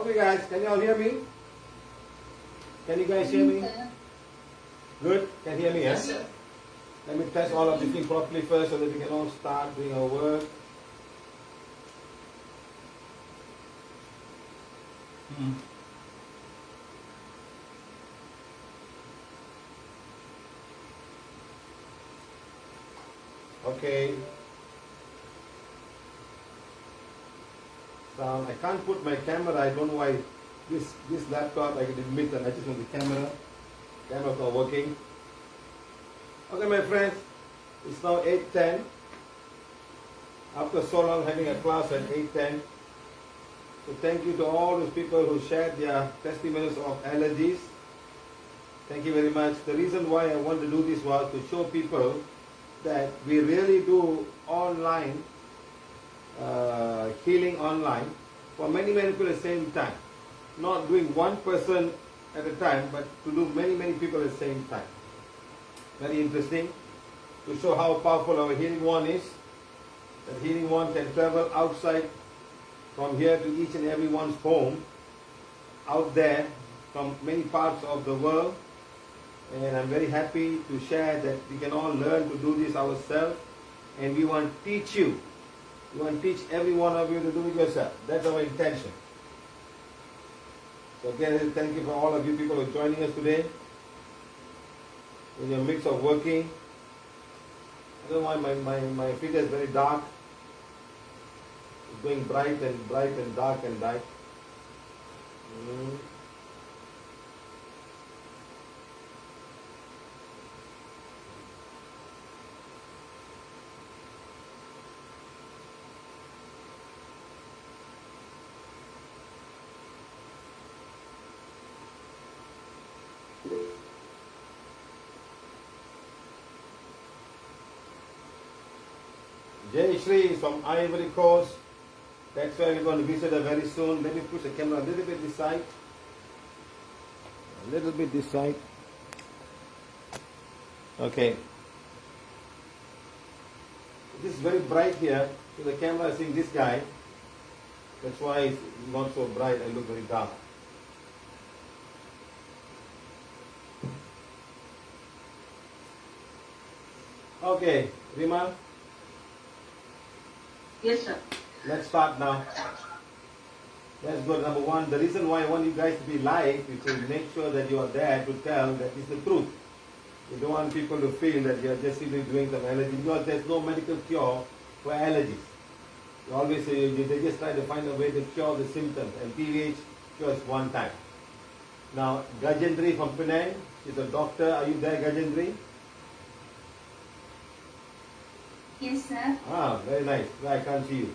Okay guys, can you all hear me? Can you guys hear me? Good? Can you hear me? Yes, Huh? sir. Let me test all of these things properly first so that we can all start doing our work. Okay. Sound. I can't put my camera. I don't know why this laptop I can admit that I just want the camera. Camera's not working. Okay, my friends. It's now 8:10. After so long having a class at 8:10. So thank you to all those people who shared their testimonies of allergies. Thank you very much. The reason why I want to do this was to show people that we really do online healing online for many people at the same time. Not doing one person at a time, but to do many people at the same time. Very interesting to show how powerful our healing wand is. That healing wand can travel outside from here to each and everyone's home out there from many parts of the world. And I'm very happy to share that we can all learn to do this ourselves. And we want to teach you. We want to teach every one of you to do it yourself. That's our intention. So again, thank you for all of you people who are joining us today. In your mix of working. I don't know why my figure is very dark. It's going bright and dark and bright. Jay Shri is from Ivory Coast. That's why we're going to visit her very soon. Let me push the camera a little bit this side. A little bit this side. Okay. This is very bright here. So the camera is seeing this guy. That's why it's not so bright and look very dark. Okay, Rima. Yes, sir. Let's start now. That's good. Number one, the reason why I want you guys to be live is to make sure that you are there to tell that it's the truth. You don't want people to feel that you're just simply doing some allergy because there's no medical cure for allergies. You always say they just try to find a way to cure the symptoms, and PVH cures one time. Now, Gajendri from Penang is a doctor. Are you there, Gajendri? Yes, sir. Ah, very nice. I can't see you.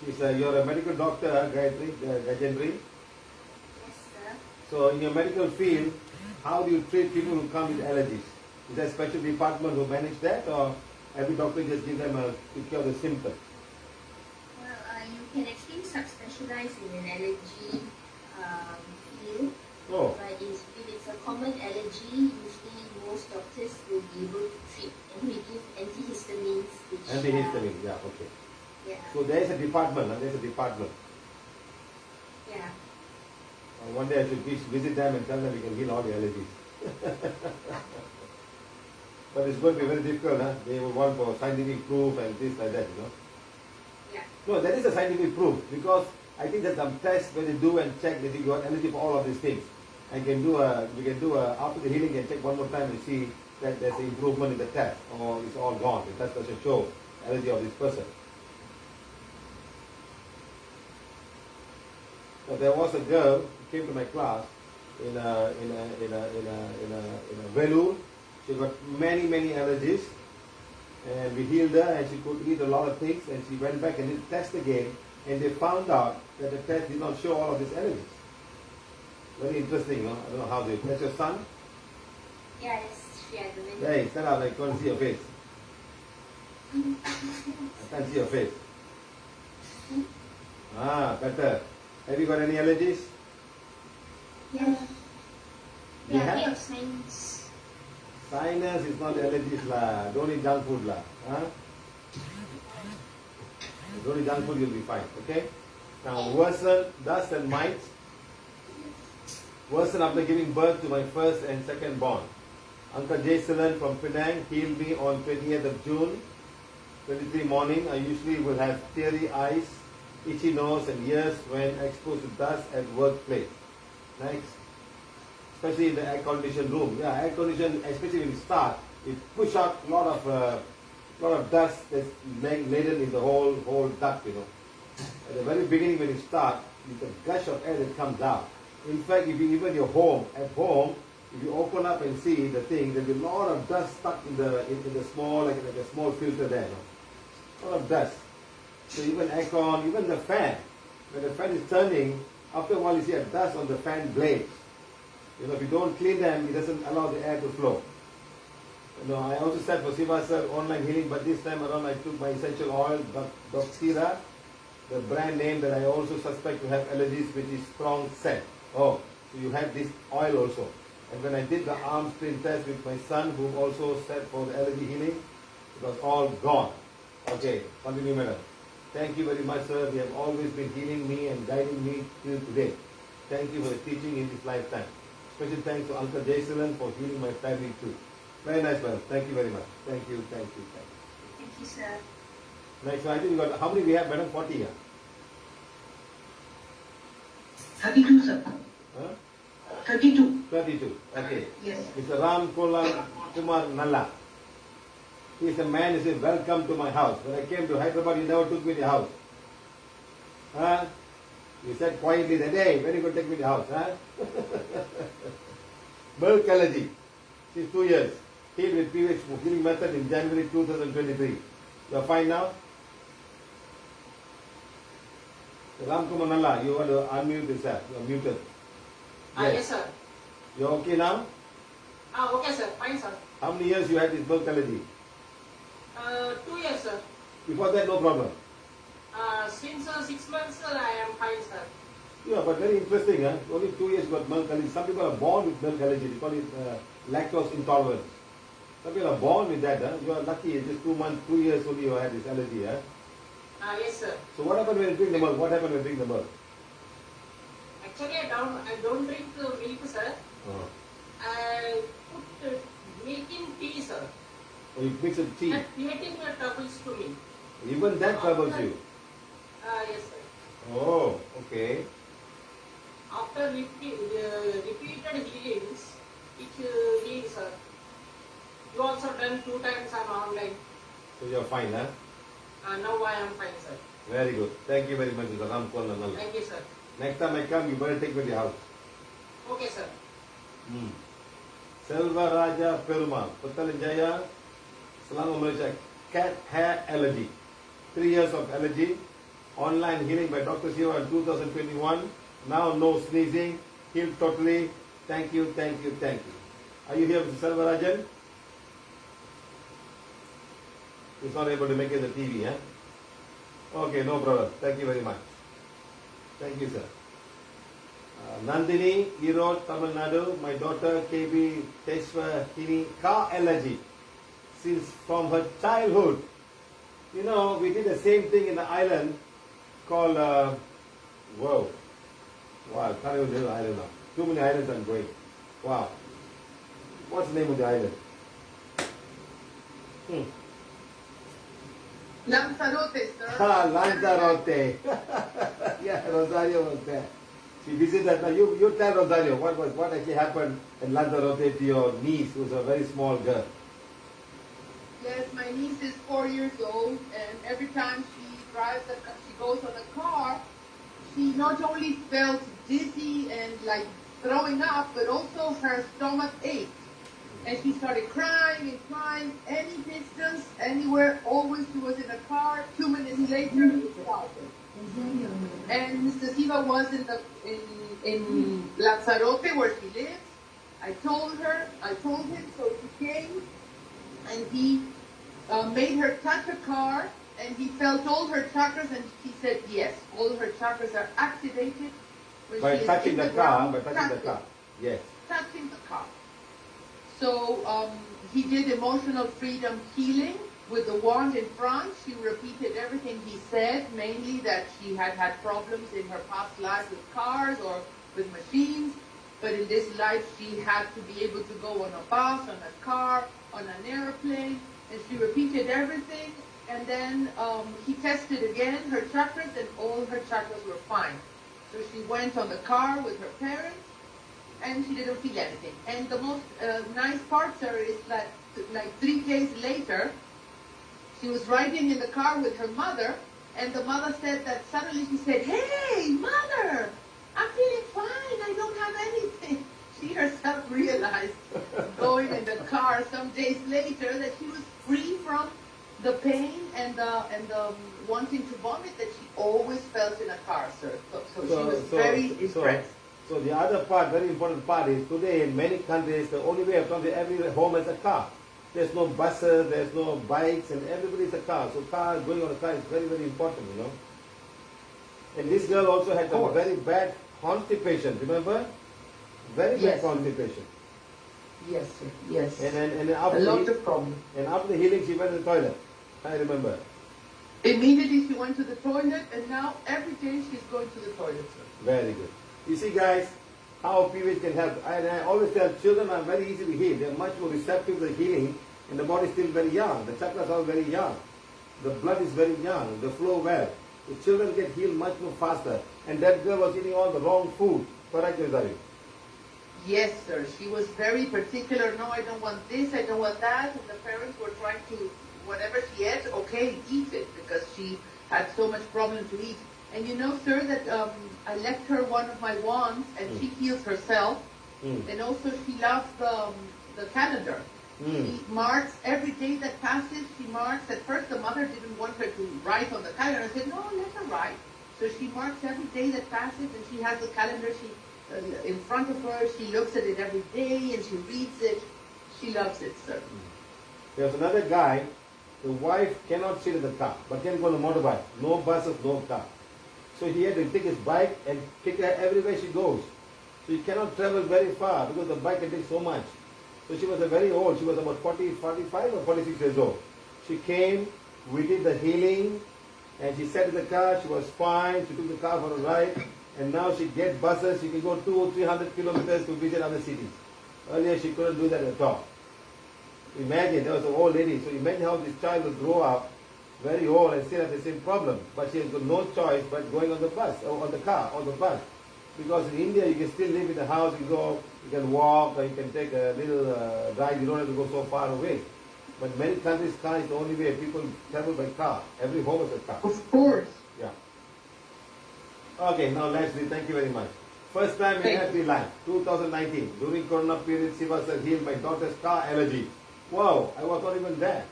You're a medical doctor, Gajendri. Yes, sir. So in your medical field, how do you treat people who come with allergies? Is there a special department who manage that, or every doctor just give them to cure the symptoms? Well, you can actually subspecialize in an allergy field. Oh. But if it's a common allergy, usually most doctors will be able to treat, and we give antihistamines. Antihistamine, yeah, okay. Yeah. So there is a department, Yeah. One day I should visit them and tell them we can heal all the allergies. But it's going to be very difficult, huh? They will want for scientific proof and this like that, you know. Yeah. No, that is a scientific proof because I think that some tests where they do and check that you got allergy for all of these things. And we can do after the healing and check one more time and see that there's an improvement in the test or it's all gone. The test doesn't show allergy of this person. But there was a girl who came to my class in Vellore. She got many allergies, and we healed her, and she could eat a lot of things. And she went back and did test again, and they found out that the test did not show all of these allergies. Very interesting, no? I don't know how they. That's your son? Yeah, she has a very... Hey, stand up. I can't see your face. I can't see your face. Ah, better. Have you got any allergies? Yeah. You Yeah, have? we have sinus. Sinus is not allergies lah. Don't eat junk food lah. Huh? Don't eat junk food, you'll be fine. Okay? Now, worsen dust and mites. Worsen after giving birth to my first and second born. Uncle Jason from Penang healed me on 28th of June, 23 morning. I usually will have teary eyes, itchy nose and ears when exposed to dust at workplace. Next. Especially in the air conditioned room. Yeah, air conditioned, especially when you start, it push out a lot of dust that's laden in the whole duct, you know. At the very beginning when you start, with the gush of air that comes out. In fact, if you even at home, if you open up and see the thing, there'll be a lot of dust stuck in the small, like a small filter there. A lot of dust. So even aircon, even the fan, when the fan is turning, after a while you see a dust on the fan blades. You know, if you don't clean them, it doesn't allow the air to flow. You know, I also said for Siva sir, online healing, but this time around I took my essential oil, Dr.Siva, the brand name that I also suspect to have allergies, which is strong scent. Oh, so you have this oil also. And when I did the arm spin test with my son, who also said for the allergy healing, it was all gone. Okay, continue, madam. Thank you very much, sir. You have always been healing me and guiding me till today. Thank you for the teaching in this lifetime. Special thanks to Uncle Jason for healing my family too. Very nice, madam. Thank you very much. Thank you, thank you, thank you. Thank you, sir. Next one, I think we got, how many we have, madam? 40 here. 32, sir. Huh? 32. 32. Okay. Yes. Mr. Ram Kumar Nalla. He is a man who says, welcome to my house. When I came to Hyderabad, you never took me to the house. Huh? You said quietly that, hey, when are you going to take me to the house? Huh? Milk allergy. She's 2 years. Healed with PVH healing method in January 2023. You are fine now? Ram Kumar Nalla, you want to unmute yourself. You are muted. Yes, sir. You are okay now? Okay, sir. Fine, sir. How many years you had this milk allergy? 2 years, sir. Before that, no problem. Since 6 months, sir, I am fine, sir. Yeah, but very interesting, huh? Only 2 years got milk allergy. Some people are born with milk allergy. They call it lactose intolerance. Some people are born with that, huh? You are lucky. It's just 2 months, 2 years only you had this allergy, huh? Yes, sir. So what happened when you drink the milk? What happened when you drink the milk? Actually, I don't drink milk, sir. Oh. I put milk in tea, sir. Or you mix with tea. That creating troubles to me. Even that troubles you. Yes, sir. Oh, okay. After repeated healings, it heals, sir. You also done 2 times on online. So you are fine, huh? Now I am fine, sir. Very good. Thank you very much, Mr. Ram Kumar Nalla. Thank you, sir. Next time I come, you better take me to the house. Okay, sir. Selva Raja Perumal, Puttalinjaya, Selangor, Malaysia. Cat hair allergy. 3 years of allergy. Online healing by Dr.Siva in 2021. Now no sneezing. Healed totally. Thank you, thank you, thank you. Are you here, Mr. Selva Rajan? He's not able to make it on the TV, huh? Okay, no problem. Thank you very much. Thank you, sir. Nandini, Erode, Tamil Nadu. My daughter, KB Teswahini, car allergy. Since from her childhood. You know, we did the same thing in the island called, wow, I can't even remember the island now. Too many islands I'm going. Wow. What's the name of the island? Lanzarote, sir. Lanzarote. Yeah, Rosario was there. She visited. Now you tell Rosario what actually happened in Lanzarote to your niece, who was a very small girl. Yes, my niece is 4 years old, and every time she goes on a car, she not only felt dizzy and like throwing up, but also her stomach ached. And she started crying and crying. Any distance, anywhere, always she was in a car. 2 minutes later, she stopped. And Mr. Siva was in Lanzarote where she lives. I told him, so she came, and he made her touch a car, and he felt all her chakras, and she said yes, all her chakras are activated. By touching the car, yes. Touching the car. So he did emotional freedom healing, with the wand in front, she repeated everything he said, mainly that she had had problems in her past life with cars or with machines, but in this life she had to be able to go on a bus, on a car, on an airplane, and she repeated everything, and then he tested again her chakras, and all her chakras were fine. So she went on the car with her parents, and she didn't feel anything. And the most nice part, sir, is that like 3 days later, she was riding in the car with her mother, and the mother said that suddenly she said, "Hey, mother, I'm feeling fine. I don't have anything." She herself realized, going in the car some days later, that she was free from the pain and the wanting to vomit that she always felt in a car, sir. So she was very impressed. So the other part, very important part, is today in many countries the only way of coming to every home is a car. There's no buses, there's no bikes, and everybody's a car. So going on a car is very, very important, you know. And this girl also had a very bad constipation, remember? Very bad constipation. Yes, sir. Yes. And after a lot of problems. And after the healing, she went to the toilet. I remember. Immediately she went to the toilet, and now every day she's going to the toilet, sir. Very good. You see, guys, how PVH can help. And I always tell children are very easy to heal. They're much more receptive to the healing, and the body is still very young. The chakras are very young. The blood is very young. They flow well. The children get healed much more faster. And that girl was eating all the wrong food. Correct, Zari? Yes, sir. She was very particular. No, I don't want this, I don't want that. And the parents were trying to, whatever she ate, okay, eat it, because she had so much problem to eat. And you know, sir, that I left her one of my wands, and she heals herself. And also she loves the calendar. She marks every day that passes. She marks. At first, the mother didn't want her to write on the calendar. I said, no, let her write. So she marks every day that passes, and she has the calendar. She in front of her. She looks at it every day, and she reads it. She loves it, sir. There's another guy. The wife cannot sit in the car, but can go on a motorbike. No buses, no car. So he had to take his bike and take her everywhere she goes. So he cannot travel very far because the bike can take so much. So she was very old. She was about 45 or 46 years old. She came, we did the healing, and she sat in the car. She was fine. She took the car for a ride. And now she gets buses. She can go 200 or 300 kilometers to visit other cities. Earlier she couldn't do that at all. Imagine, there was an old lady. So imagine how this child will grow up very old and still have the same problem. But she has got no choice but going on the bus, or on the car, or the bus. Because in India you can still live in the house, you can walk, or you can take a little ride, you don't have to go so far away. But many countries, car is the only way. People travel by car. Every home is a car. Of course. Yeah. Okay, now Leslie, thank you very much. First time in FB Live, 2019. During Corona period, Siva said healed my daughter's car allergy. Wow, I was not even there.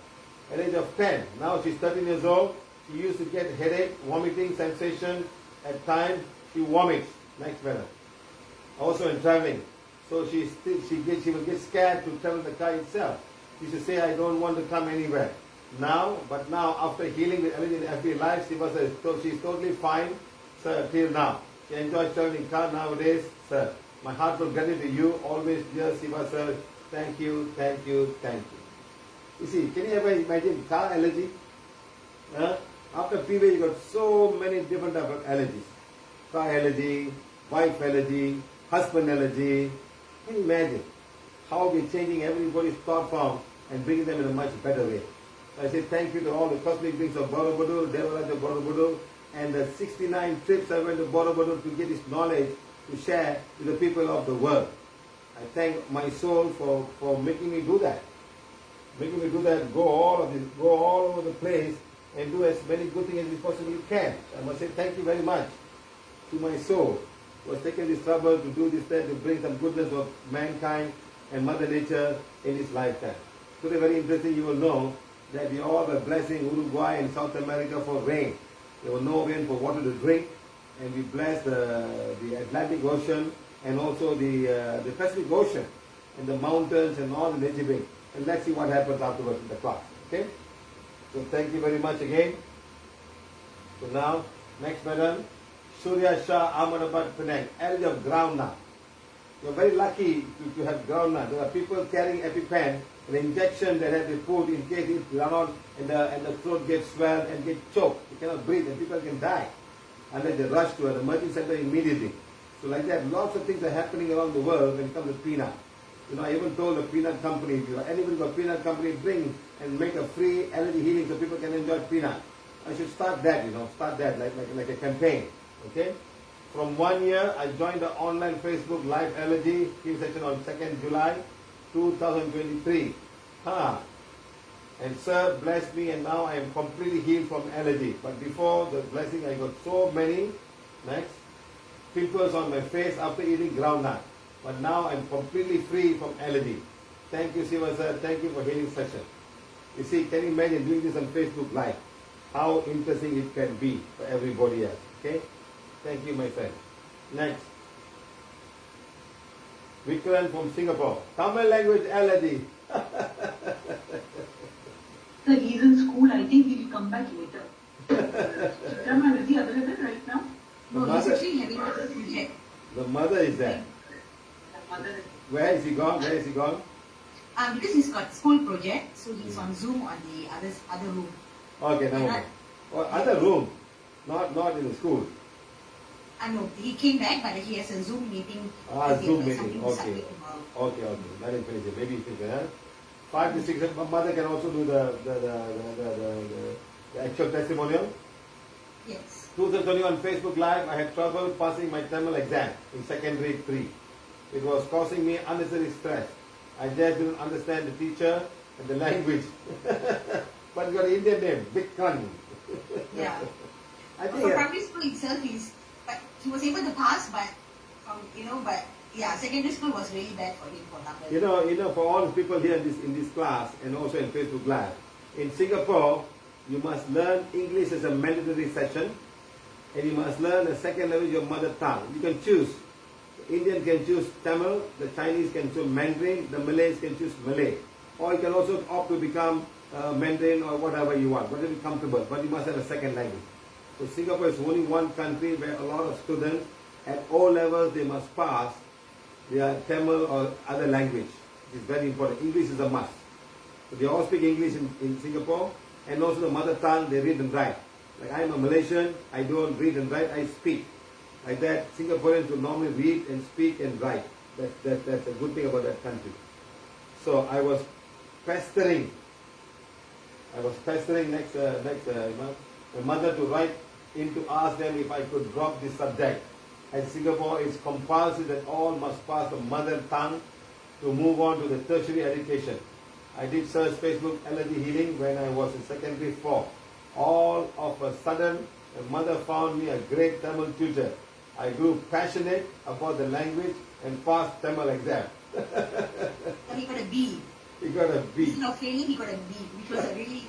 At the age of 10. Now she's 13 years old. She used to get headache, vomiting sensation. At times, she vomits. Next minute. Also in traveling. So she will get scared to travel the car itself. She should say, I don't want to come anywhere. Now, after healing with allergy in FB Live, Siva says, she's totally fine, sir, till now. She enjoys traveling car nowadays, sir. My heart will get it to you, always dear Siva, sir. Thank you, thank you, thank you. You see, can you ever imagine car allergy? After PVH, you got so many different types of allergies. Car allergy, wife allergy, husband allergy. Can you imagine how we're changing everybody's thought form and bringing them in a much better way? I say thank you to all the cosmic beings of Borobudur, Devaraj of Borobudur, and the 69 trips I went to Borobudur to get this knowledge to share with the people of the world. I thank my soul for making me do that. Making me do that, go all over the place and do as many good things as we possibly can. I must say thank you very much to my soul who has taken this trouble to do this thing, to bring some goodness of mankind and Mother Nature in his lifetime. Today, very interesting, you will know that we all were blessing Uruguay and South America for rain. There was no rain for water to drink, and we blessed the Atlantic Ocean and also the Pacific Ocean and the mountains and all the nature beings. And let's see what happens afterwards in the class. Okay? So thank you very much again. So now, next madam, Surya Shah Ahmedabad Penang, allergy of groundnut. You're very lucky to have groundnut. There are people carrying EpiPen an injection that had to be put in case it run on and the throat gets swelled and get choked. You cannot breathe and people can die. And then they rush to an emergency center immediately. So like that, lots of things are happening around the world when it comes to peanut. You know, I even told the peanut company, if you are anybody got peanut company, bring and make a free allergy healing so people can enjoy peanut. I should start that, start that like a campaign. Okay? From 1 year, I joined the online Facebook live allergy healing session on 2nd July 2023. And sir blessed me and now I am completely healed from allergy. But before the blessing, I got so many pimples on my face after eating groundnut. But now I'm completely free from allergy. Thank you, Siva sir. Thank you for healing session. You see, can you imagine doing this on Facebook Live? How interesting it can be for everybody else. Okay? Thank you, my friend. Next. Vikran from Singapore. Tamil language allergy. Sir, he's in school. I think he'll come back later. Chitramma, is he available right now? No, he's actually having a project. The mother is there. The mother is. Where is he gone? Where is he gone? Because he's got school project, so he's on Zoom on the other room. Okay, now. Other room. Not in the school. No, he came back, but he has a Zoom meeting. Zoom meeting. Okay. Okay. Let him finish it. Maybe he finishes. 5 to 6. Mother can also do the actual testimonial. Yes. 2020 on Facebook Live, I had trouble passing my Tamil exam in secondary 3. It was causing me unnecessary stress. I just didn't understand the teacher and the language. But you got an Indian name, Vikran. Yeah. I think For primary school itself, he was able to pass, but secondary school was really bad for him for numbers. You know, for all the people here in this class and also in Facebook Live, in Singapore, you must learn English as a mandatory session, and you must learn a second language, your mother tongue. You can choose. The Indian can choose Tamil, the Chinese can choose Mandarin, the Malays can choose Malay. Or you can also opt to become Mandarin or whatever you want, whatever you're comfortable, but you must have a second language. So Singapore is only one country where a lot of students at all levels they must pass their Tamil or other language. It's very important. English is a must. So they all speak English in Singapore, and also the mother tongue, they read and write. Like I am a Malaysian, I don't read and write, I speak. Like that, Singaporeans will normally read and speak and write. That's a good thing about that country. So I was pestering my mother to write in to ask them if I could drop this subject. At Singapore, it's compulsory that all must pass the mother tongue to move on to the tertiary education. I did search Facebook allergy healing when I was in secondary 4. All of a sudden, my mother found me a great Tamil tutor. I grew passionate about the language and passed Tamil exam. But he got a B. He got a B. Instead of failing, he got a B, which was a really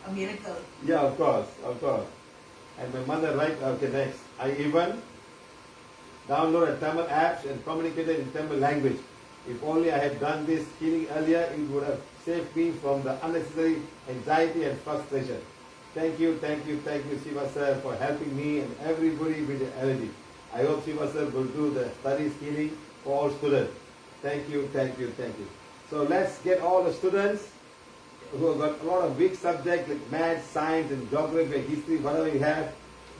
a miracle. Yeah, of course. And my mother okay, next. I even downloaded Tamil apps and communicated in Tamil language. If only I had done this healing earlier, it would have saved me from the unnecessary anxiety and frustration. Thank you, Siva sir, for helping me and everybody with the allergy. I hope Siva sir will do the studies healing for all students. Thank you. So let's get all the students who have got a lot of weak subjects like math, science, and geography, history, whatever you have,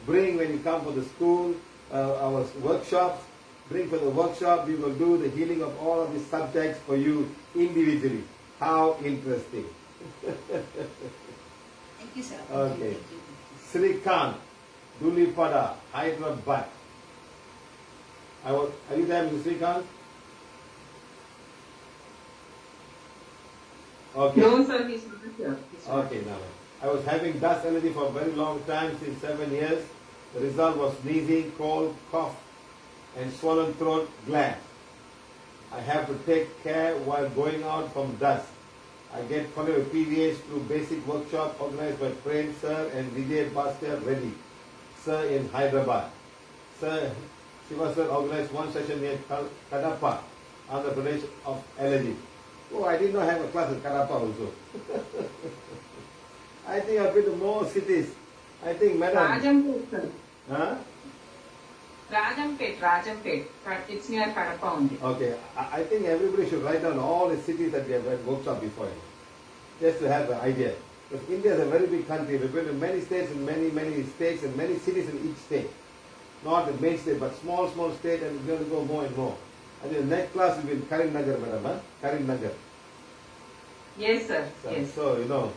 bring when you come for the school, our workshops. Bring for the workshop, we will do the healing of all of these subjects for you individually. How interesting. Thank you, sir. Okay. Thank you. Srikanth, Dulipada, Hyderabad. Are you there, Mr. Srikanth? Okay. No, sir, he's not here. Okay, now. I was having dust allergy for a very long time, since 7 years. The result was sneezing, cold, cough, and swollen throat gland. I have to take care while going out from dust. I get connected with PVH through basic workshop organized by Prem sir and Vijay Bhaskar Reddy sir in Hyderabad. Sir, Siva sir organized one session near Kadapa, Andhra Pradesh of allergy. Oh, I did not have a class at Kadapa also. I think I've been to more cities. I think, madam. Rajampur, sir. Huh? Rajampet. It's near Kadapa only. Okay, I think everybody should write down all the cities that we have had workshop before, just to have an idea. Because India is a very big country. We've been in many states and many states and many cities in each state. Not the main state, but small state, and we're going to go more and more. I think the next class will be in Karimnagar, madam. Huh? Karimnagar. Yes, sir. So, Yes. so you know,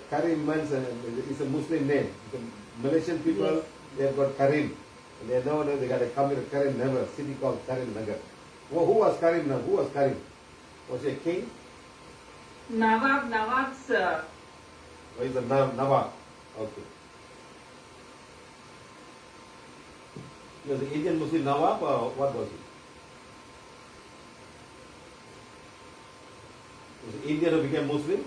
Karim means it's a Muslim name. The Malaysian people, Yes. they have got Karim. And they know that they got to come to Karim Nagar, a city called Karim Nagar. Well, who was Karim Nagar? Who was Karim? Was he a king? Nawab's. Or is a Nawab? Okay. He was an Indian Muslim Nawab, or what was he? Was he Indian who became Muslim?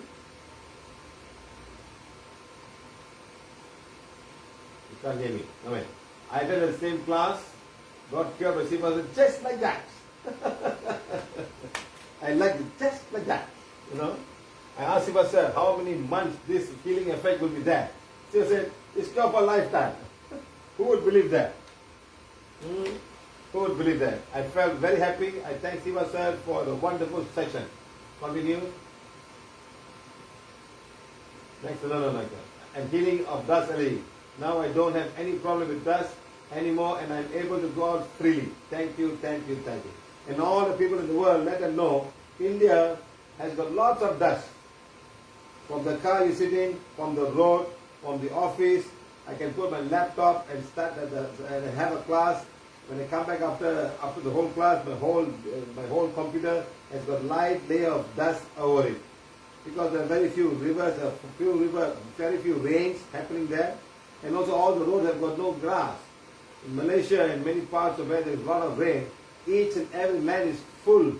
You can't hear me. No way. I attended the same class, got cured by Siva, said, just like that. I liked it just like that, you know. I asked Siva, sir, how many months this healing effect will be there? Siva said, it's cure for a lifetime. Who would believe that? Who would believe that? I felt very happy. I thank Siva, sir, for the wonderful session. Continue. Next, no. And healing of dust allergy. Now I don't have any problem with dust anymore, and I'm able to go out freely. Thank you. And all the people in the world, let them know, India has got lots of dust. From the car you sit in, from the road, from the office. I can put my laptop and start and have a class. When I come back after the whole class, my whole computer has got light layer of dust over it. Because there are very few rivers, very few rains happening there. And also all the roads have got no grass. In Malaysia and many parts of where there is a lot of rain, each and every land is full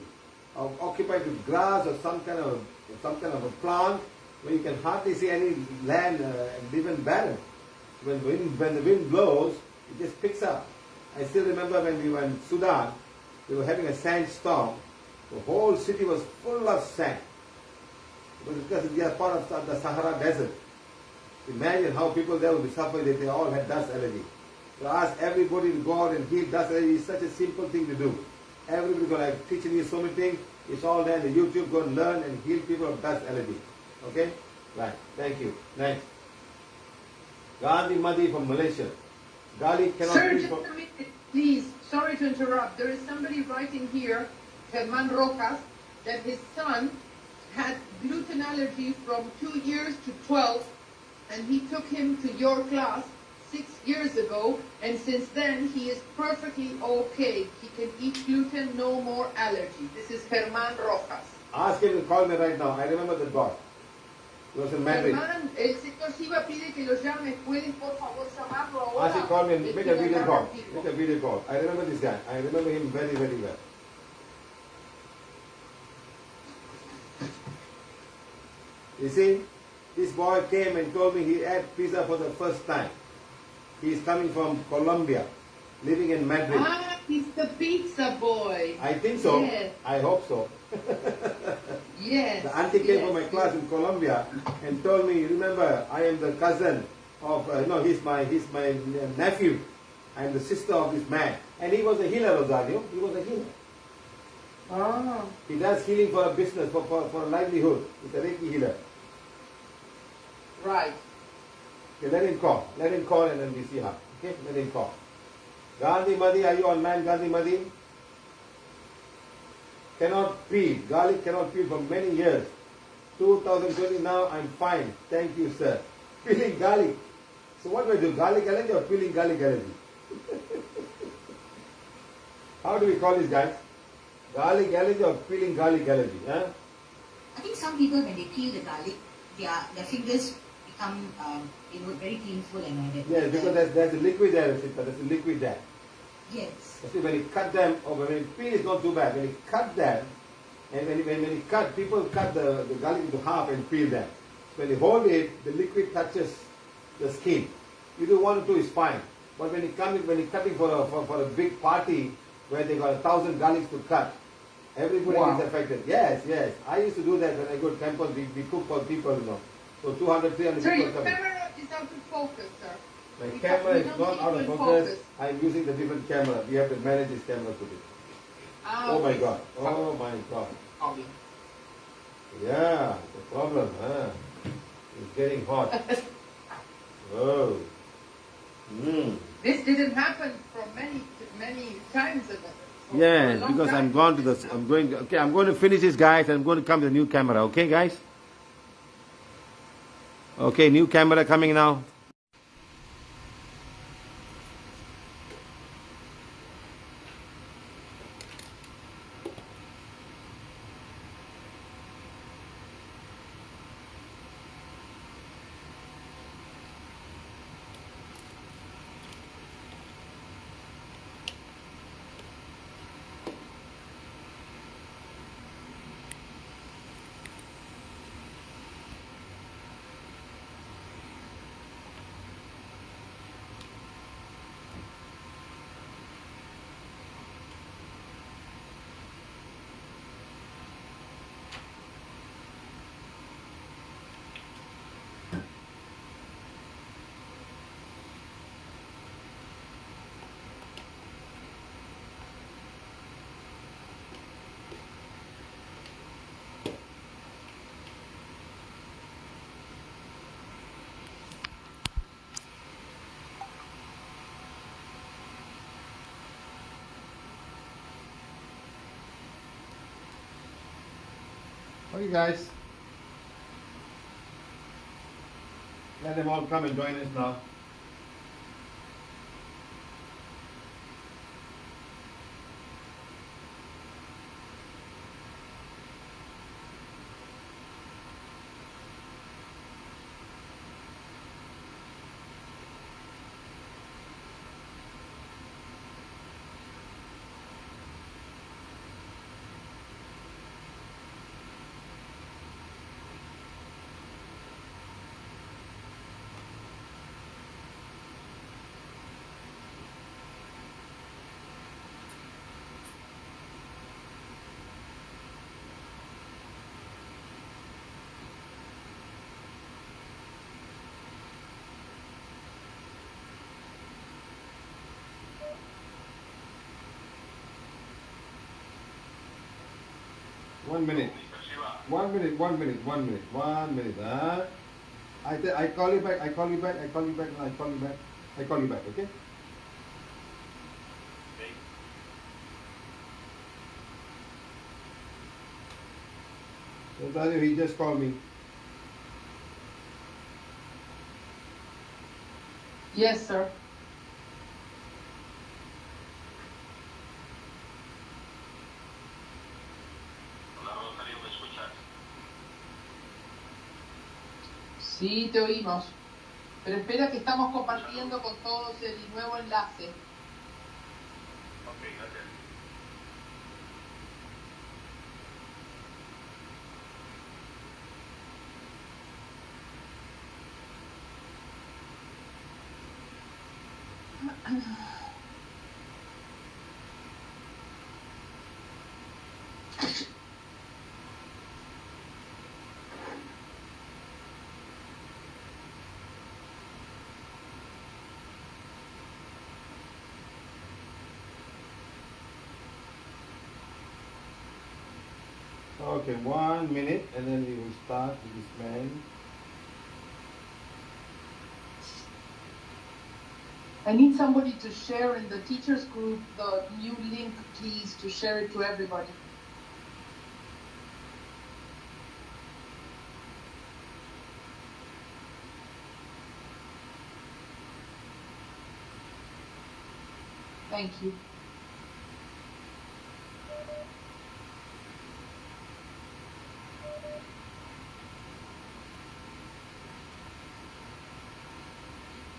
of occupied with grass or some kind of a plant where you can hardly see any land even barren. When the wind blows, it just picks up. I still remember when we were in Sudan, we were having a sandstorm. The whole city was full of sand. Because they are part of the Sahara Desert. Imagine how people there would be suffering if they all had dust allergy. So ask everybody to go out and heal dust allergy. It's such a simple thing to do. Everybody going to teaching you so many things. It's all there on the YouTube. Go and learn and heal people of dust allergy. Okay? Right. Thank you. Next. Gandhi Madi from Malaysia. Garlic cannot Sir, be just for... a minute, please. Sorry to interrupt. There is somebody writing here, German Rojas, that his son had gluten allergy from 2 years to 12, and he took him to your class 6 years ago, and since then he is perfectly okay. He can eat gluten, no more allergy. This is German Rojas. Ask him to call me right now. I remember the God. He was in Madrid. Germán, el señor Siva pide que lo llame. ¿Pueden por favor llamarlo ahora? Ask him to call me and Él make quiere a video hablar call. contigo. Make a video call. I remember this guy. I remember him very, very well. You see, this boy came and told me he ate pizza for the first time. He is coming from Colombia, living in Madrid. Ah, he's the pizza boy. I think so. Yes. I hope so. Yes. The auntie came from my yes. class in Colombia and told me, remember, I am the cousin of, he's my nephew. I am the sister of this man. And he was a healer, Rosario. He was a healer. Ah. He does healing for a business, for a livelihood. He's a Reiki healer. Right. Okay, let him call. Let him call and then we see her. Okay, let him call. Gandhi Madi, are you online, Gandhi Madi? Cannot peel. Garlic cannot peel for many years. 2020 now, I'm fine. Thank you, sir. Peeling garlic. So what do I do? Garlic allergy or peeling garlic allergy? How do we call these guys? Garlic allergy or peeling garlic allergy? Huh? I think some people, when they peel the garlic, their fingers become very painful and all that. Yes, because there's a liquid there, Sita. There's a liquid there. Yes. See, when you cut them, or when you peel, it's not too bad. When you cut them, and when you cut, people cut the garlic into half and peel them. When you hold it, the liquid touches the skin. You do 1 or 2 is fine. But when you're cutting for a big party where they got 1,000 garlics to cut, everybody is affected. Yes. I used to do that when I go to temples. We cook for people, So 200, 300 Sir, people your coming. camera is out of focus, sir. My We camera we is don't not keep out you of in focus. I'm using the different camera. We have to manage this camera today. Ah, Oh my okay. God. Oh my God. Okay. Yeah, the problem, huh? It's getting hot. Oh. This didn't happen for many times ago. For a Yeah, long because I'm time. going to the. I'm going. Okay, I'm going to finish this, guys. I'm going to come to the new camera. Okay, guys. Okay, new camera coming now. Okay, guys. Let them all come and join us now. One minute. 1 minute, 1 minute, 1 minute, 1 minute. Huh? I call you back, I call you back, I call you back, I call you back. I call you back, okay? So tell you, he just called me. Yes, sir. Sí, te oímos. Pero espera que estamos compartiendo con todos el nuevo enlace. Ok, gracias. Okay, 1 minute, and then we will start with this man. I need somebody to share in the teachers group the new link, please, to share it to everybody. Thank you.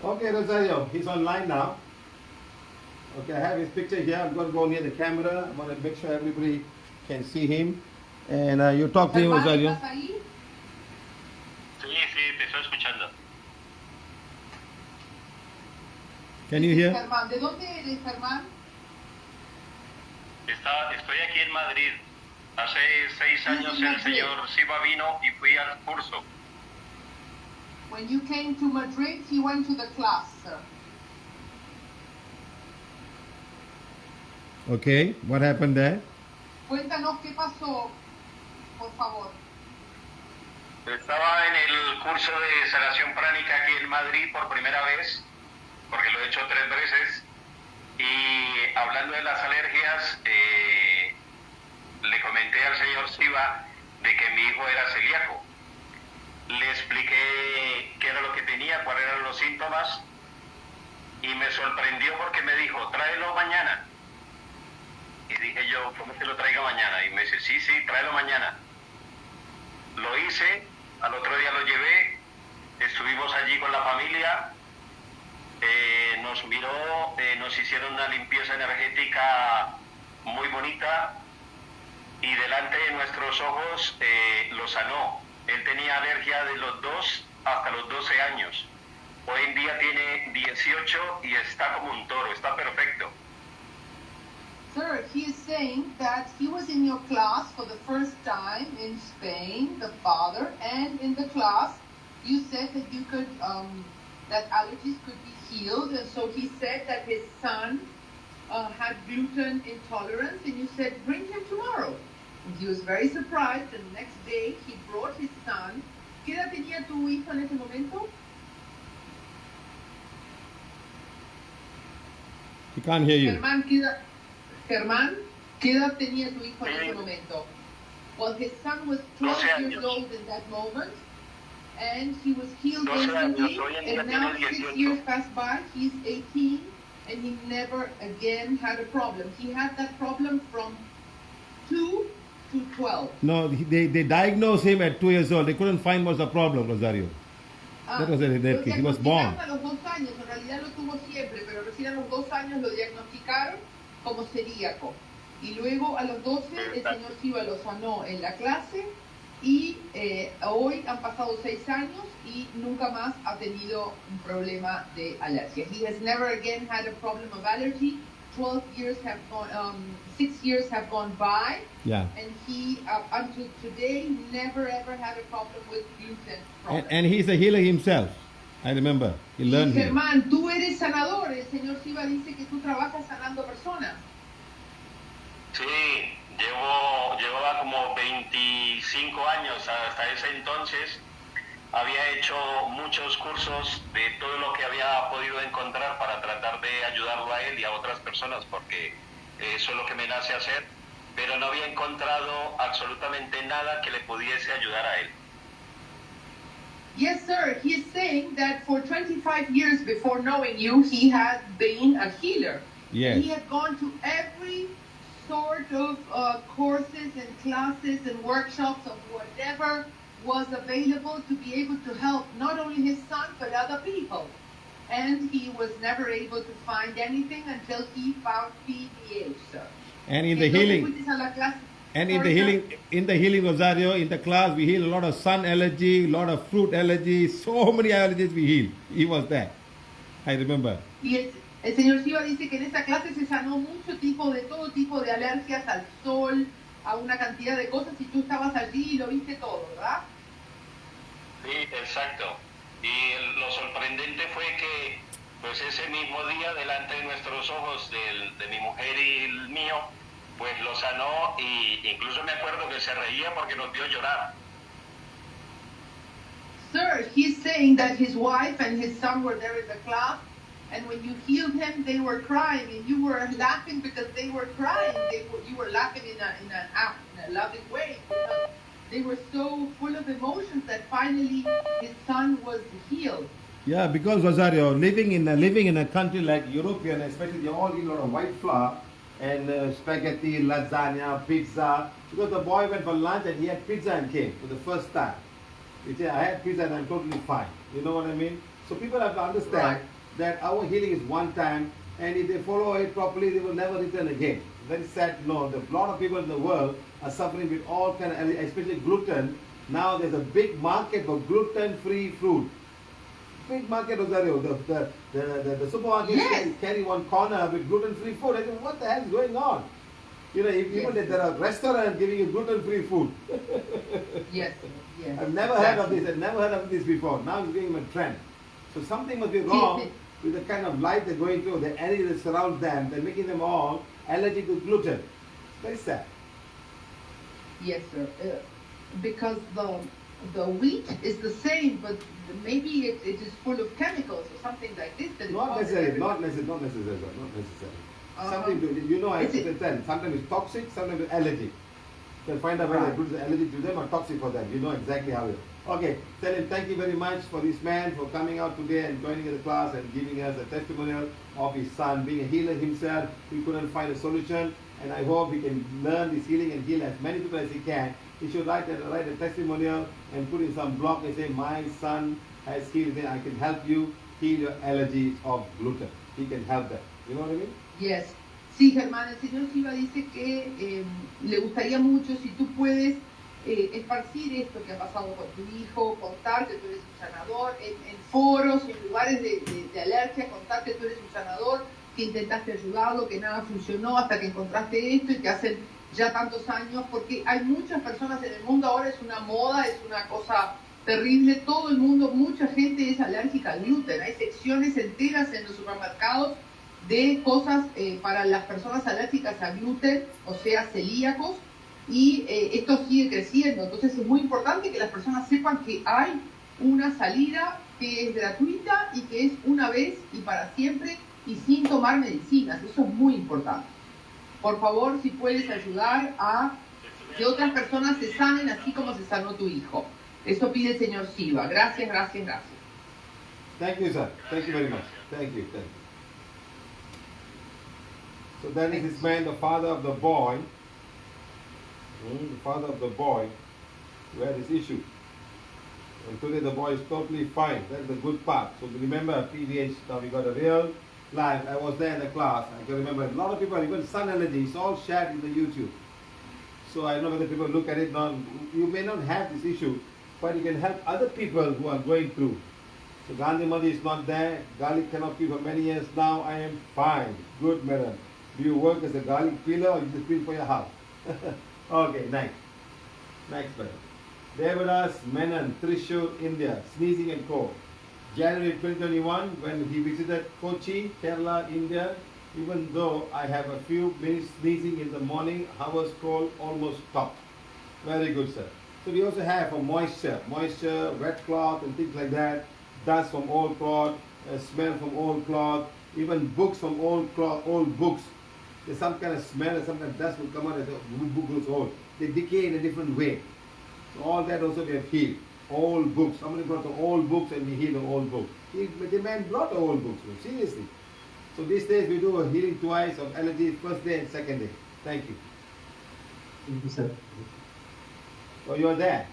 Okay, Rosario, he's online now. Okay, I have his picture here. I'm going to go near the camera. I want to make sure everybody can see him. And you talk to him, Germán, Rosario. ¿estás ahí? Sí, sí, te estoy escuchando. Can you hear? Germán, ¿de dónde eres, Germán? Estoy aquí en Madrid. Hace 6 años el señor Siva vino y fui al curso. When you came to Madrid, he went to the class, sir. Okay, what happened there? Cuéntanos qué pasó, por favor. Estaba en el curso de sanación pránica aquí en Madrid por primera vez, porque lo he hecho 3 veces, y hablando de las alergias, le comenté al señor Siva de que mi hijo era celíaco. Le expliqué qué era lo que tenía, cuáles eran los síntomas, y me sorprendió porque me dijo, tráelo mañana. Y dije yo, ¿cómo que lo traiga mañana? Y me dice, sí, tráelo mañana. Lo hice, al otro día lo llevé, estuvimos allí con la familia, nos miró, nos hicieron una limpieza energética muy bonita y delante de nuestros ojos lo sanó. Él tenía alergia de los 2 hasta los 12 años. Hoy en día tiene 18 y está como un toro, está perfecto. Sir, he is saying that he was in your class for the first time in Spain, the father, and in the class you said that you could, that allergies could be healed, and so he said that his son had gluten intolerance, and you said, bring him tomorrow. And he was very surprised, and the next day he brought his son. ¿Qué edad tenía tu hijo en ese momento? He can't hear you. Germán, ¿qué edad tenía tu hijo en ese momento? Well, his son was 12 years old in that moment, and he was healed instantly, and now 6 years passed by, he's 18, and he never again had a problem. He had that problem from 2 to 12. No, they diagnosed him at 2 years old. They couldn't find what's the problem, Rosario. That was the case. He was born. A los 2 años, en realidad lo tuvo siempre, pero recién a los 2 años lo diagnosticaron como celíaco. Y luego a los 12 el señor Siva lo sanó en la clase y hoy han pasado 6 años y nunca más ha tenido un problema de alergia. He has never again had a problem of allergy. 12 years have gone, 6 years have gone by, Yeah. and he until today never ever had a problem with gluten problems. And he's a healer himself. I remember. He learned it. Germán, tú eres sanador. El señor Siva dice que tú trabajas sanando personas. Sí, llevaba como 25 años, hasta ese entonces había hecho muchos cursos de todo lo que había podido encontrar para tratar de ayudarlo a él y a otras personas, porque eso es lo que me nace hacer, pero no había encontrado absolutamente nada que le pudiese ayudar a él. Yes, sir. He is saying that for 25 years before knowing you, he had been a healer. Yes. He had gone to every sort of courses and classes and workshops of whatever was available to be able to help not only his son but other people. And he was never able to find anything until he found PVH, sir. And in the healing, and in the healing Rosario, in the class we heal a lot of sun allergy, a lot of fruit allergy, so many allergies we heal. He was there. I remember. Y el señor Siva dice que en esa clase se sanó mucho tipo de todo tipo de alergias al sol, a una cantidad de cosas, y tú estabas allí y lo viste todo, ¿verdad? Sí, exacto. Y lo sorprendente fue que pues ese mismo día delante de nuestros ojos de mi mujer y el mío, pues lo sanó, y incluso me acuerdo que se reía porque nos vio llorar. Sir, he's saying that his wife and his son were there in the class, and when you healed him, they were crying, and you were laughing because they were crying. You were laughing in a loving way. They were so full of emotions that finally his son was healed. Yeah, because Rosario, living in a country like European, especially they all eat a lot of white flour and spaghetti, lasagna, pizza. Because the boy went for lunch and he had pizza and came for the first time. He said, I had pizza and I'm totally fine. You know what I mean? So people have to understand that our healing is one time, and if they follow it properly, they will never return again. Very sad to know that a lot of people in the world are suffering with all kind of, especially gluten. Now there's a big market for gluten-free food. Big market, Rosario. The supermarkets carry one corner with gluten-free food. I said, what the hell is going on? You know, even if there are restaurants giving you gluten-free food. Yes, yes. I've never heard of this. I've never heard of this before. Now it's becoming a trend. So something must be wrong with the kind of life they're going through, the energy that surrounds them. They're making them all allergic to gluten. It's very sad. Yes, sir. Because the wheat is the same, but maybe it is full of chemicals or something like this. That Not necessarily. Not necessarily. Something to, you know, I have to tell. Sometimes it's toxic, sometimes it's allergic. You can find out whether it is allergic to them or toxic for them. You know exactly how it is. Okay, tell him thank you very much for this man for coming out today and joining the class and giving us a testimonial of his son being a healer himself. He couldn't find a solution, and I hope he can learn this healing and heal as many people as he can. He should write a testimonial and put in some blog and say, my son has healed me. I can help you heal your allergies of gluten. He can help them. You know what I mean? Yes. Sí, Germán, el señor Siva dice que le gustaría mucho si tú puedes esparcir esto que ha pasado con tu hijo, contar que tú eres un sanador, en foros, en lugares de alergia, contar que tú eres un sanador, que intentaste ayudarlo, que nada funcionó hasta que encontraste esto y que hacen ya tantos años, porque hay muchas personas en el mundo, ahora es una moda, es una cosa terrible, todo el mundo, mucha gente es alérgica al gluten, hay secciones enteras en los supermercados de cosas para las personas alérgicas al gluten, o sea, celíacos, y esto sigue creciendo. Entonces es muy importante que las personas sepan que hay una salida que es gratuita y que es una vez y para siempre y sin tomar medicinas. Eso es muy importante. Por favor, si puedes ayudar a que otras personas se sanen así como se sanó tu hijo. Eso pide el señor Siva. Gracias, gracias, gracias. Thank you, sir. Thank you very much. Thank you. Thank you. So that is this man, the father of the boy. The father of the boy who had this issue. And today the boy is totally fine. That's the good part. So remember PVH, now we got a real life. I was there in the class. I can remember a lot of people, even sun allergy, it's all shared in the YouTube. So I don't know whether people look at it now. You may not have this issue, but you can help other people who are going through. So Gandhi Madi is not there. Garlic cannot peel for many years now. I am fine. Good, madam. Do you work as a garlic peeler or you just peel for your house? Okay, next. Next, madam. Devadas Menon, Thrissur, India, sneezing and cold. January 2021, when he visited Kochi, Kerala, India, even though I have a few minutes sneezing in the morning, hours cold almost stopped. Very good, sir. So we also have for moisture, wet cloth and things like that, dust from old cloth, smell from old cloth, even books from old cloth, old books. There's some kind of smell and some kind of dust will come out as the book grows old. They decay in a different way. So all that also we have healed. Old books. Somebody brought the old books and we heal the old book. The man brought the old books, seriously. So these days we do a healing twice of allergies, first day and second day. Thank you. Thank you, sir. Oh, you're there?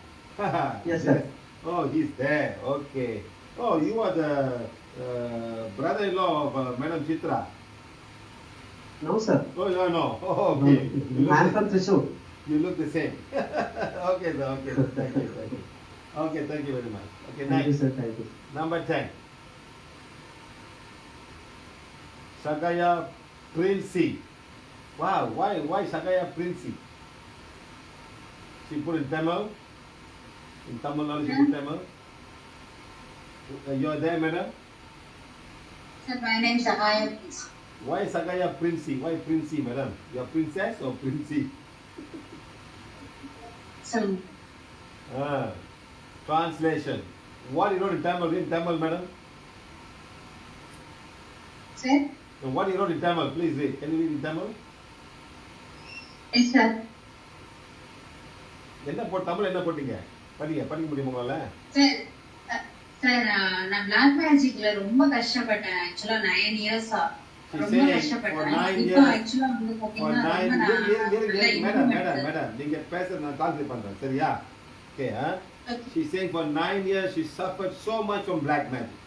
Yes, sir. Oh, he's there. Okay. Oh, you are the brother-in-law of Madam Chitra. No, sir. Oh, no. Oh, okay. I am from Thrissur. You look the same. Okay, sir. Okay, sir. Thank you. Okay, thank you very much. Okay, Thank you, next. sir. Thank you. Number 10. Sagaya Princey. Wow, why Sagaya Princey? She put in Tamil. In Tamil Nadu, she put Tamil. You're there, madam? Sir, my name is Sagaya. Why Sagaya Princey? Why Princey, madam? You're princess or Princey? So, Translation. What you wrote in Tamil? Read Tamil, madam. sir? So what you wrote in Tamil? Please read. Can you read in Tamil? Yes, sir. Tamil என்ன போட்டீங்க? படிக்க முடியுமா உங்களால? Sir sir நான் black மேஜிக்ல ரொம்ப கஷ்டப்பட்டேன். ஆக்சுவலா 9 years ரொம்ப கஷ்டப்பட்டேன். இப்போ ஆக்சுவலா வந்து பாத்தீங்கன்னா மேடம் நீங்க பேச நான் ட்ரான்ஸ்லேட் பண்றேன். சரியா? Okay, She's saying for 9 years she suffered so much from black magic.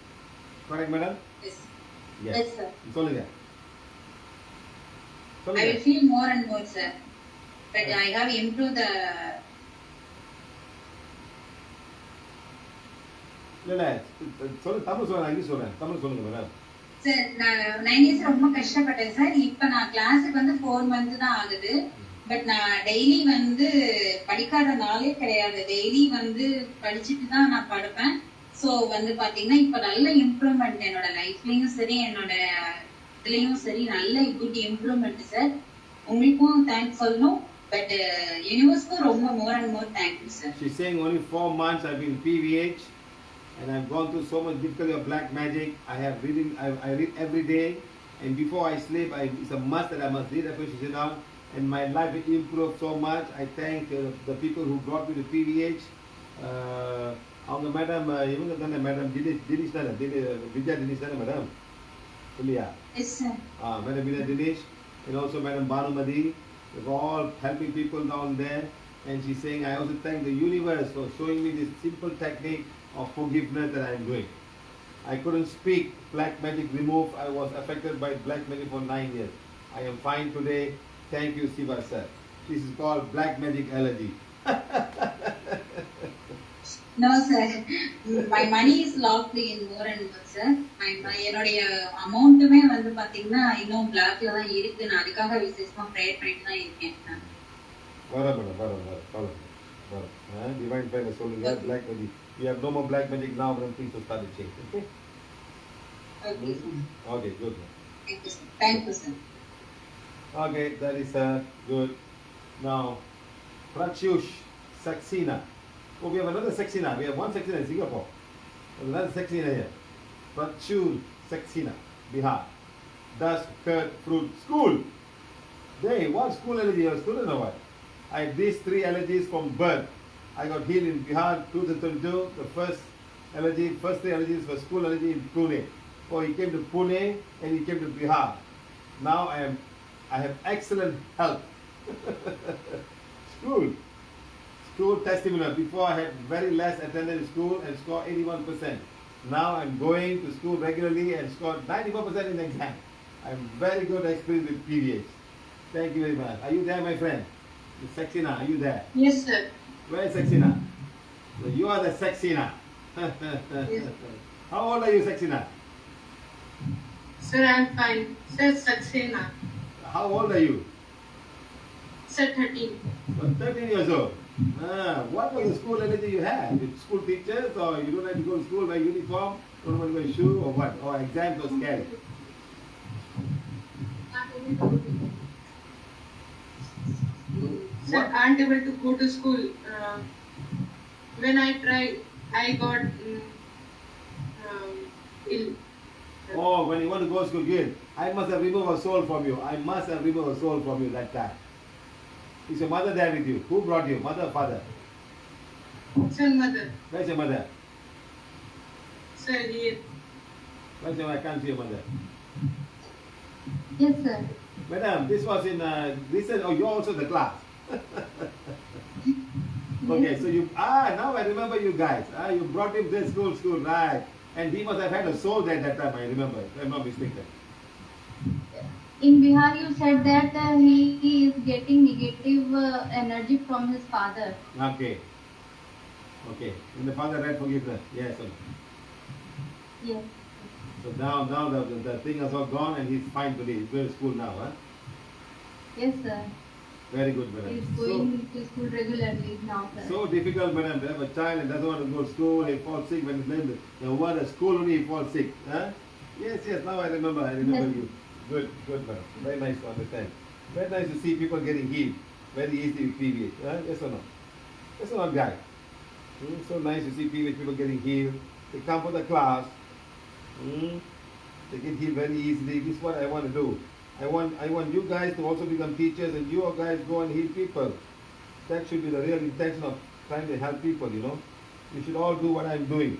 Correct, madam? Yes. Yes, sir. சொல்லுங்க. I will feel more and more, sir. But I have improved the இல்ல சொல்லு தமிழ் சொல்றேன் English சொல்றேன் தமிழ் சொல்லுங்க madam sir நான் 9 years ரொம்ப கஷ்டப்பட்டேன் sir. இப்போ நான் கிளாஸுக்கு வந்து 4 மந்த் தான் ஆகுது. பட் நான் டெய்லி வந்து படிக்காத நாளே கிடையாது. டெய்லி வந்து படிச்சுட்டு தான் நான் படுப்பேன். ஸோ வந்து பாத்தீங்கன்னா இப்போ நல்ல இம்ப்ரூவ்மெண்ட் என்னோட லைஃப்லயும் சரி என்னோட இதுலயும் சரி நல்ல குட் இம்ப்ரூவ்மெண்ட் சார். உங்களுக்கும் தேங்க்ஸ் சொல்லணும். பட் யூனிவர்ஸ்க்கும் ரொம்ப more and more thank you sir. She's saying only 4 months I've been PVH and I've gone through so much difficulty of black magic. I have reading, I read every day, and before I sleep, it's a must that I must read after she sit down, and my life has improved so much. I thank the people who brought me to PVH. அவங்க madam இவங்க தானே madam Dinesh தானே வித்யா தினேஷ் தானே madam இல்லையா? Yes sir. Madam Vidya Dinesh and also Madam Banumadi. They're all helping people down there, and she's saying I also thank the universe for showing me this simple technique of forgiveness that I am doing. I couldn't speak, black magic removed. I was affected by black magic for 9 years. I am fine today. Thank you, Siva sir. This is called black magic allergy. No sir, my money is locked in more and more sir. என்னுடைய அமௌண்ட்டுமே வந்து பாத்தீங்கன்னா இன்னும் பிளாக்ல தான் இருக்கு. நான் அதுக்காக விசேஷமா ப்ரேயர் பண்ணிட்டு தான் இருக்கேன். வர divine friend சொல்லுங்க black magic. We have no more black magic now, but things will start to change. Okay? Okay sir. Okay, good. Thank you sir. Thank you sir. Okay, that is good. Now, Pratyush Saxena. Oh, we have another Saxena. We have one Saxena in Singapore. There's another Saxena here. Pratyush Saxena, Bihar. Dust, curd, fruit, school. Hey, what school allergy? You're a student or what? I had these 3 allergies from birth. I got healed in Bihar 2022. The first 3 allergies were school allergy in Pune. Oh, he came to Pune and he came to Bihar. Now I have excellent health. School testimonial. Before I had very less attendance in school and scored 81%. Now I'm going to school regularly and scored 94% in the exam. I'm very good experience with PVH. Thank you very much. Are you there, my friend? Saxena, are you there? Yes, sir. Where is Saxena? So you are the Saxena. Yes. How old are you, Saxena? Sir, I'm fine. Sir, Saxena. How old are you? Sir, 13. 13 years old. What was the school allergy you had? With school teachers, or you don't like to go to school by uniform, don't want to wear shoe, or what? Or exams was scary? Sir, aren't able to go to school. When I tried, I got ill. Oh, when you want to go to school, good. I must have removed a soul from you. I must have removed a soul from you that time. Is your mother there with you? Who brought you? Mother or father? Sir, mother. Where's your mother? Sir, here. Where's your mother? I can't see your mother. Yes sir. Madam, this was in recent. Oh, you're also the class. Okay, so you now I remember you guys. You brought him to school, right? And he must have had a soul there that time. I remember, if I'm not mistaken. In Bihar, you said that he is getting negative energy from his father. Okay. And the father had forgiveness. Yes. Yes. So now the thing has all gone and he's fine today. He's going to school now, huh? Yes, sir. Very good, madam. He is going to school regularly now, sir. So difficult, madam, to have a child and doesn't want to go to school, he falls sick when he's in the word of school only he falls sick. Huh? Yes, now I remember Yes. you. Good, madam. Very nice to understand. Very nice to see people getting healed very easily with PVH. Huh? Yes or no? Yes or not, guy? So nice to see PVH people getting healed. They come for the class. They get healed very easily. This is what I want to do. I want you guys to also become teachers and you guys go and heal people. That should be the real intention of trying to help people, you know. You should all do what I'm doing.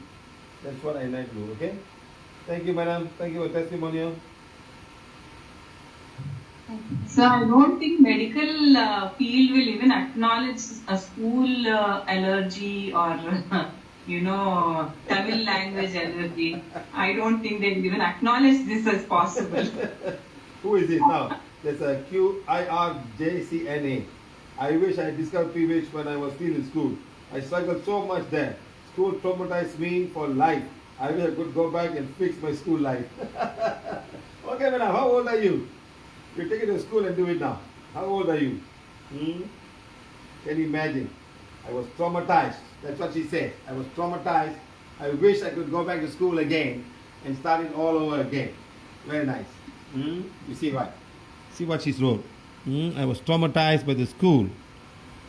That's what I like to do, okay? Thank you, madam. Thank you for your testimonial. So I don't think medical field will even acknowledge a school allergy or Tamil language allergy. I don't think they will even acknowledge this as possible. Who is it now? There's a QIRJCNA. I wish I discovered PVH when I was still in school. I struggled so much there. School traumatized me for life. I wish I could go back and fix my school life. Okay, madam, how old are you? You take it to school and do it now. How old are you? Hmm? Can you imagine? I was traumatized. That's what she said. I was traumatized. I wish I could go back to school again and start it all over again. Very nice. Hmm? You see what? See what she's wrote. I was traumatized by the school.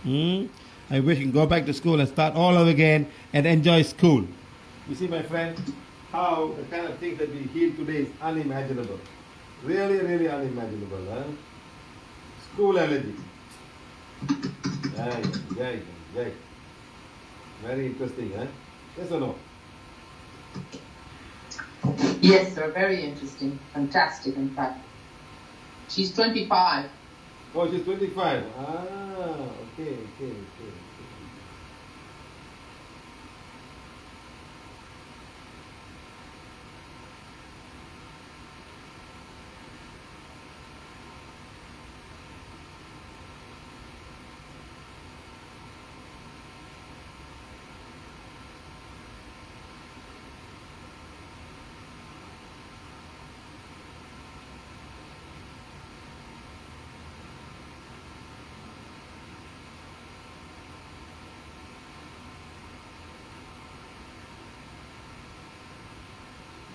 I wish I can go back to school and start all over again and enjoy school. You see, my friend, how the kind of things that we heal today is unimaginable. Really, really unimaginable. Huh? School allergy. Yeah. Very interesting, huh? Yes or no? Yes, sir. Very interesting. Fantastic, in fact. She's 25. Oh, she's 25. Okay.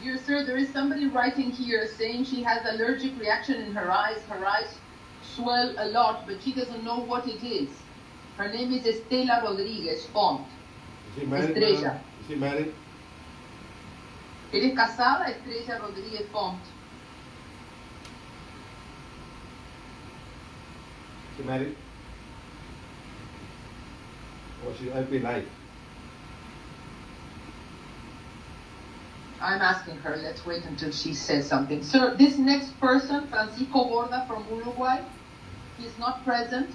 Dear sir, there is somebody writing here saying she has allergic reaction in her eyes. Her eyes swell a lot, but she doesn't know what it is. Her name is Estela Rodriguez Font. Is she married? Estrella. Is she married? Eres casada, Estrella Rodriguez Font. Is she married? Or she's FB life? I'm asking her. Let's wait until she says something. Sir, this next person, Francisco Borda from Uruguay, he's not present,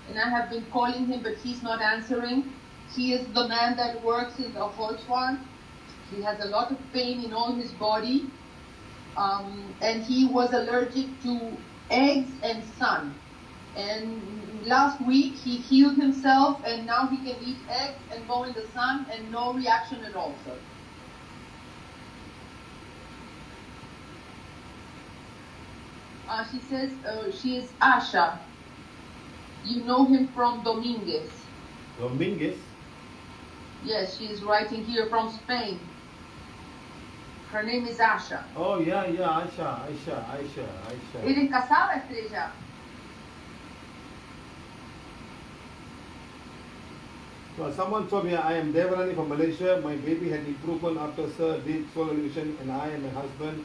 and I have been calling him, but he's not answering. He is the man that works in the Volkswagen. He has a lot of pain in all his body, and he was allergic to eggs and sun. And last week he healed himself, and now he can eat eggs and go in the sun, and no reaction at all, sir. She says she is Asha. You know him from Dominguez. Dominguez? Yes, she is writing here from Spain. Her name is Asha. Oh, yeah, Aisha. ¿Eres casada, Estrella? Well, someone told me I am Devarani from Malaysia. My baby had improvement after Sir did soul elevation, and I and my husband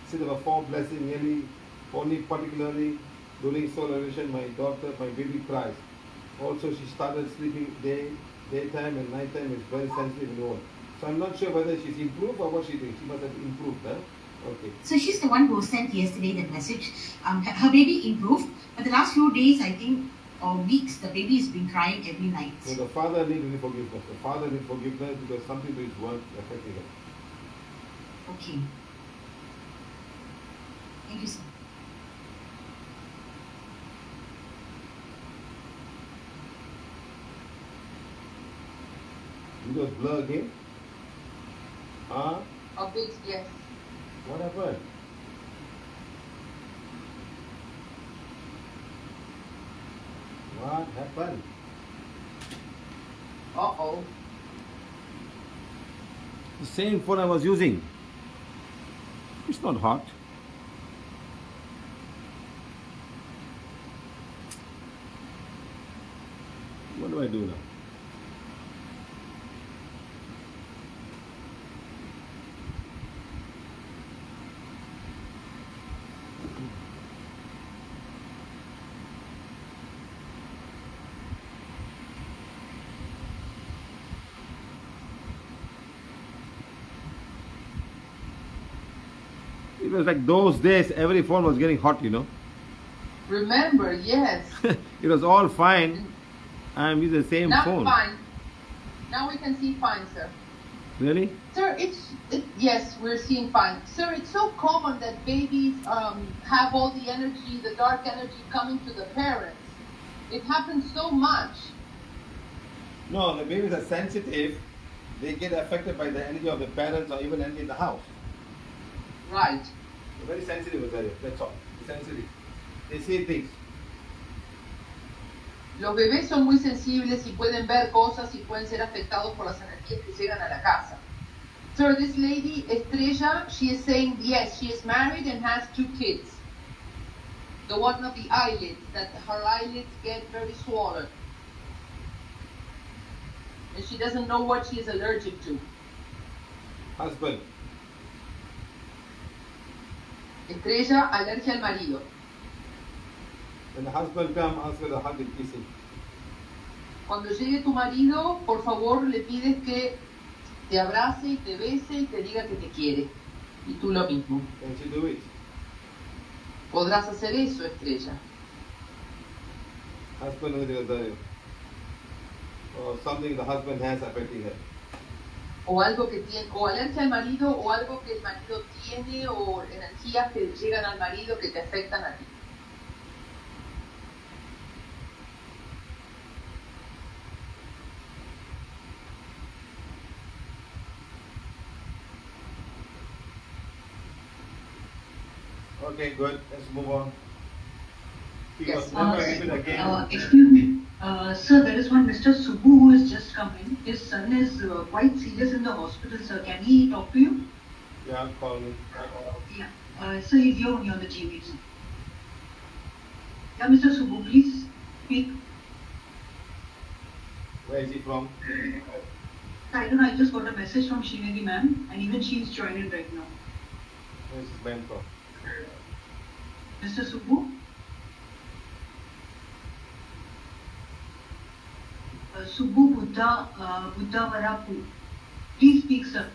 sit of a 4 blessing nearly. Only particularly during soul elevation, my daughter, my baby cries. Also, she started sleeping daytime and nighttime is very sensitive and old. So I'm not sure whether she's improved or what she thinks. She must have improved, huh? Okay. So she's the one who sent yesterday that message. Her baby improved, but the last few days, I think, or weeks, the baby has been crying every night. So the father needs forgiveness. The father needs forgiveness because something to his work affecting him. Okay. Thank you, sir. You just blur again? Huh? A bit, yes. What happened? What happened? Uh-oh. The same phone I was using. It's not hot. What do I do now? It was like those days, every phone was getting hot, you know. Remember, yes. It was all fine. I'm using the same Now phone. fine. Now we can see fine, sir. Really? Sir, yes, we're seeing fine. Sir, it's so common that babies have all the energy, the dark energy coming to the parents. It happens so much. No, the babies are sensitive they get affected by the energy of the parents or even energy in the house. Right. They're very sensitive, Rosario. That's all. Sensitive. They see things. Los bebés son muy sensibles y pueden ver cosas y pueden ser afectados por las energías que llegan a la casa. So this lady, Estrella, she is saying, yes, she is married and has 2 kids. The one of the eyelids, that her eyelids get very swollen. And she doesn't know what she is allergic to. Husband. Estrella, alergia al marido. When the husband comes, ask for the hug and kissing. Cuando llegue tu marido, por favor le pides que te abrace y te bese y te diga que te quiere. Y tú lo mismo. Can she do it? Podrás hacer eso, Estrella. Husband or something the husband has affecting her. O algo que tiene, o alergia al marido, o algo que el marido tiene, o energías que llegan al marido que te afectan a ti. Okay, good. Let's move on. Yes. Excuse me. Sir, there is one Mr. Subbu who has just come in. His son is quite serious in the hospital, sir. Can he talk to you? Yeah, call me. Yeah. Sir, he's here only on the GV. Yeah, Mr. Subbu, please speak. Where is he from? I don't know. I just got a message from Srinidhi ma'am, and even she is joining right now. Where is his man from? Mr. Subbu? Subbu Buddhavarapu. Please speak, sir.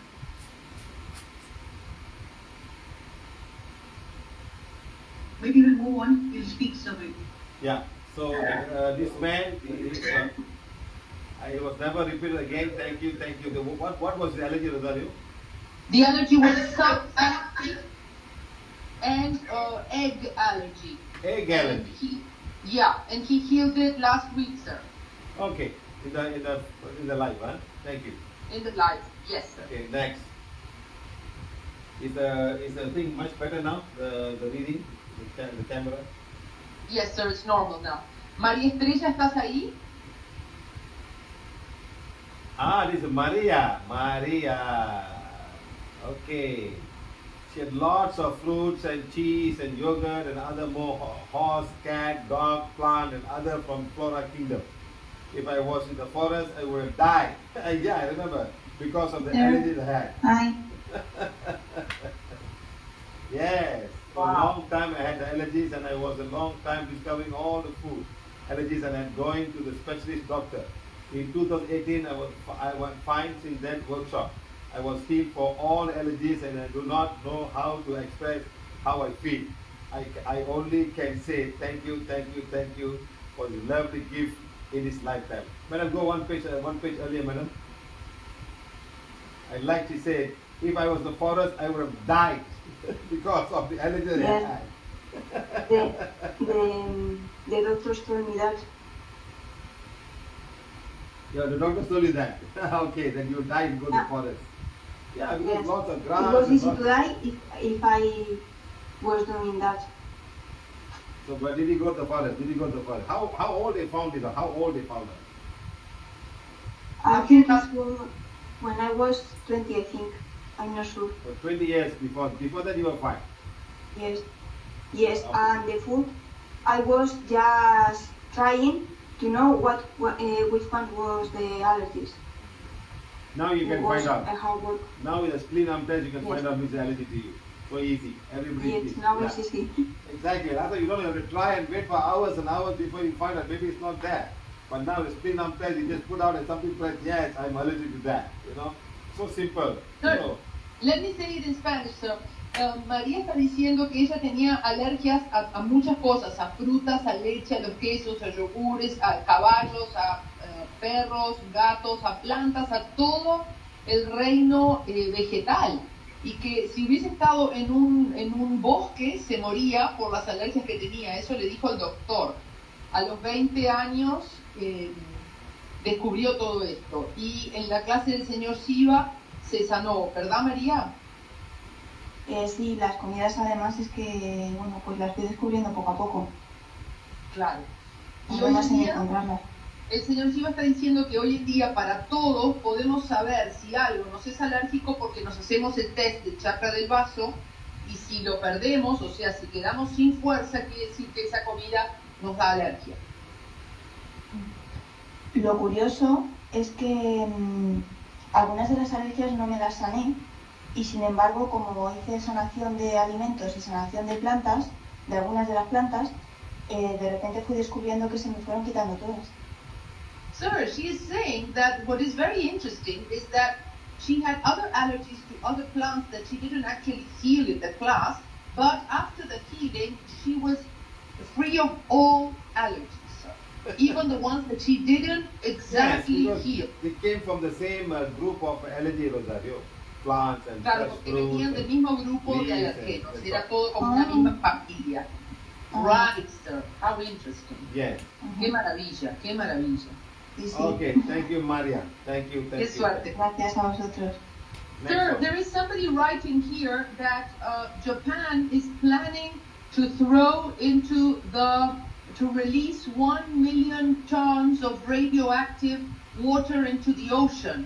Maybe we'll move on. We'll speak, sir. Maybe. Yeah. So this man, I was never repeated again. Thank you, thank you. What was the allergy, Rosario? The allergy was sun allergy and egg allergy. Egg allergy. And he healed it last week, sir. Okay. In the live, huh? Thank you. In the live, yes, sir. Okay, next. Is the thing much better now? The reading, the camera. Yes, sir. It's normal now. María Estrella, ¿estás ahí? Ah, this is Maria. Maria. Okay. She had lots of fruits and cheese and yogurt and other more horse, cat, dog, plant and other from Flora Kingdom. If I was in the forest, I would have died. Yeah, I remember. Because of the allergies I had. Hi. Yes. For a long time I had the allergies and I was a long time discovering all the food allergies and I'm going to the specialist doctor. In 2018 I was fine since that workshop. I was healed for all allergies and I do not know how to express how I feel. I only can say thank you for the lovely gift in this lifetime. Madam, go one page earlier, madam. I like to say, if I was the forest, I would have died because of the allergy I had. The doctors told me that. Yeah, the doctors told you that. Okay, then you die and go to the forest. Yeah, because lots of grass. It was easy to die if I was doing that. So, but did he go to the forest? How old they found it? Or how old they found her? I think that's when I was 20, I think. I'm not sure. For 20 years before that you were fine? Yes. Okay. And the food, I was just trying to know which one was the allergies. Now you can find out. Hard work. Now with a spleen test you can find out which allergy to you. So easy. Everybody Yes, now it's easy. Exactly. That's why you don't have to try and wait for hours and hours before you find out maybe it's not there. But now the spleen test you just put out and something press, yes, I'm allergic to that. So simple. Sir, let me say it in Spanish, sir. María está diciendo que ella tenía alergias a muchas cosas, a frutas, a leche, a los quesos, a yogures, a caballos, a perros, gatos, a plantas, a todo el reino vegetal. Y que si hubiese estado en un bosque se moría por las alergias que tenía. Eso le dijo el doctor. A los 20 años descubrió todo esto. Y en la clase del señor Siva se sanó, ¿verdad, María? Sí, las comidas además es que, bueno, pues las estoy descubriendo poco a poco. Claro. Y Algo hoy más en en día, encontrarlas. el señor Siva está diciendo que hoy en día para todos podemos saber si algo nos es alérgico porque nos hacemos el test del chakra del vaso y si lo perdemos, o sea, si quedamos sin fuerza, quiere decir que esa comida nos da alergia. Lo curioso es que algunas de las alergias no me las sané y sin embargo, como hice sanación de alimentos y sanación de plantas, de algunas de las plantas, de repente fui descubriendo que se me fueron quitando todas. Sir, she is saying that what is very interesting is that she had other allergies to other plants that she didn't actually heal in the class, but after the healing, she was free of all allergies, sir. Even the ones that she didn't exactly Yes, heal. they came from the same group of allergy, Rosario. Plants and Claro, fresh porque fruits venían del and mismo grupo de leaves alergenos, and era todo como una misma familia. Right, sir. How interesting. yes. Qué maravilla, qué maravilla. Okay, thank you, Maria. Thank you, thank Qué you. suerte. Gracias a vosotros. Sir, one. there is somebody writing here that Japan is planning to throw into to release 1 million tons of radioactive water into the ocean.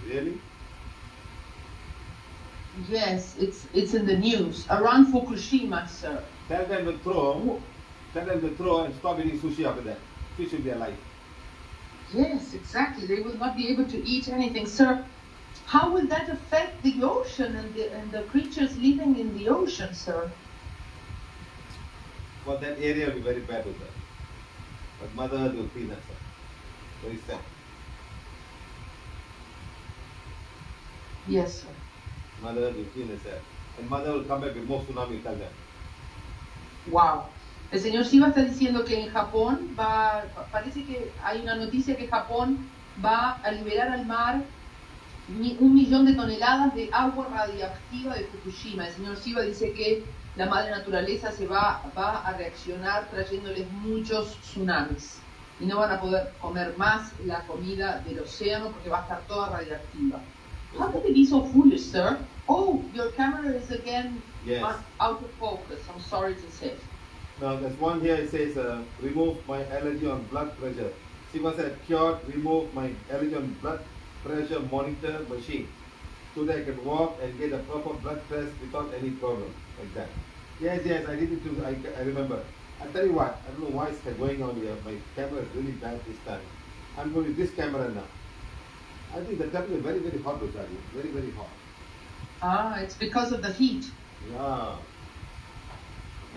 Really? Yes, it's in the news. Around Fukushima, sir. Tell them to throw and stop eating sushi after that. Fish will be alive. Yes, exactly. They will not be able to eat anything. Sir, how will that affect the ocean and the creatures living in the ocean, sir? For that area will be very bad with that. But Mother Earth will clean us up. Very sad. Yes, sir. Mother Earth will clean us up. And Mother will come back with more tsunami, tell them. Wow. El señor Siva está diciendo que en Japón parece que hay una noticia que Japón va a liberar al mar 1 millón de toneladas de agua radiactiva de Fukushima. El señor Siva dice que la madre naturaleza se va a reaccionar trayéndoles muchos tsunamis y no van a poder comer más la comida del océano porque va a estar toda radiactiva. How can they be so foolish, sir? Oh, your camera is again Yes. out of focus. I'm sorry to say. Now there's one here, it says, remove my allergy on blood pressure. Siva said, cured, remove my allergy on blood pressure monitor machine. So that I can walk and get a proper blood test without any problem, like that. Yes, I did it too, I remember. I'll tell you what, I don't know why it's going on here. My camera is really bad this time. I'm going with this camera now. I think the temperature is very, very hot, Rosario. Very, very hot. Ah, it's because of the heat. Yeah.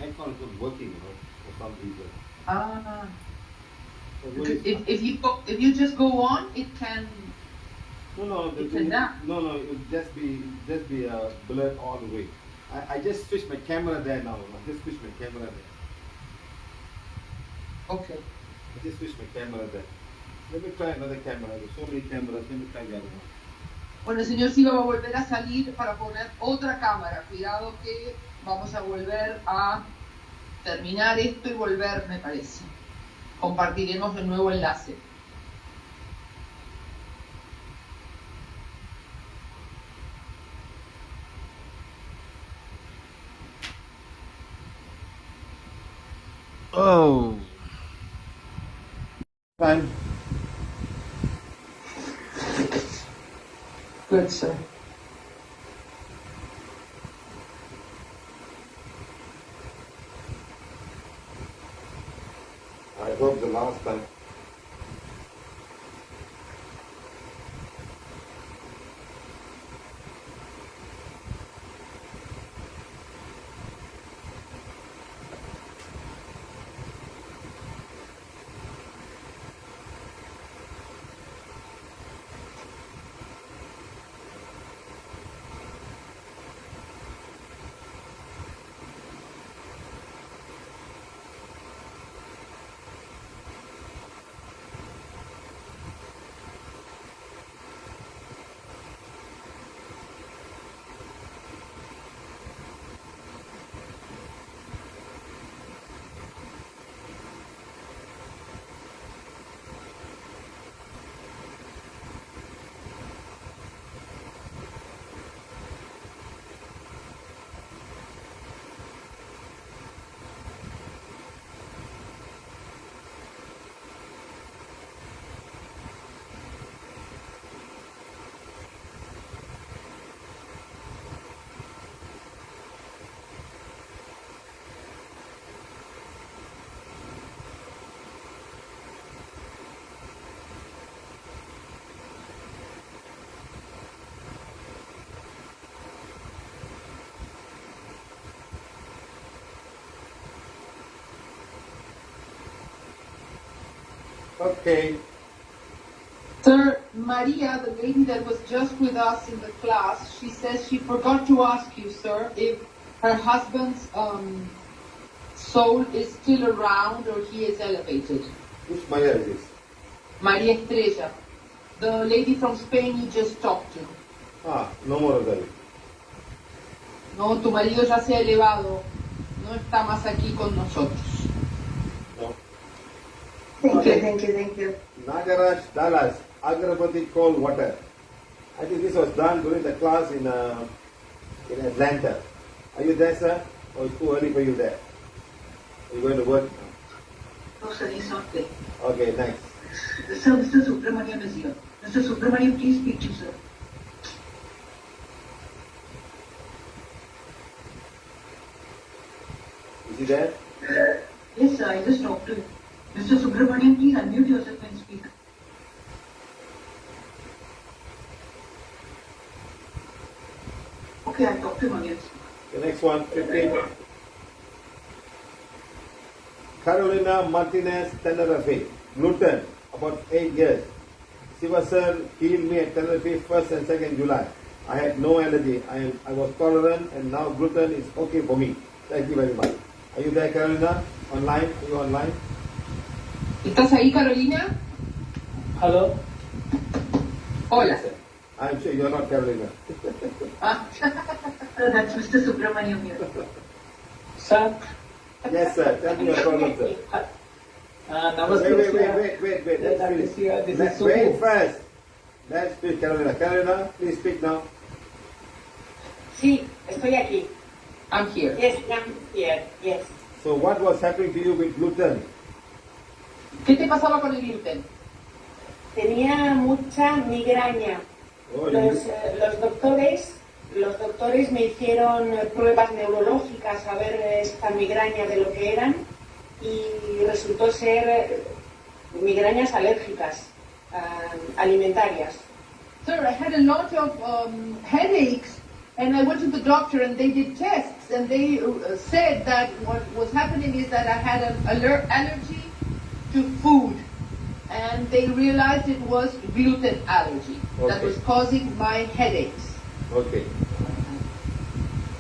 Aircon is not working, for some reason. Ah. So Because if you just go on, it can. No, It can die. it will just be blurred all the way. I just switched my camera there now. I just switched my camera there. Okay. I just switched my camera there. Let me try another camera. There's so many cameras. Let me try the other one. Bueno, el señor Siva va a volver a salir para poner otra cámara. Cuidado que vamos a volver a terminar esto y volver, me parece. Compartiremos el nuevo enlace. Oh. Fine. Good, sir. I hope the last time. Okay. Sir, Maria, the lady that was just with us in the class, she says she forgot to ask you, sir, if her husband's soul is still around or he is elevated. Which Maria is this? Maria Estrella, the lady from Spain you just talked to. Ah, no more of that. No, tu marido ya se ha elevado, no está más aquí con nosotros. No. Thank you. Nagaraj Dallas, Agarbati cold water. I think this was done during the class in Atlanta. Are you there, sir? Or it's too early for you there? Are you going to work? No, sir, he's not there. Okay, thanks. Sir, Mr. Subramaniam is here. Mr. Subramaniam, please speak to sir. Is he there? Yes, sir, I just talked to him. Mr. Subramaniam, please unmute yourself and speak. Okay, I'll talk to him again. The next one, 15. Carolina Martinez Tenerife, gluten, about 8 years. Siva sir healed me at Tenerife 1st and 2nd July. I had no allergy. I was tolerant and now gluten is okay for me. Thank you very much. Are you there, Carolina? Online? Are you online? ¿Estás ahí, Carolina? Hello. Hola. Yes, sir. I'm sure you're not Carolina. That's Mr. Subramaniam here. Sir? Yes, sir. Tell me your problem, sir. Namaste. Wait. Let's finish. This is Wait Subbu. first. Let's speak, Carolina. Carolina, please speak now. Sí, estoy aquí. I'm here. Yes, I'm here. Yes. So what was happening to you with gluten? ¿Qué te pasaba con el gluten? Tenía mucha migraña. Oh, Los doctores me hicieron pruebas neurológicas a ver esta migraña de lo que eran y resultó ser migrañas alérgicas alimentarias. Sir, I had a lot of headaches and I went to the doctor and they did tests and they said that what was happening is that I had an allergy to food and they realized it was gluten allergy that was causing my headaches. Okay.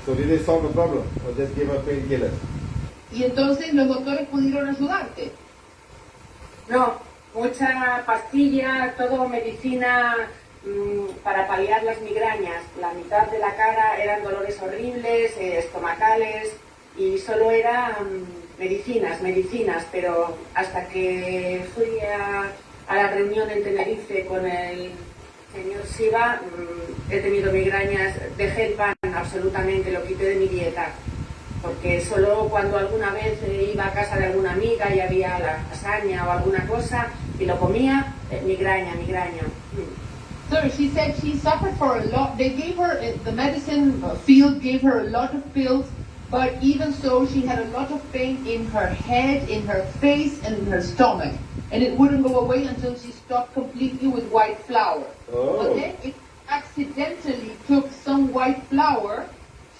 So did they solve the problem or just give her painkillers? Y entonces los doctores pudieron ayudarte. No, mucha pastilla, todo medicina para paliar las migrañas. La mitad de la cara eran dolores horribles, estomacales y solo eran medicinas, pero hasta que fui a la reunión en Tenerife con el señor Siva, he tenido migrañas, dejé el pan absolutamente, lo quité de mi dieta, porque solo cuando alguna vez iba a casa de alguna amiga y había lasaña o alguna cosa y lo comía, migraña. Sir, she said she suffered for a lot. They gave her, the medicine field gave her a lot of pills, but even so, she had a lot of pain in her head, in her face, and in her stomach. And it wouldn't go away until she stopped completely with white flour. Oh. But then if accidentally took some white flour,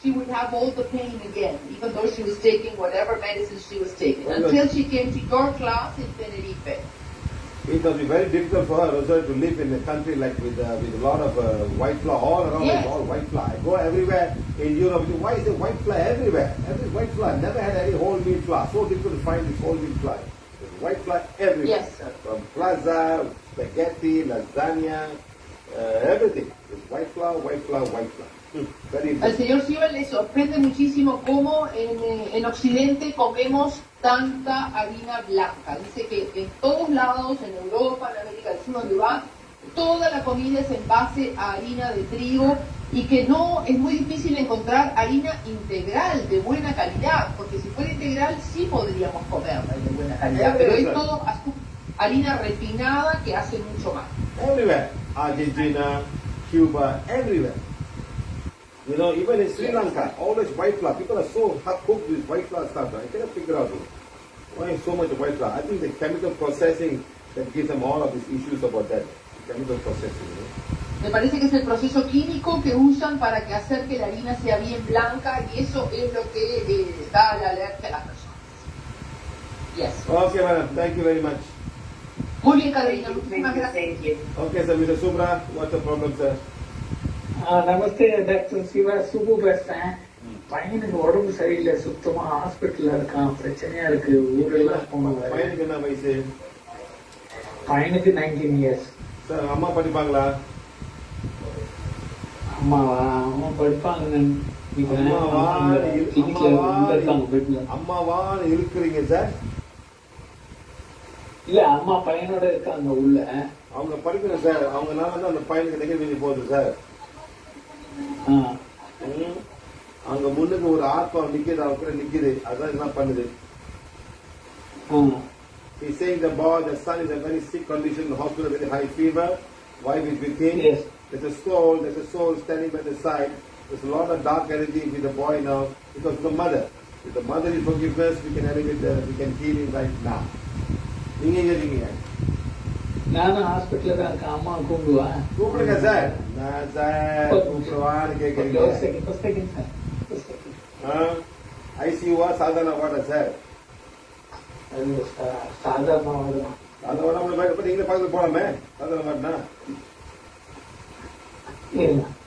she would have all the pain again, even though she was taking whatever medicine she was taking, until she came to your class in Tenerife. It must be very difficult for her also to live in a country like with a lot of white flour all around. Yes. All white flour. I go everywhere in Europe. Why is there white flour everywhere? Every white flour. Never had any whole wheat flour. So difficult to find this whole wheat flour. There's white flour everywhere. Yes, sir. From plaza, spaghetti, lasagna, everything. There's white flour. Very Al interesting. señor Siva le sorprende muchísimo cómo en Occidente comemos tanta harina blanca. Dice que en todos lados, en Europa, en América del Sur, donde va, toda la comida es en base a harina de trigo y que no es muy difícil encontrar harina integral de buena calidad, porque si fuera integral sí podríamos comerla de buena calidad, pero es todo harina refinada que hace mucho mal. Everywhere. Argentina, Cuba, everywhere. You know, even in Sri Lanka, always white flour. People are so hooked with white flour stuff. I cannot figure out why so much white flour. I think the chemical processing that gives them all of these issues about that. Chemical processing, you know? Me parece que es el proceso químico que usan para que hacer que la harina sea bien blanca y eso es lo que da la alergia a las personas. Yes. Okay, madam. Thank you very much. Muy bien, Carolina. Muchísimas Thank you, gracias. thank you. Okay, sir, Mr. Subra, what's the problem, sir? நமஸ்தே doctor Shiva Subbu பேசுறேன். பையனுக்கு உடம்பு சரியில்லை, சுத்தமா ஹாஸ்பிட்டல்ல இருக்கான், பிரச்சனையா இருக்கு, ஊரெல்லாம் போகணும். பையனுக்கு என்ன வயசு? பையனுக்கு 19 இயர்ஸ். சார், அம்மா படிப்பாங்களா? அம்மாவா? அம்மா படிப்பாங்க. அம்மாவா இருக்கிறீங்க சார்? இல்ல, அம்மா பையனோட இருக்காங்க உள்ள. அவங்க படிக்கணும் சார், அவங்கனால தான் அந்த பையனுக்கு நெகட்டிவிட்டி போகுது சார். அங்க முன்னுக்கு ஒரு ஆத்மா நிக்குது, அவங்க நிக்குது, அதான் என்ன பண்ணுது. He's saying the boy, the son is in a very sick condition in the hospital with a high fever. Wife is with him. Yes. There's a soul standing by the side. There's a lot of dark energy with the boy now because of the mother. If the mother is forgiveness, we can we can heal him right now. நீங்க எங்க இருக்கீங்க? நானும் ஹாஸ்பிட்டல்ல தான் இருக்கேன். அம்மா கூப்பிடுவா. கூப்பிடுங்க sir. நான் சார் கூப்பிடுவான்னு கேக்குறீங்க. ஐசியூவா சாதாரண வார்டா சார்? சாதாரண வார்டு. சாதாரண நீங்களே பக்கத்துல போலாமே. சாதாரண வார்டுனா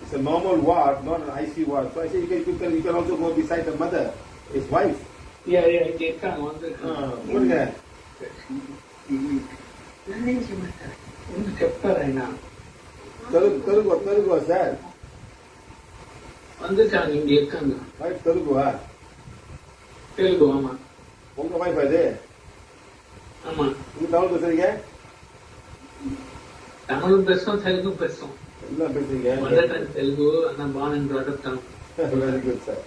it's a normal ward, not an ICU ward. So I say you can also go beside the mother, his wife. Yeah, இங்க இருக்காங்க வந்து. போடுங்க. చెప్తారైనా తెలుగు సార్ வந்துட்டாங்க, இங்க இருக்காங்க. వైఫ్ తెలుగువా? తెలుగు. ஆமா. உங்க வைஃப் அது? ஆமா. நீங்க தமிழ் பேசுறீங்க? தமிழும் பேசுவோம், தெலுங்கும் பேசுவோம். எல்லாம் பேசுறீங்க. மதர் டங் தெலுங்கு, ஆனா born and brought up Tamil. Very good sir.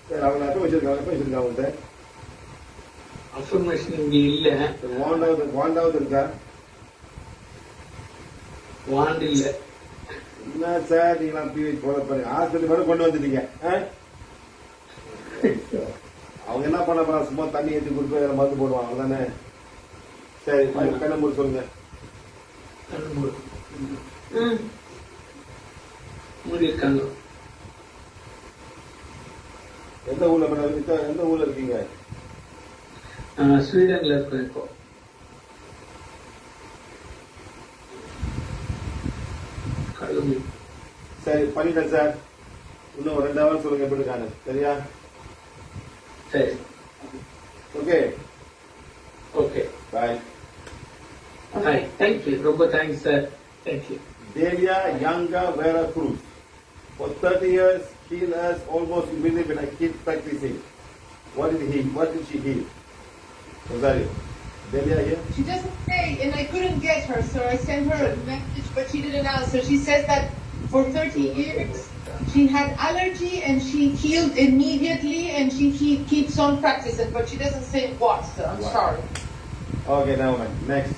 Sir அவங்க எப்ப வச்சிருக்காங்க சார்? அஃபர்மேஷன் இங்க இல்ல. வாண்டாவது இருக்கா? வாண்ட் இல்ல. என்ன சார் நீங்க பிவிஹெச் போல பாருங்க, ஹாஸ்பிட்டல் வரை கொண்டு வந்துட்டீங்க. அவங்க என்ன பண்ண போறாங்க? சும்மா தண்ணி ஏற்றி கொடுத்து மருந்து போடுவாங்க, அவ்வளவுதானே? சரி, கண்ண மூடி சொல்லுங்க. மூடி இருக்காங்க. எந்த ஊர்ல இருக்கீங்க? ஸ்வீடன்ல இருக்கோம் இப்போ. சரி, பண்ணிட்டேன் சார். இன்னும் 2 hours சொல்லுங்க எப்படி இருக்காங்க, சரியா? சரி, ஓகே ஓகே, பாய். பாய். தேங்க்யூ, ரொம்ப thanks sir. Thank you. Delia Yanga Vera Cruz. For 30 years, healed us almost immediately when I keep practicing. What did she heal? Rosario. Delia here? She doesn't say, and I couldn't get her, so I sent her a message, but she didn't answer. She says that for 30 years, she had allergy and she healed immediately and she keeps on practicing, but she doesn't say what, so I'm sorry. Okay, now next.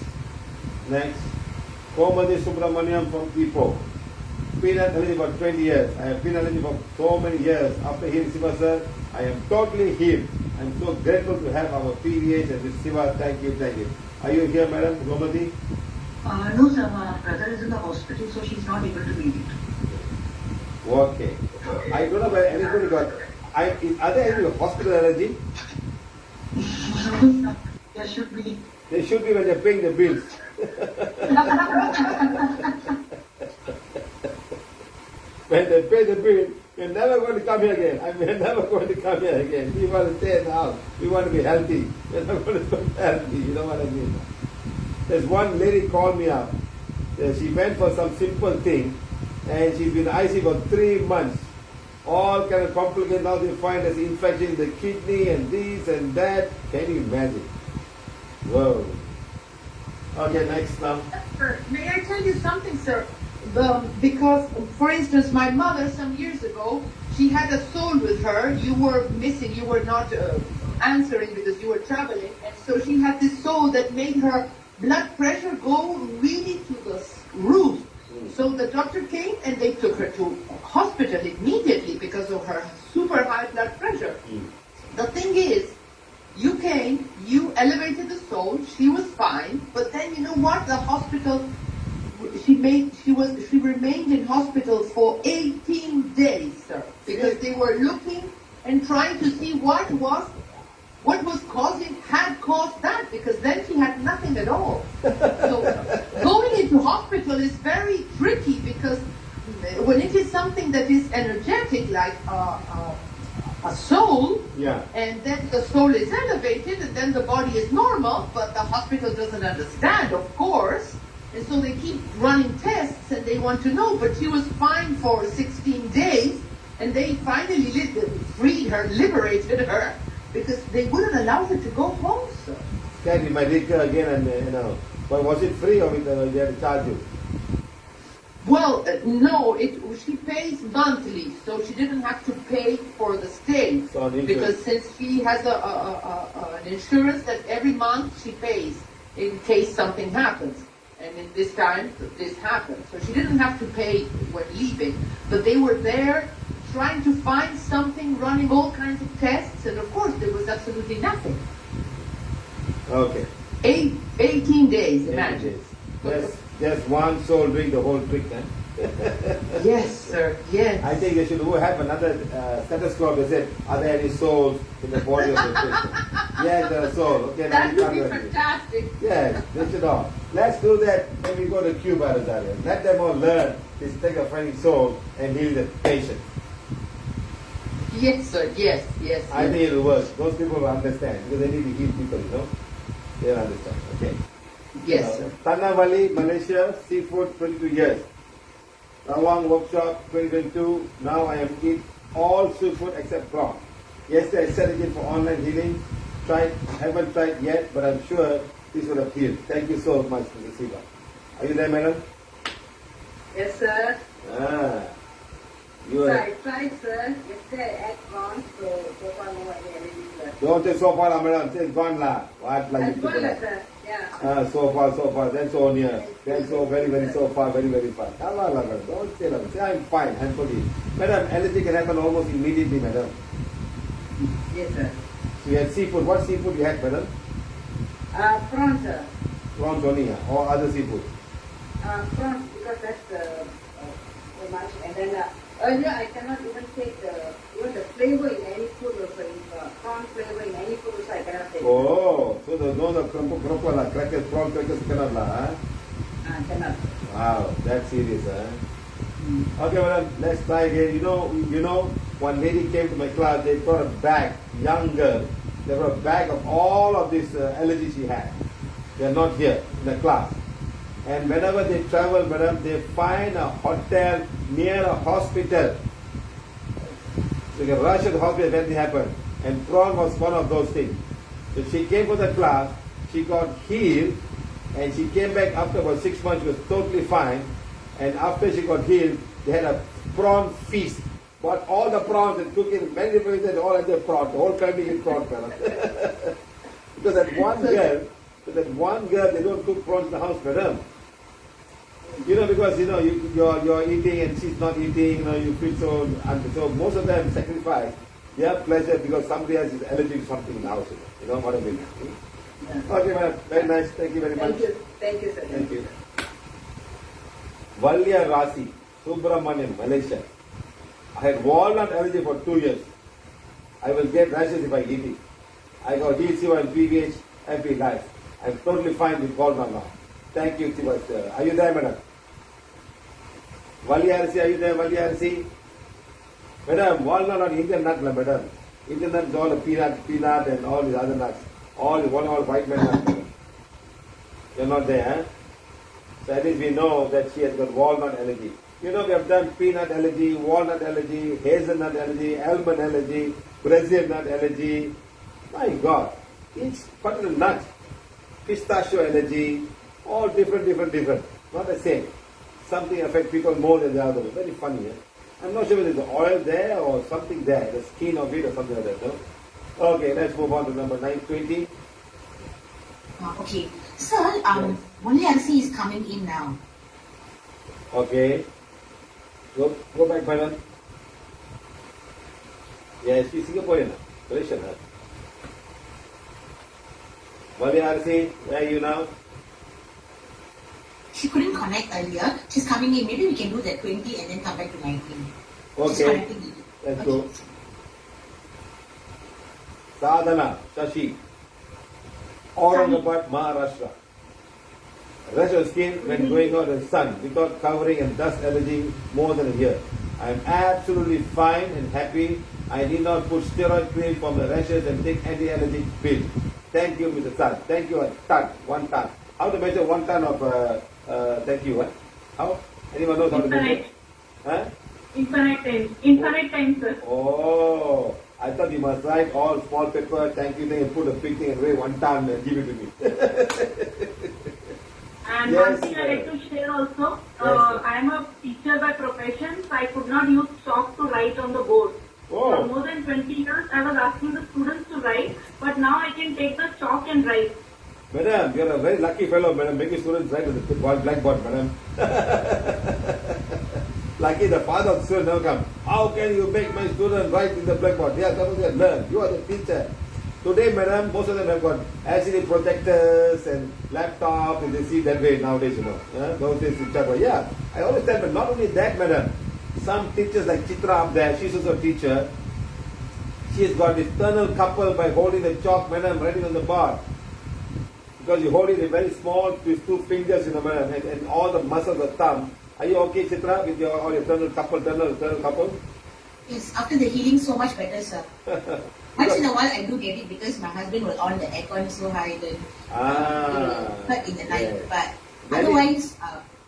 Komadi Subramaniam from Ipoh. Peanut allergy for 20 years. I have peanut allergy for so many years. After hearing Siva sir, I am totally healed. I am so grateful to have our PVH and this Siva. Thank you. Are you here, Madam Komadi? No, sir. My brother is in the hospital, so she's not able to make it. Okay. I don't know whether anybody got. Are there any hospital allergy? There should be. They should be when they're paying the bills. When they pay the bill, we're never going to come here again. We're never going to come here again. We want to stay in the house. We want to be healthy. We're not going to be healthy. You know what I mean? There's one lady called me up. She went for some simple thing, and she's been IC for 3 months. All kind of complicated. Now they find there's infection in the kidney and this and that. Can you imagine? Whoa. Okay, next now. May I tell you something, sir? Because, for instance, my mother some years ago, she had a soul with her. You were missing. You were not answering because you were traveling. And so she had this soul that made her blood pressure go really to the roof. So the doctor came and they took her to hospital immediately because of her super high blood pressure. The thing is, you came, you elevated the soul, she was fine, but then you know what? The hospital, she remained in hospital for 18 days, sir, because they were looking and trying to see what had caused that, because then she had nothing at all. So something that is energetic, like a soul, and then the soul is elevated, and then the body is normal, but the hospital doesn't understand, of course, and so they keep running tests, and they want to know, but she was fine for 16 days, and they finally freed her, liberated her, because they wouldn't allow her to go home, sir. Can you might again, and but was it free or they had to charge you? Well, no, she pays monthly, so she didn't have to pay for the stay. Because since she has an insurance that every month she pays in case something happens. And in this time, this happened. So she didn't have to pay when leaving. But they were there trying to find something, running all kinds of tests, and of course there was absolutely nothing. Okay. 18 days, imagine. Just one soul doing the whole trick, eh? Yes, sir. Yes. I think they should have another stethoscope that said, are there any souls in the body of the patient? Yes, there are souls. Okay, that would be fantastic. Yes, they should all. Let's do that when we go to Cuba, Rosario. Let them all learn this trick of finding soul and heal the patient. Yes, sir. Yes, yes. I think it will work. Those people will understand because they need to heal people, They'll understand. Okay. Yes, sir. Tanah Valley, Malaysia, seafood, 22 years. Rawang workshop, 2022. Now I am eat all seafood except prawn. Yesterday I set it in for online healing. Haven't tried yet, but I'm sure this will appeal. Thank you so much, Mr. Siva. Are you there, madam? Yes, sir. I tried, sir. Yesterday I ate prawns, so far no allergies, sir. Don't say so far, madam. Say it's gone, lah. What like it's gone, sir. Yeah. So far. That's so near. That's so very, so far, very, very far. Allah, don't say that. Say I'm fine, I'm fully. Madam, allergy can happen almost immediately, madam. Yes, sir. So you had seafood. What seafood you had, madam? Prawns, sir. Prawns only, or other seafood? Prawns, because that's so much. And then earlier I cannot even take even the flavor in any food also. Prawn flavor in any food also I cannot take. Oh, so there's no crackers, prawn crackers cannot lah, cannot. Wow, that's serious, huh? Okay, madam, let's try again. You know, one lady came to my class, they brought a bag, young girl, they brought a bag of all of these allergies she had. They are not here in the class. And whenever they travel, madam, they find a hotel near a hospital. So they can rush to the hospital when it happened. And prawn was one of those things. So she came for the class, she got healed, and she came back after about 6 months, she was totally fine. And after she got healed, they had a prawn feast. But all the prawns and cooked in many different places, all had their prawn. The whole family ate prawn. Because that one girl, they don't cook prawns in the house, madam. Because you're eating and she's not eating, you feel so most of them sacrifice their pleasure because somebody else is allergic to something in the house. You know what I mean? Yeah. Okay, madam. Very nice. Thank you very much. Thank you, sir. Thank you. Valya Rasi, Subramanian, Malaysia. I had walnut allergy for 2 years. I will get rashes if I eat it. I got Siva and PVH FB Diet. I'm totally fine with walnut now. Thank you, Siva. Are you there, madam? Valya Rasi, are you there, Valya Rasi? Madam, walnut not Indian nut, madam. Indian nut is all the peanut and all these other nuts. All white man nuts, madam. You're not there, huh? So at least we know that she has got walnut allergy. We have done peanut allergy, walnut allergy, hazelnut allergy, almond allergy, Brazil nut allergy. My God, each particular nut, pistachio allergy, all different. Not the same. Something affects people more than the other. Very funny, eh? I'm not sure whether there's oil there or something there, the skin of it or something like that. No? Okay, let's move on to number 920. Okay. Sir, Valya Rasi is coming in now. Okay. Go back, madam. Yes, she's Singaporean. Malaysian. Valya Rasi, where are you now? She couldn't connect earlier. She's coming in. Maybe we can do that 20 and then come back to 19. Okay. Let's go. Sadhana, Shashi. Aurangabad, Maharashtra. Rash of skin when going out in the sun without covering and dust allergy more than a year. I'm absolutely fine and happy. I need not put steroid cream for my rashes and take anti-allergic pills. Thank you, Mr. Tan. Thank you, Tan. 1 ton. How to measure 1 ton of thank you? How? Anyone knows how to measure? Huh? Infinite times, sir. Oh, I thought you must write all small paper, thank you thing, and put a big thing and weigh 1 ton and give it to me. And Yes, one thing I like to share also, I am a teacher by profession, so I could not use chalk to write on the board. Oh. For more than 20 years, I was asking the students to write, but now I can take the chalk and write. Madam, you're a very lucky fellow, madam, making students write on the blackboard, madam. Lucky the father of the student never come. How can you make my student write in the blackboard? They are coming to learn. You are the teacher. Today, madam, most of them have got LCD projectors and laptops, and they see that way nowadays, you know. Those days, yeah. I always tell them, not only that, madam. Some teachers like Chitra up there, she's also a teacher. She's got this eternal couple by holding the chalk, madam, writing on the board. Because you hold it in very small with 2 fingers, you know, madam, and all the muscles of the thumb. Are you okay, Chitra, with your all your eternal couple? Yes, after the healing, so much better, sir. Once in a while, I do get it because my husband will on the aircon so high, then hurt in the night. Yes. But otherwise,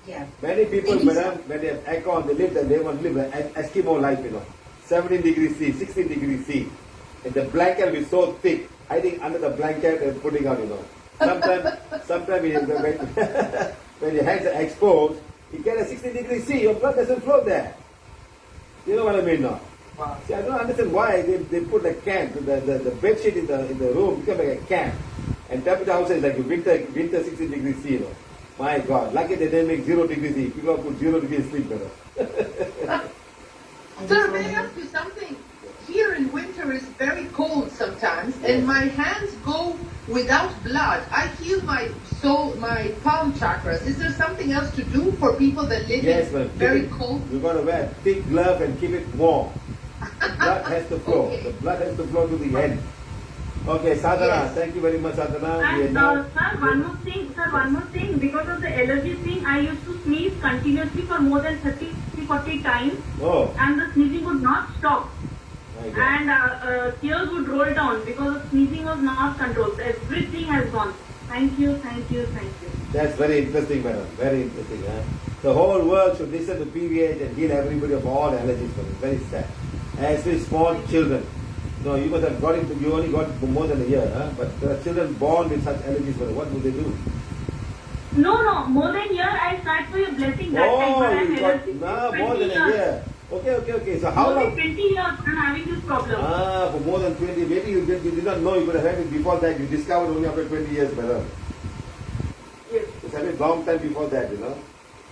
yeah. Many people, madam, when they have aircon, they want to live an Eskimo life, you know. 17 degrees C, 16 degrees C. And the blanket will be so thick, hiding under the blanket and putting out, you know. Sometimes when your hands are exposed, you get a 16 degrees C, your blood doesn't flow there. You know what I mean now? See, I don't understand why they put a can, the bed sheet in the room become like a can. And temperature outside is like winter 16 degrees C, you know. My God, lucky they didn't make 0 degrees C. People put 0 degrees sleep better. Sir, may I ask you something? Here in winter is very cold sometimes, and my hands go without blood. I heal my palm chakras. Is there something else to do for people that live in very cold? You got to wear thick glove and keep it warm. The blood has to flow. Okay. The blood has to flow to the end. Okay, Sadhana, thank you very much, Sadhana. And sir, one more thing. Because of the allergy thing, I used to sneeze continuously for more than 30-40 times. Oh. And the sneezing would not stop. And tears would roll down because the sneezing was not controlled. Everything has gone. Thank you. That's very interesting, madam. Very interesting. The whole world should listen to PVH and heal everybody of all allergies. Very sad. Especially small children. No, you must have got it. You only got for more than a year, but there are children born with such allergies. What would they do? No, more than a year. I start for your blessing that time. You got more than a year. Okay. So how long? More than 20 years I'm having this problem. For more than 20. Maybe you did not know you could have had it before that. You discovered only after 20 years, madam. Yes. It's a long time before that, you know.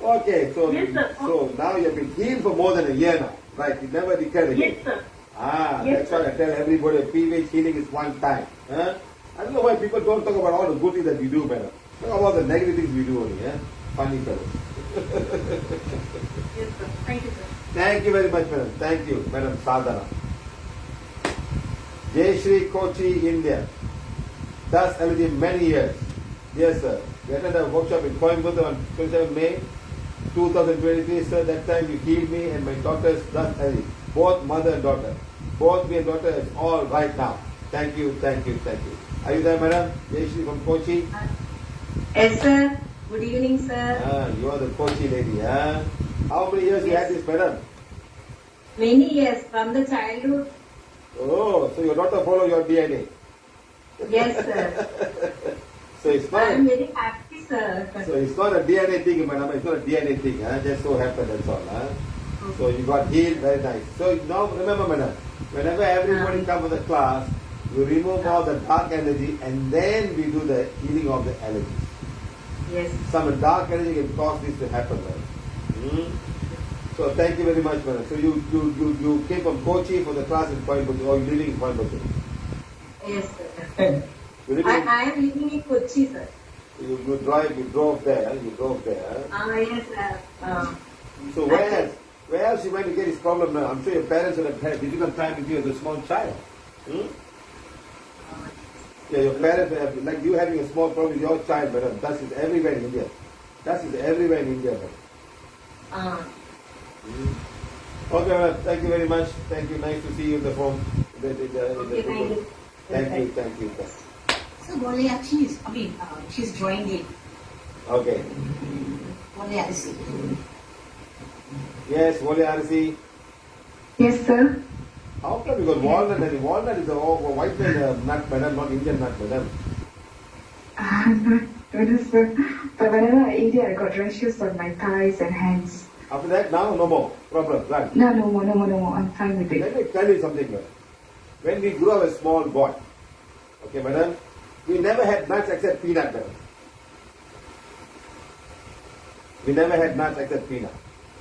Okay, so so now you have been healed for more than a year now. Right, it never recurred again. Yes, sir. That's why I tell everybody PVH healing is 1 time. I don't know why people don't talk about all the good things that we do, madam. Talk about the negative things we do only. Funny fellows. Yes, sir. Thank you, sir. Thank you very much, madam. Thank you, Madam Sadhana. Jai Shri Kochi, India. Thus allergy many years. Yes, sir. We attended a workshop in Coimbatore on 27 May 2023, sir. That time you healed me and my daughters thus allergy. Both mother and daughter. Both me and daughter is all right now. Thank you. Are you there, madam? Jai Shri from Kochi? Yes, sir. Good evening, sir. You are the Kochi lady, How many years you had this, madam? Many years, from the childhood. Oh, so your daughter follow your DNA? Yes, sir. So it's not. I am very happy, sir. So it's not a DNA thing, madam. It's not a DNA thing. Just so happened, that's all. Okay. So you got healed, very nice. So now remember, madam, whenever everybody comes to the class, we remove all the dark energy and then we do the healing of the allergies. Yes. Some dark energy can cause this to happen, madam. So thank you very much, madam. So you came from Kochi for the class in Coimbatore, or you living in Coimbatore? Yes, sir. I am living in Kochi, sir. You drove there. Yes, sir. So where else you went to get this problem now? I'm sure your parents would have had a difficult time with you as a small child. Yeah, your parents have, like you having a small problem with your child, madam. Dust is everywhere in India. Madam. Okay, madam. Thank you very much. Thank you. Nice to see you in the phone. Thank you. So Boleh, she's joined in. Okay. Boleh Arsi. Yes, Boleh Arsi. Yes, sir. How come you got walnut? And walnut is a white nut, madam, not Indian nut, madam. Notice, sir. But whenever I eat it, I got rashes on my thighs and hands. After that, now no more problem. Run. No more. I'm fine with it. Let me tell you something, madam. When we grew up as small boy, okay, madam, we never had nuts except peanut, madam. We never had nuts except peanut.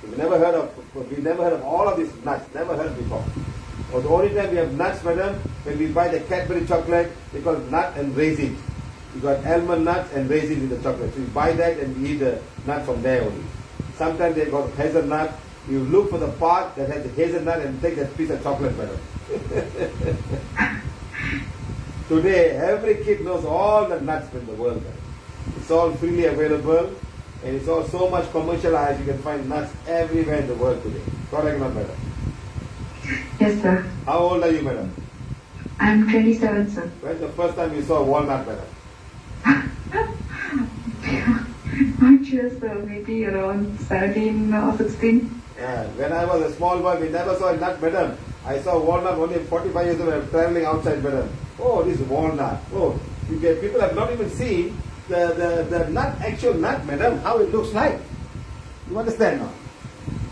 We never heard of all of these nuts. Never heard before. Or the only time we have nuts, madam, when we buy the Cadbury chocolate, they call it nut and raisins. You got almond nuts and raisins in the chocolate. So you buy that and we eat the nut from there only. Sometimes they got hazelnut. You look for the part that has the hazelnut and take that piece of chocolate, madam. Today, every kid knows all the nuts in the world, madam. It's all freely available and it's all so much commercialized. You can find nuts everywhere in the world today. Correct, madam? Yes, sir. How old are you, madam? I'm 27, sir. When's the first time you saw a walnut, madam? Not sure, sir. Maybe around 17 or 16. Yeah. When I was a small boy, we never saw a nut, madam. I saw walnut only 45 years old. I was traveling outside, madam. Oh, this walnut. Oh, people have not even seen the nut, actual nut, madam, how it looks like. You understand now?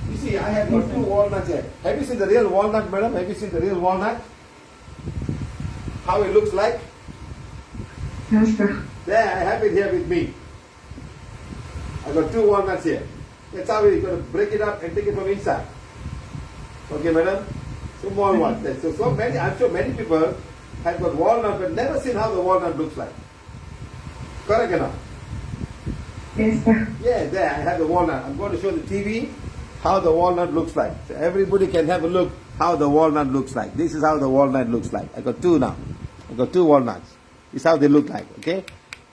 You see, I have got 2 walnuts here. Have you seen the real walnut, madam? Have you seen the real walnut? How it looks like? Yes, sir. There, I have it here with me. I got 2 walnuts here. That's how you're going to break it up and take it from inside. Okay, madam? Small ones. So many, I'm sure many people have got walnut but never seen how the walnut looks like. Correct or not? Yes, sir. Yeah, there, I have the walnut. I'm going to show the TV how the walnut looks like. So everybody can have a look how the walnut looks like. This is how the walnut looks like. I got 2 now. I got 2 walnuts. This is how they look like, okay?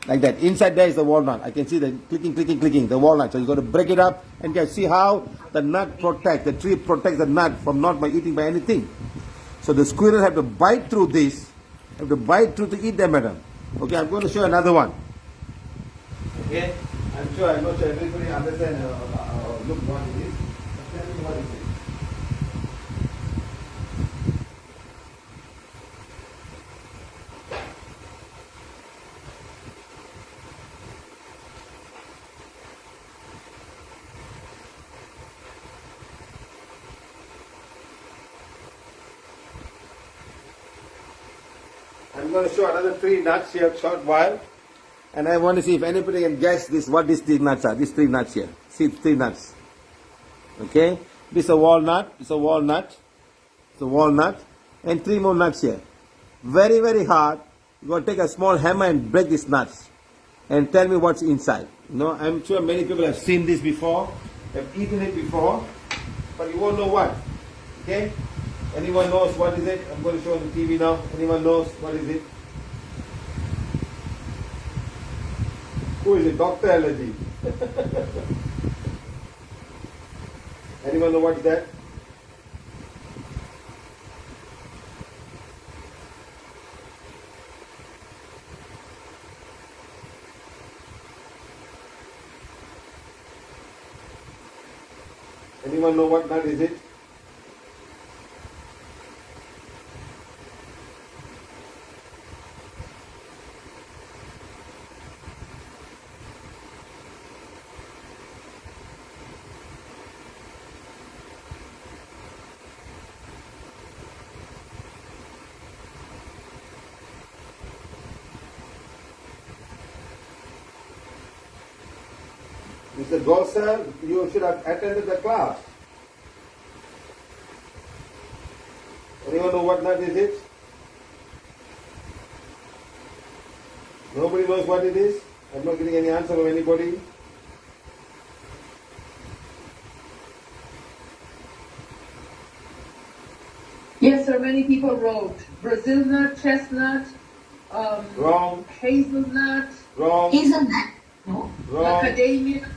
Like that. Inside there is the walnut. I can see the clicking, the walnut. So you got to break it up and you can see how the nut protects, the tree protects the nut from not by eating by anything. So the squirrel have to bite through this, have to bite through to eat them, madam. Okay, I'm going to show another one. Okay, I'm not sure everybody understands look what it is. Tell me what it is. I'm going to show another 3 nuts here, short while, and I want to see if anybody can guess what these 3 nuts are. These 3 nuts here. See 3 nuts. Okay, this is a walnut. It's a walnut. It's a walnut, and 3 more nuts here. Very, very hard. You got to take a small hammer and break these nuts, and tell me what's inside. You know, I'm sure many people have seen this before, have eaten it before, but you won't know what. Okay. Anyone knows what is it? I'm going to show on the TV now. Anyone knows what is it? Who is it? Dr. Allergy. Anyone know what is that? Anyone know what nut is it? Mr. Gosar, you should have attended the class. Anyone know what nut is it? Nobody knows what it is? I'm not getting any answer from anybody. Yes, sir. Many people wrote Brazil nut, chestnut, Wrong. hazelnut, Wrong. Hazelnut? No. Wrong. macadamia.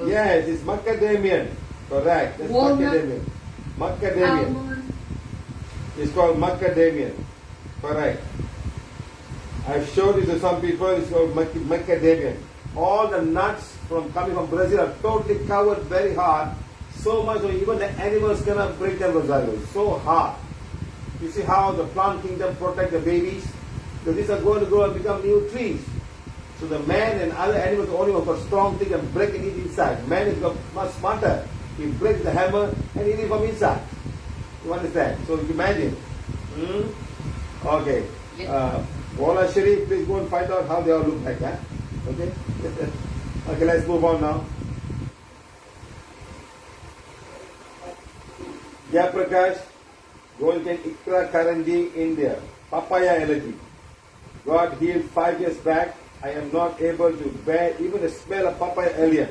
Yes, it's macadamian. Correct. That's Walnut. macadamian. Macadamian. Almond. It's called macadamian. Correct. I've showed it to some people. It's called macadamian. All the nuts coming from Brazil are totally covered very hard. So much that even the animals cannot break them, Rosario. So hard. You see how the plant kingdom protect the babies? So these are going to grow and become new trees. So the man and other animals only have got strong thing and break and eat inside. Man is much smarter. He breaks the hammer and eat it from inside. You understand? So you imagine. Okay. Wala Sharif, please go and find out how they all look like. Huh? Okay? Okay, let's move on now. Jayaprakash, Golden Ikra Karanji, India. Papaya allergy. Got healed 5 years back. I am not able to bear even the smell of papaya earlier.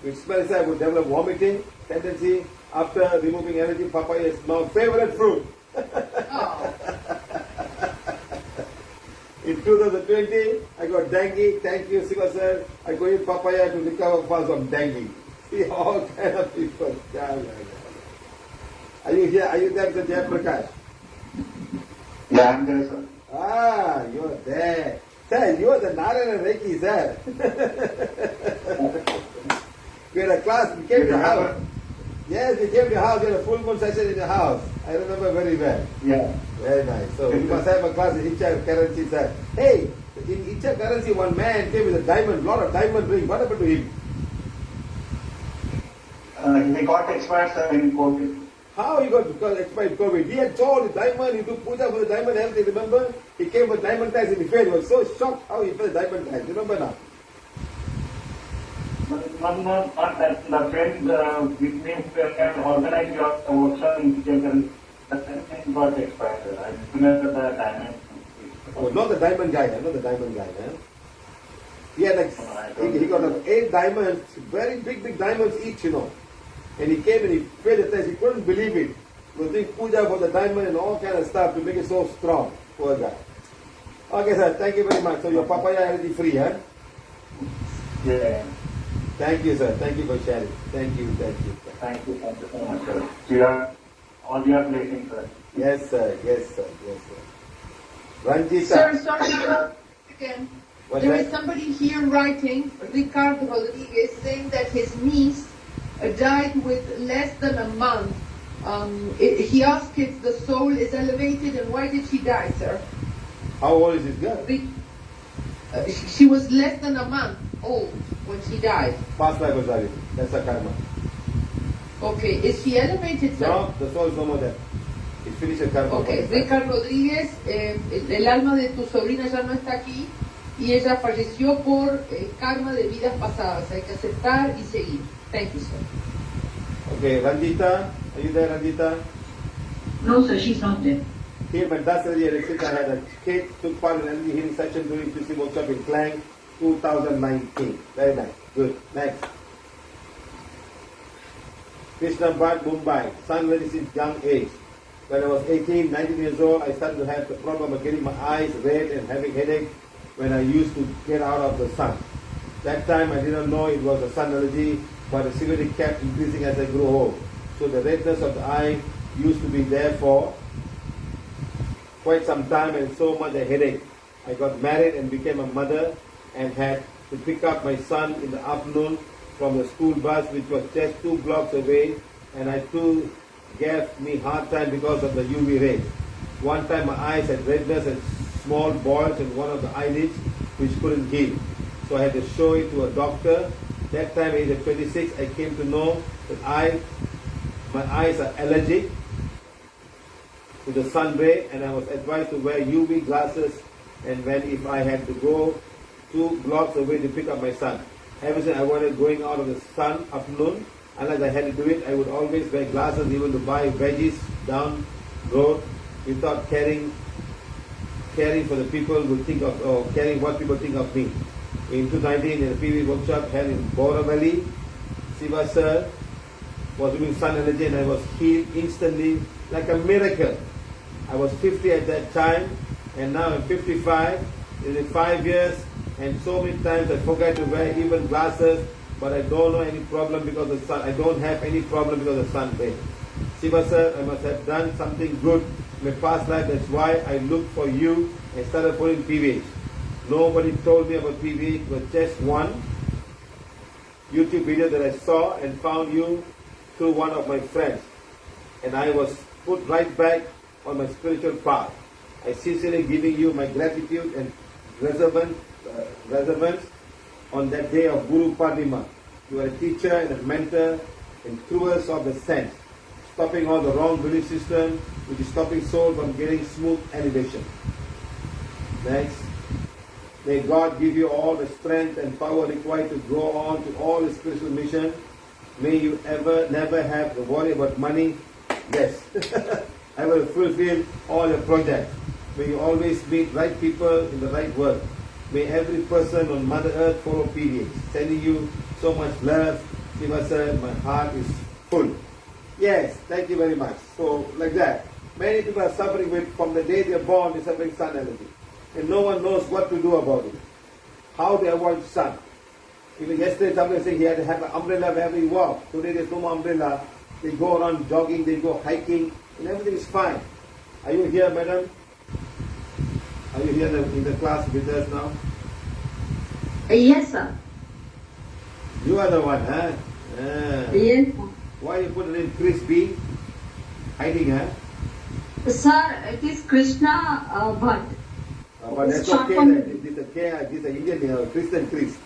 With smells I would develop vomiting tendency. After removing allergy, papaya is my favorite fruit. In 2020, I got dengue. Thank you, Siva sir. I go eat papaya to recover fast from dengue. See all kind of people. Are you here? Are you there, Mr. Jayaprakash? Yeah, I'm there, sir. Ah, you're there. Sir, you are the Narayana Reiki, sir. We had a class, we came to the house. Yes, we came to the house, we had a full moon session in the house. I remember very well. Yeah. Very nice. So we must have a class in Icha currency, sir. Hey, in Icha currency, one man came with a diamond, lot of diamond ring. What happened to him? He got expired, sir, in COVID. How he got expired COVID? He had told the diamond, he took puja for the diamond, everything, remember? He came with diamond tags in his face. He was so shocked how he felt diamond tags. Remember now? Not that. The friend with me can organize your workshop in Japan. The thing got expired. I remember the diamond. Oh, not the diamond guy, not the diamond guy. He had like, he got 8 diamonds, very big diamonds each, you know. And he came and he failed the test. He couldn't believe it. He was doing puja for the diamond and all kind of stuff to make it so strong. Poor guy. Okay, sir. Thank you very much. So your papaya allergy free, huh? Yeah. Thank you, sir. Thank you for sharing. Thank you. Thank you so much, sir. You all your blessings, sir. Yes, sir. Yes, sir. Yes, sir. Ranjita. Sir, sorry again. There is somebody here writing, Ricardo Rodriguez, saying that his niece died with less than a month. He asked if the soul is elevated and why did she die, sir? How old is this girl? She was less than a month old when she died. Past life was died. That's a karma. Okay, is she elevated, sir? No, the soul is no more there. It finished the karma. Okay, Ricardo Rodríguez, el alma de tu sobrina ya no está aquí y ella falleció por karma de vidas pasadas. Hay que aceptar y seguir. Thank you, sir. Okay, Ranjita, are you there, Ranjita? No, sir, she's not there. Here, but that's already electric. I had a kid took part in energy healing session during PC workshop in Klang 2019. Very nice. Good. Next. Krishna Bhatt, Mumbai. Sun already since young age. When I was 18, 19 years old, I started to have the problem of getting my eyes red and having headache when I used to get out of the sun. That time I didn't know it was a sun allergy, but the severity kept increasing as I grew old. So the redness of the eye used to be there for quite some time and so much a headache. I got married and became a mother and had to pick up my son in the afternoon from the school bus, which was just 2 blocks away, and I too gave me hard time because of the UV rays. One time my eyes had redness and small boils in one of the eyelids which couldn't heal. So I had to show it to a doctor. That time, age of 26, I came to know that my eyes are allergic to the sun ray, and I was advised to wear UV glasses and if I had to go 2 blocks away to pick up my son. Ever since I wanted going out of the sun afternoon, unless I had to do it, I would always wear glasses even to buy veggies down road without caring for the people who think of, or caring what people think of me. In 2019, in a PVH workshop held in Bora Valley, Siva sir was doing sun allergy and I was healed instantly like a miracle. I was 50 at that time and now I'm 55. In 5 years and so many times I forgot to wear even glasses but I don't know any problem because of the sun. I don't have any problem because of sun pain. Siva sir, I must have done something good in my past life. That's why I looked for you and started following PVH. Nobody told me about PVH, but just one YouTube video that I saw and found you through one of my friends. And I was put right back on my spiritual path. I sincerely giving you my gratitude and reverence on that day of Guru Purnima. You are a teacher and a mentor and truest of the sense, stopping all the wrong belief system, which is stopping soul from getting smooth elevation. Next. May God give you all the strength and power required to go on to all the spiritual mission. May you never have to worry about money. Yes. I will fulfill all your projects. May you always meet right people in the right work. May every person on Mother Earth follow PVH. Sending you so much love. Siva sir, my heart is full. Yes, thank you very much. So, like that. Many people are suffering with, from the day they're born, they're suffering sun allergy. And no one knows what to do about it. How to avoid sun. Even yesterday somebody said he had to have an umbrella wherever he walked. Today there's no more umbrella. They go around jogging, they go hiking, and everything is fine. Are you here, madam? Are you here in the class with us now? Yes, sir. You are the one, huh? Yes, sir. Why you put it in Chris B? Hiding, huh? Sir, it is Krishna Bhatt. But that's okay. This is an Indian Christian Chris.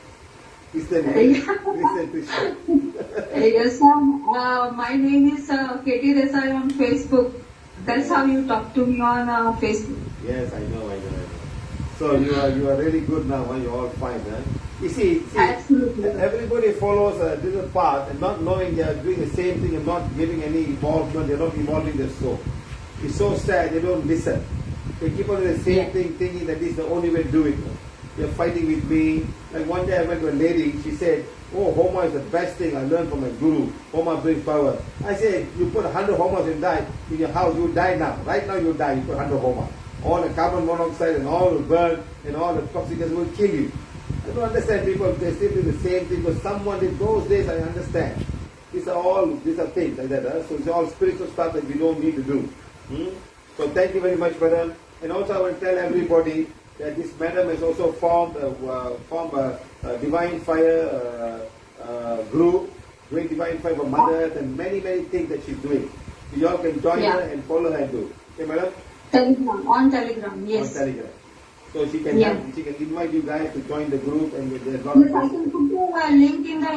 Christian Christian. Yes, sir. My name is Katie Desai on Facebook. That's how you talk to me on Facebook. Yes, I know. So you are really good now. Huh? You're all fine, huh? You see, absolutely. Everybody follows a different path and not knowing they are doing the same thing and not giving any involvement. They're not involving their soul. It's so sad. They don't listen. They keep on doing the same thing, thinking that this is the only way to do it. They're fighting with me. Like one day I went to a lady. She said, "Oh, Homa is the best thing I learned from my guru. Homa brings power." I said, "You put 100 Homas in your house, you die now. Right now you die. You put 100 Homa. All the carbon monoxide and all will burn and all the toxicants will kill you." I don't understand people. They still do the same thing. But someone in those days, I understand. These are things like that. Huh? So it's all spiritual stuff that we don't need to do. So thank you very much, madam. And also I will tell everybody that this madam has also formed a Divine Fire group, doing Divine Fire for Mother Earth and many things that she's doing. So you all can join her and follow her and do. Okay, madam? On Telegram, yes. On Telegram. So she can she can invite you guys to join the group and there's a lot Yes, I can put the link in the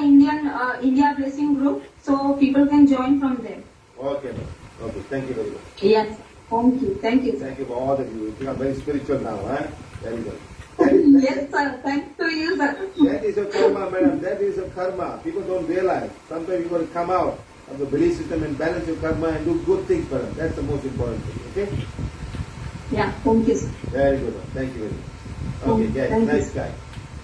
India Blessing group so people can join from there. Okay, madam. Okay, thank you very much. Yes, thank you. Thank you for all that you become very spiritual now, huh? Very good. Yes, sir. Thanks to you, sir. That is your karma, madam. That is your karma. People don't realize. Sometimes you got to come out of the belief system and balance your karma and do good things, madam. That's the most important thing. Okay? Yeah, thank you, sir. Very good. Thank you very much. Okay, yes, nice guy.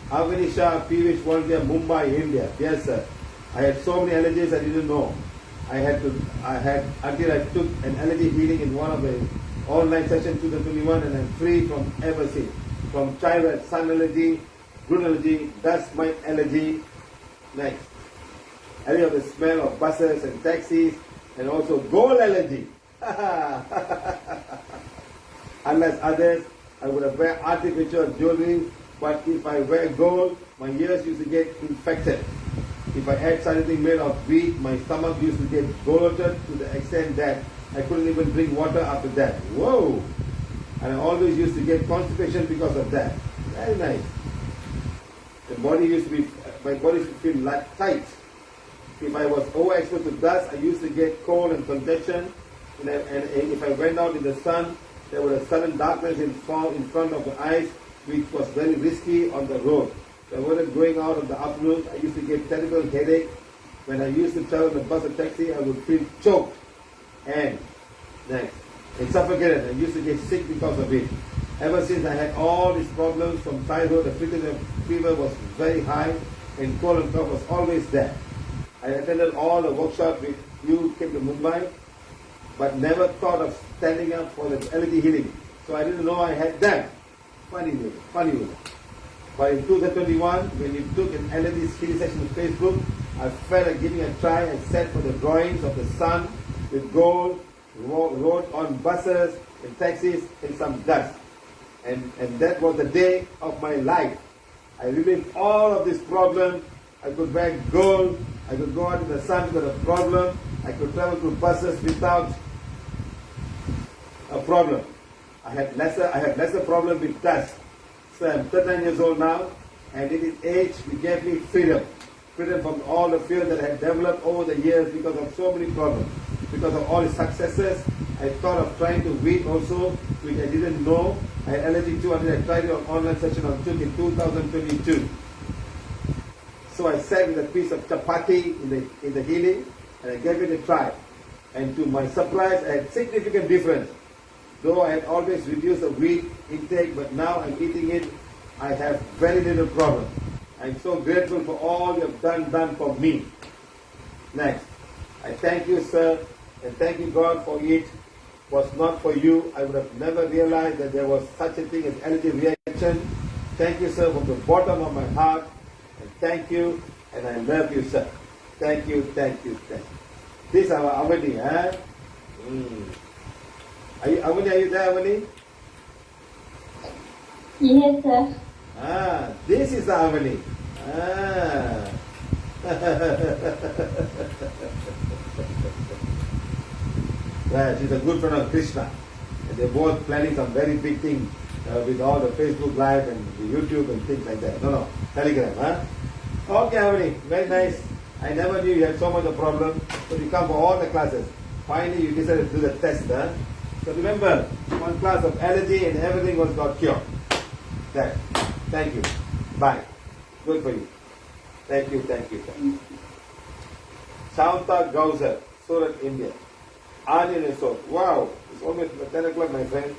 Avanisha, PVH volunteer, Mumbai, India. Yes, sir. I had so many allergies I didn't know. I had until I took an allergy healing in one of the online sessions 2021 and I'm free from ever since. From childhood, sun allergy, gluten allergy, dust mite allergy, next. Allergy of the smell of buses and taxis, and also gold allergy. Unless others, I would have wear artificial jewelry, but if I wear gold, my ears used to get infected. If I ate something made of wheat, my stomach used to get bloated to the extent that I couldn't even drink water after that. Whoa! And I always used to get constipation because of that. Very nice. My body used to feel like tight. If I was overexposed to dust, I used to get cold and congestion. And if I went out in the sun, there was a sudden darkness in front of the eyes, which was very risky on the road. So I wasn't going out in the afternoon. I used to get terrible headache. When I used to travel in the bus or taxi, I would feel choked and suffocated. I used to get sick because of it. Ever since I had all these problems from childhood, the frequency of fever was very high and cold and cough was always there. I attended all the workshops with you, came to Mumbai, but never thought of standing up for the allergy healing. So I didn't know I had that. Funny woman. But in 2021, when you took an allergy healing session on Facebook, I felt like giving a try and set for the drawings of the sun with gold, rode on buses and taxis in some dust. And that was the day of my life. I relieved all of this problem. I could wear gold. I could go out in the sun without a problem. I could travel through buses without a problem. I had lesser problem with dust. So I'm 39 years old now, and in this age, it gave me freedom. Freedom from all the fear that I had developed over the years because of so many problems. Because of all the successes, I thought of trying to weed also, which I didn't know. I had allergy to until I tried it on online session on Zoom in 2022. So I sat with a piece of chapati in the healing, and I gave it a try. And to my surprise, I had significant difference. Though I had always reduced the wheat intake, but now I'm eating it, I have very little problem. I'm so grateful for all you have done for me. Next, I thank you, sir, and thank you, God, for it. Was not for you, I would have never realized that there was such a thing as allergy reaction. Thank you, sir, from the bottom of my heart. And thank you, and I love you, sir. Thank you, thank you, thank you. This is our Avani, huh? Avani, are you there, Avani? Yes, sir. This is the Avani. Yeah, she's a good friend of Krishna. And they're both planning some very big thing with all the Facebook Live and the YouTube and things like that. No, Telegram, huh? Okay, Avani, very nice. I never knew you had so much of problem. So you come for all the classes. Finally, you decided to do the test, huh? So remember, one class of allergy and everything was got cured. There. Thank you. Bye. Good for you. Thank you, thank you, thank you. Shanta Gauzar, Surat, India. Onion and salt. Wow, it's almost 10 o'clock, my friend.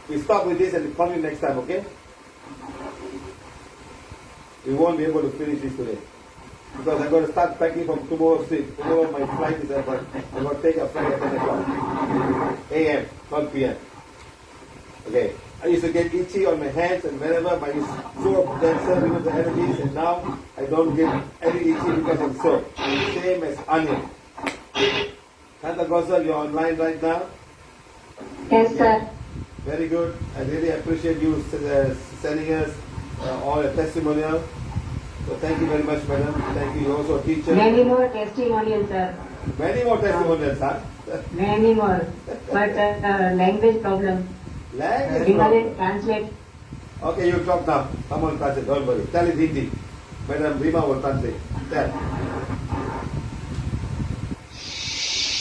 We stop with this and call me next time, okay? We won't be able to finish this today. Because I'm going to start packing from tomorrow sleep. Tomorrow my flight is at, I'm going to take a flight at 10 o'clock. AM, not PM. Okay. I used to get itchy on my hands and whenever I used to soap cancer because of the allergies, and now I don't get any itchy because of soap. Same as onion. Santa Gosa, you're online right now? Yes, sir. Very good. I really appreciate you sending us all a testimonial. So thank you very much, madam. Thank you. You're also a teacher. Many more testimonials, sir. Many more testimonials, huh? Many more. But language problem. Language Rima problem. will translate. Okay, you talk now. Come on, translate. Don't worry. Tell it Hindi. Madam Rima will translate. Tell.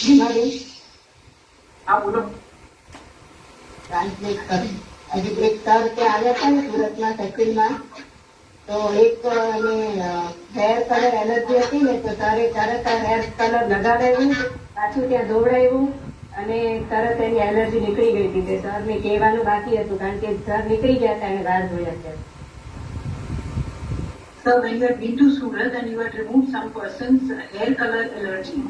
Rima will बोलो translate कर. अभी एक sir के आया था ना सूरत में factory में तो एक हेयर कलर एलर्जी હતી ને તો તારે તરત હેર કલર લગાડાયું પાછું ત્યાં દોવડાવ્યું અને તરત એની એલર્જી નીકળી ગઈ હતી. તે સરને કહેવાનું બાકી હતું કારણ કે સર નીકળી ગયા હતા એને રાહ જોયા છે. Sir, when you had been to Surat and you had removed some person's hair color allergy.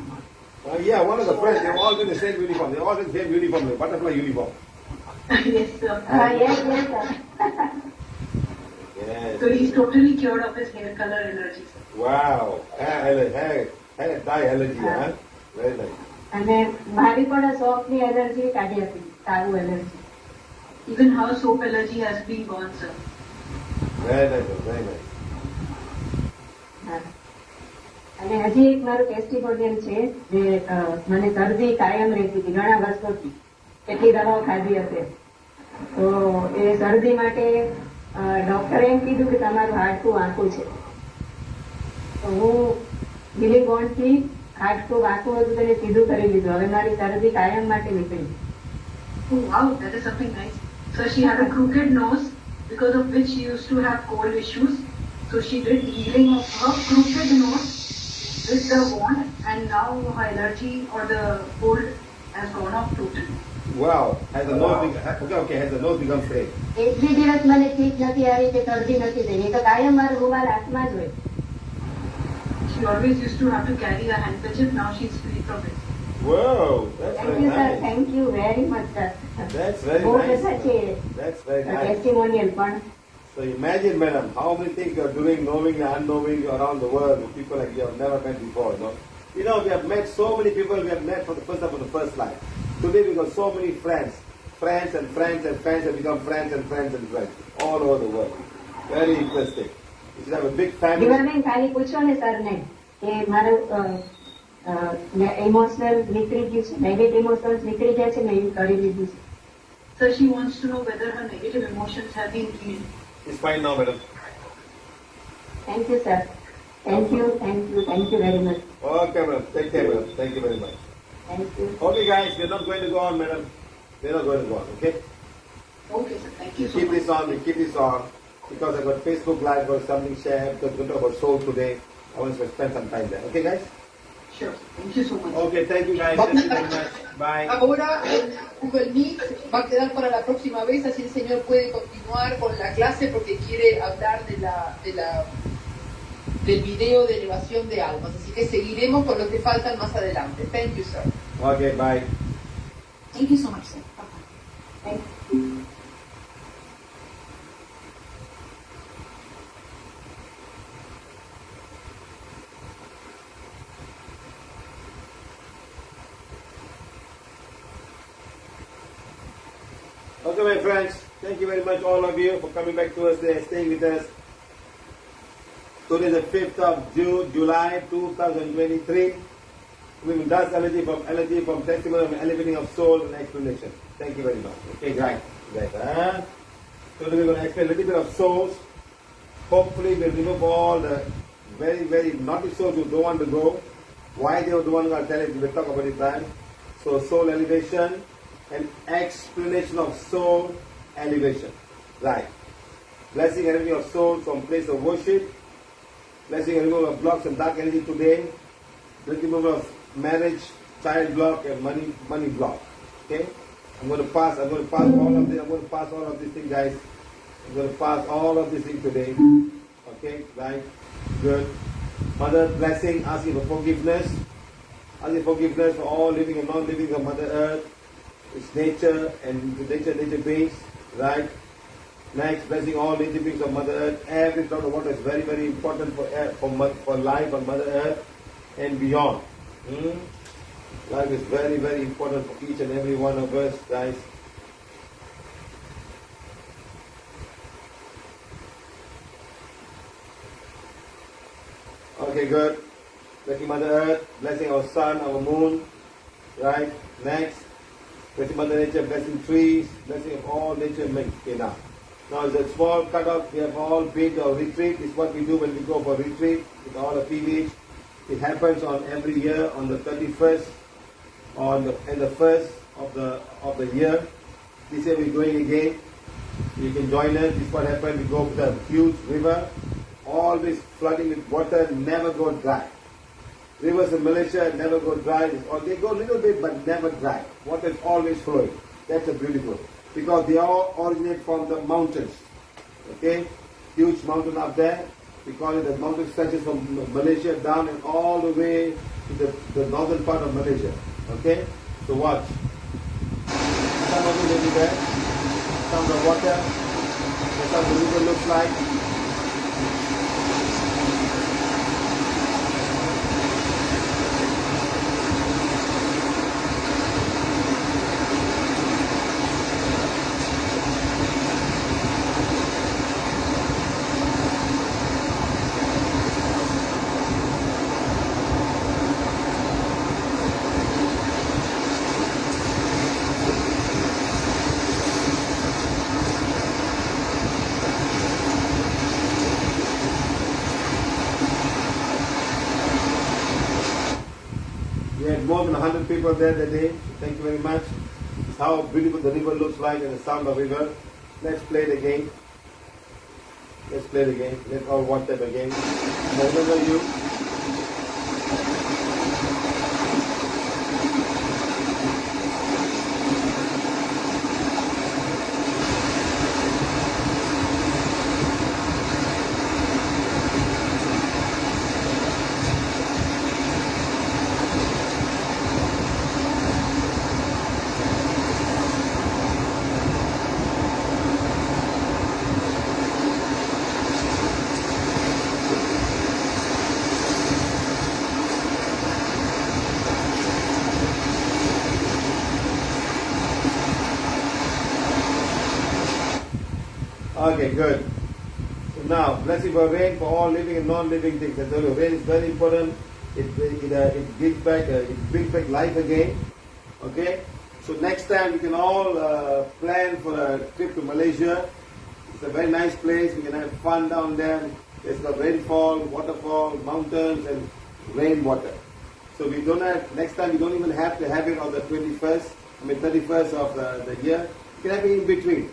Yeah, one of the friends, they're all in the same uniform. They're all in the same uniform, the butterfly uniform. Yes, sir. Yes, sir. Yes. So he's totally cured of his hair color allergy, sir. Wow. Hair dye allergy, huh? Very nice. અને મારી પણ સોપની allergy કાઢી હતી, સારું allergy. Even her soap allergy has been gone, sir. Very nice, very nice. અને હજી એક મારું ટેસ્ટિમોનિયલ છે જે મને શરદી કાયમ રહેતી હતી ઘણા વર્ષોથી, કેટલી દવાઓ ખાધી હશે. તો એ શરદી માટે ડોક્ટરે એમ કીધું કે તમારું હાડકું આંકું છે. તો હું ગિલી બોન્ડથી હાડકું આંકું હતું તેને સીધું કરી લીધું. હવે મારી શરદી કાયમ માટે નીકળી. Oh, wow, that is something nice. So she had a crooked nose because of which she used to have cold issues. So she did healing of her crooked nose with the wand, and now her allergy or the cold has gone off totally. Wow. Has the nose has the nose become straight? એક બી દિવસ મને ઠીક નથી આવી કે શરદી નથી થઈ. એ તો કાયમ મારું રૂમાલ હાથમાં જ હોય. She always used to have to carry a handkerchief. Now she's free from it. Whoa, that's Thank very you, sir. nice. Thank you very much, sir. That's very બહુ nice. બધા છે That's very nice. ટેસ્ટિમોનિયલ પણ. So imagine, madam, how many things you are doing, knowing and unknowing around the world with people like you have never met before, you know. You know, we have met so many people we have met for the first time for the first life. Today we got so many friends. Friends and friends and friends have become friends and friends and friends all over the world. Very interesting. You should have a big family. Divamen ખાલી પૂછો ને સરને કે મારું emotional નીકળી ગયું છે, negative ઇમોશનલ્સ નીકળી ગયા છે ને એવું કરી લીધું છે. So she wants to know whether her negative emotions have been healed. It's fine now, madam. Thank you, sir. Thank you very much. Okay, madam. Take care, madam. Thank you very much. Thank you. Okay, guys, we're not going to go on, madam. We're not going to go on, okay? Okay, sir. Thank you so Keep much. this on, we keep this on. Because I got Facebook Live, got something shared, because we're going to talk about soul today. I want to spend some time there. Okay, guys? Sure. Thank you so much. Okay, thank you, guys. Thank you very much. Bye. Ahora el Google Meet va a quedar para la próxima vez, así el señor puede continuar con la clase porque quiere hablar del video de elevación de almas. Así que seguiremos con los que faltan más adelante. Thank you, sir. Okay, bye. Thank you so much, sir. Bye-bye. Thank you. Okay, my friends, thank you very much, all of you, for coming back to us today, staying with us. Today is the 5th of July 2023. We will discuss allergy from testimony of elevating of soul and explanation. Thank you very much. Okay, right. Today we're going to explain a little bit of souls. Hopefully we'll remove all the very, very naughty souls who don't want to go. Why they don't want to go, I'll tell you, we'll talk about it time. So soul elevation and explanation of soul elevation. Right. Blessing energy of soul from place of worship. Blessing and removal of blocks and dark energy today. Blessing removal of marriage, child block and money block. Okay? I'm going to pass all of this. I'm going to pass all of this thing, guys. I'm going to pass all of this thing today. Okay? Right. Good. Mother blessing, asking for forgiveness. Asking forgiveness for all living and non-living of Mother Earth. It's nature and nature based, right? Next, blessing all nature beings of Mother Earth. Every drop of water is very, very important for life on Mother Earth and beyond. Life is very, very important for each and every one of us, guys. Okay, good. Blessing Mother Earth, blessing our sun, our moon, right? Next. Blessing Mother Nature, blessing trees, blessing of all nature. Okay, now it's a small cut-off. We have all been to our retreat. This is what we do when we go for retreat with all the PVH. It happens on every year on the 31st and the 1st of the year. This year we're going again. You can join us. This is what happened. We go to the huge river, always flooding with water, never go dry. Rivers in Malaysia never go dry. They go a little bit but never dry. Water is always flowing. That's a beautiful. Because they all originate from the mountains. Okay? Huge mountain up there. We call it the mountain stretches from Malaysia down and all the way to the northern part of Malaysia. Okay? So watch. Some of you may be there. Some of the water. That's how the river looks like. More than 100 people there that day. Thank you very much. It's how beautiful the river looks like and the sound of the river. Let's play the game. Let's play the game. Let's all watch that again. And I remember you. Okay, good. So now, blessing for rain for all living and non-living things. I tell you, rain is very important. It brings back life again. Okay. So next time we can all plan for a trip to Malaysia. It's a very nice place. We can have fun down there. It's got rainfall, waterfall, mountains, and rainwater. So we don't have, next time we don't even have to have it on the 31st of the year. We can have it in between.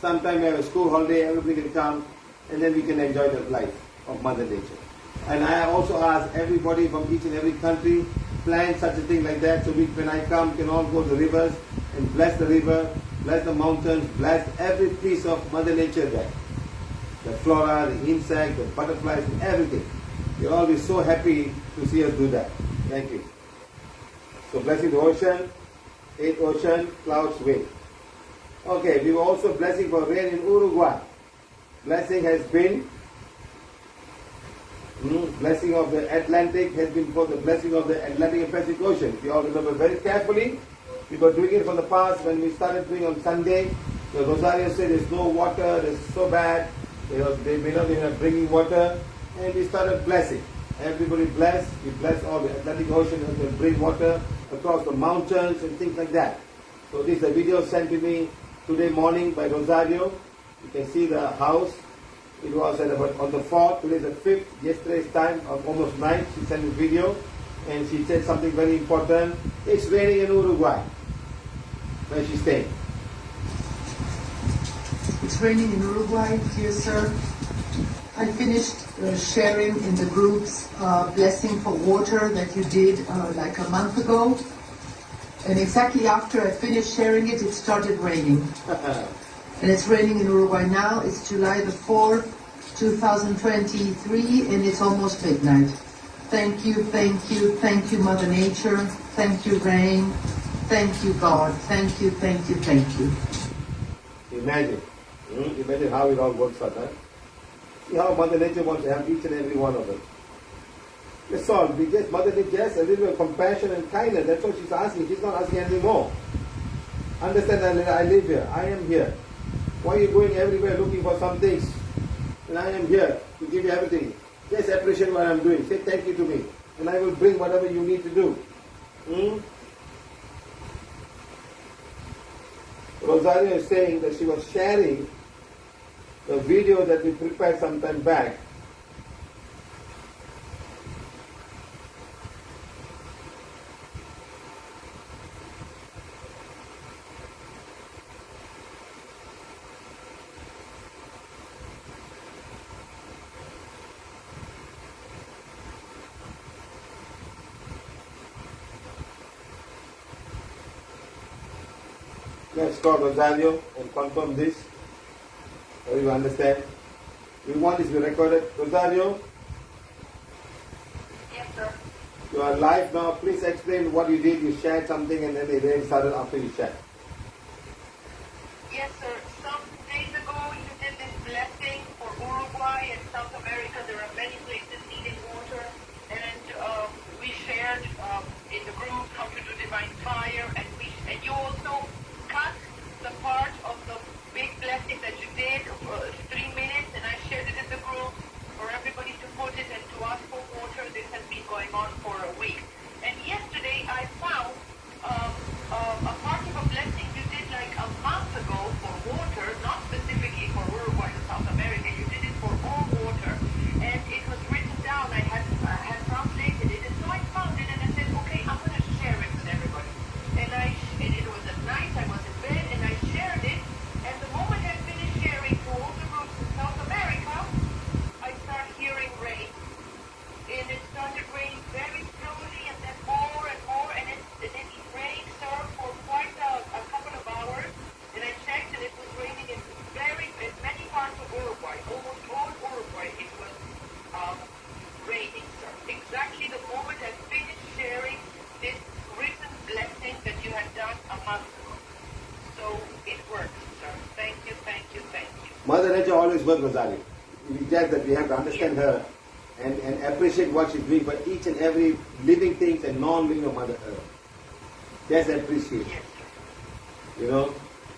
Sometime we have a school holiday, everybody can come, and then we can enjoy the life of Mother Nature. And I also ask everybody from each and every country, plan such a thing like that, so when I come, we can all go to the rivers and bless the river, bless the mountains, bless every piece of Mother Nature there. The flora, the insects, the butterflies, and everything. You'll all be so happy to see us do that. Thank you. So blessing the ocean, 8 ocean, clouds, wind. Okay, we were also blessing for rain in Uruguay. Blessing has been, blessing of the Atlantic has been for the blessing of the Atlantic and Pacific Ocean. We all remember very carefully. We were doing it from the past when we started doing on Sunday. The Rosario said there's no water, it's so bad. They may not even bringing water. And we started blessing. Everybody blessed. We blessed all the Atlantic Ocean and can bring water across the mountains and things like that. So this is a video sent to me today morning by Rosario. You can see the house. It was at about on the 4th, today is the 5th, yesterday's time, almost 9th, she sent this video. And she said something very important. It's raining in Uruguay, where she's staying. It's raining in Uruguay, dear sir. I finished sharing in the groups blessing for water that you did like a month ago. And exactly after I finished sharing it, it started raining. And it's raining in Uruguay now. It's July the 4th, 2023, and it's almost midnight. Thank you, thank you, thank you, Mother Nature. Thank you, rain. Thank you, God. Thank you, thank you, thank you. Imagine. Imagine how it all works out, huh? See how Mother Nature wants to have each and every one of us. That's all. We just, Mother Nature has a little bit of compassion and kindness. That's what she's asking. She's not asking anything more. Understand that I live here. I am here. Why are you going everywhere looking for some things? And I am here to give you everything. Just appreciate what I'm doing. Say thank you to me. And I will bring whatever you need to do. Rosario is saying that she was sharing the video that we prepared some time back. Let's call Rosario and confirm this. So you understand. We want this to be recorded. Rosario? Yes, sir. You are live now. Please explain what you did. You shared something and then the rain started after you shared. Yes, sir. Some days ago you did this blessing for Uruguay and South America. There are many places needing water. And we shared in the group how to do divine fire. And you also cut the part of the big blessing that you did, 3 minutes, and I shared it in the group for everybody to put it and to ask for water. This has been going on for a week. And yesterday I found a part of a blessing you did like a month ago for water, not specifically for Uruguay or South America. You did it for all water, and it was written down. I had translated it, and so I found it, and I said, okay, I'm going to share it with everybody. And it was at night. I was in bed, and I shared it. And the moment I finished sharing to all the groups in South America, I started hearing rain. And it started raining very slowly, and then more and more, and it rained, sir, for quite a couple of hours. And I checked, and it was raining in many parts of Uruguay, almost all Uruguay. It was raining, sir. Exactly the moment I finished sharing this written blessing that you had done a month ago. So it works, sir. Thank you, thank you, thank you. Mother Nature always works, Rosario. It's just that we have to understand her and appreciate what she's doing for each and every living things and non-living of Mother Earth. Just appreciate. Yes, you know.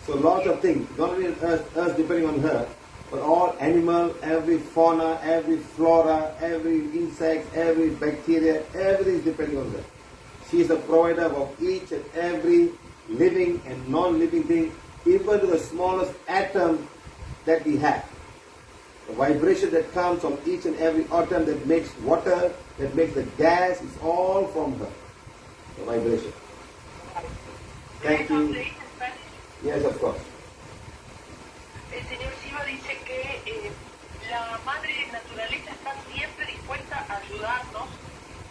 So lots of things, not only us depending on her, but But all animal, every fauna, every flora, every insect, every bacteria, everything is depending on her. She is the provider of each and every living and non-living thing, even to the smallest atom that we have. The vibration that comes from each and every atom that makes water, that makes the gas, is all from her. The vibration. Thank you. Yes, of course. El señor Siva dice que la madre naturaleza está siempre dispuesta a ayudarnos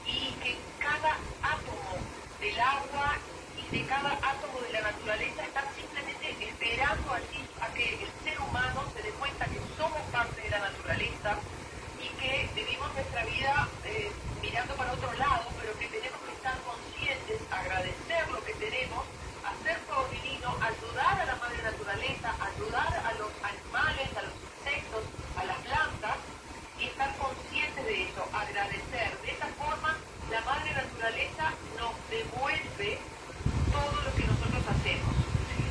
y que cada átomo del agua y de cada átomo de la naturaleza están simplemente esperando allí a que el ser humano se dé cuenta que somos parte de la naturaleza y que vivimos nuestra vida mirando para otro lado, pero que tenemos que estar conscientes, agradecer lo que tenemos, hacer todo divino, ayudar a la madre naturaleza, ayudar a los animales, a los insectos, a las plantas y estar conscientes de eso, agradecer. De esa forma, la madre naturaleza nos devuelve todo lo que nosotros hacemos.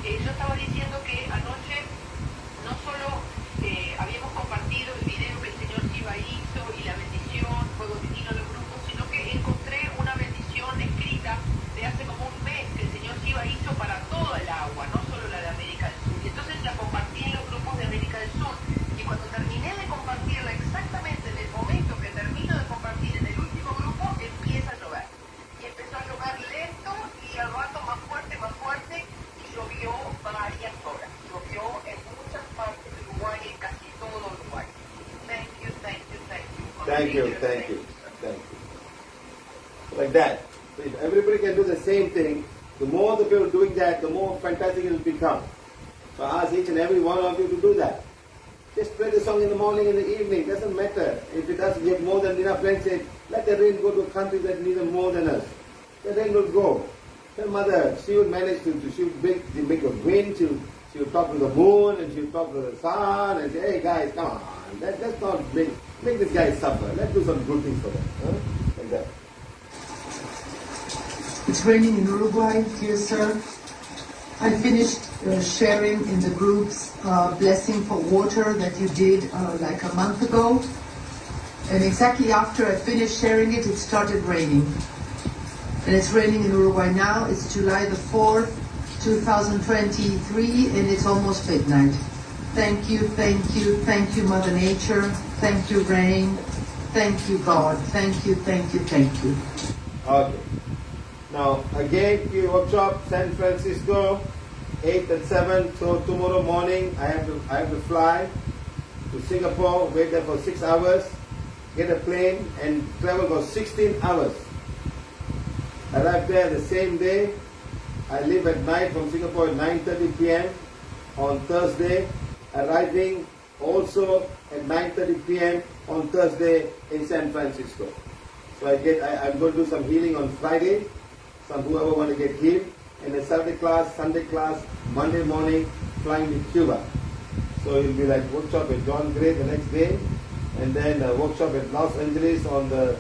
Yo estaba diciendo que anoche no solo habíamos compartido el video que el señor Siva hizo y la bendición, fuego divino en los grupos, sino que encontré una bendición escrita de hace como un mes que el señor Siva hizo para toda el agua, no solo la de América del Sur. Y entonces la compartí en los grupos de América del Sur. Y cuando terminé de compartirla, exactamente en el momento que termino de compartir en el último grupo, empieza a llover. Y empezó a llover lento y al rato más fuerte, y llovió varias horas. Llovió en muchas partes de Uruguay, en casi todo Uruguay. Thank you, thank you, thank you. Thank you, thank you, thank you. Like that. If everybody can do the same thing, the more the people doing that, the more fantastic it will become. So I ask each and every one of you to do that. Just play the song in the morning and the evening, doesn't matter. If it doesn't get more than enough rain, say, let the rain go to a country that needs it more than us. The rain will go. Her mother, she would manage she would make a wind, she would talk to the moon, and she would talk to the sun, and say, hey guys, come on, let's not make this guy suffer. Let's do some good things for them. Huh? Like that. It's raining in Uruguay, dear sir. I finished sharing in the groups blessing for water that you did like a month ago. And exactly after I finished sharing it, it started raining. And it's raining in Uruguay now. It's July the 4th, 2023, and it's almost midnight. Thank you, Mother Nature. Thank you, rain. Thank you, God. Thank you. Okay. Now, again, your workshop, San Francisco, 8 and 7. So tomorrow morning, I have to fly to Singapore, wait there for 6 hours, get a plane, and travel for 16 hours. Arrive there the same day. I leave at night from Singapore at 9:30 p.m. on Thursday, arriving also at 9:30 p.m. on Thursday in San Francisco. So I'm going to do some healing on Friday. Whoever want to get healed, and a Saturday class, Sunday class, Monday morning, flying to Cuba. So it will be like workshop at John Gray the next day, and then a workshop at Los Angeles on the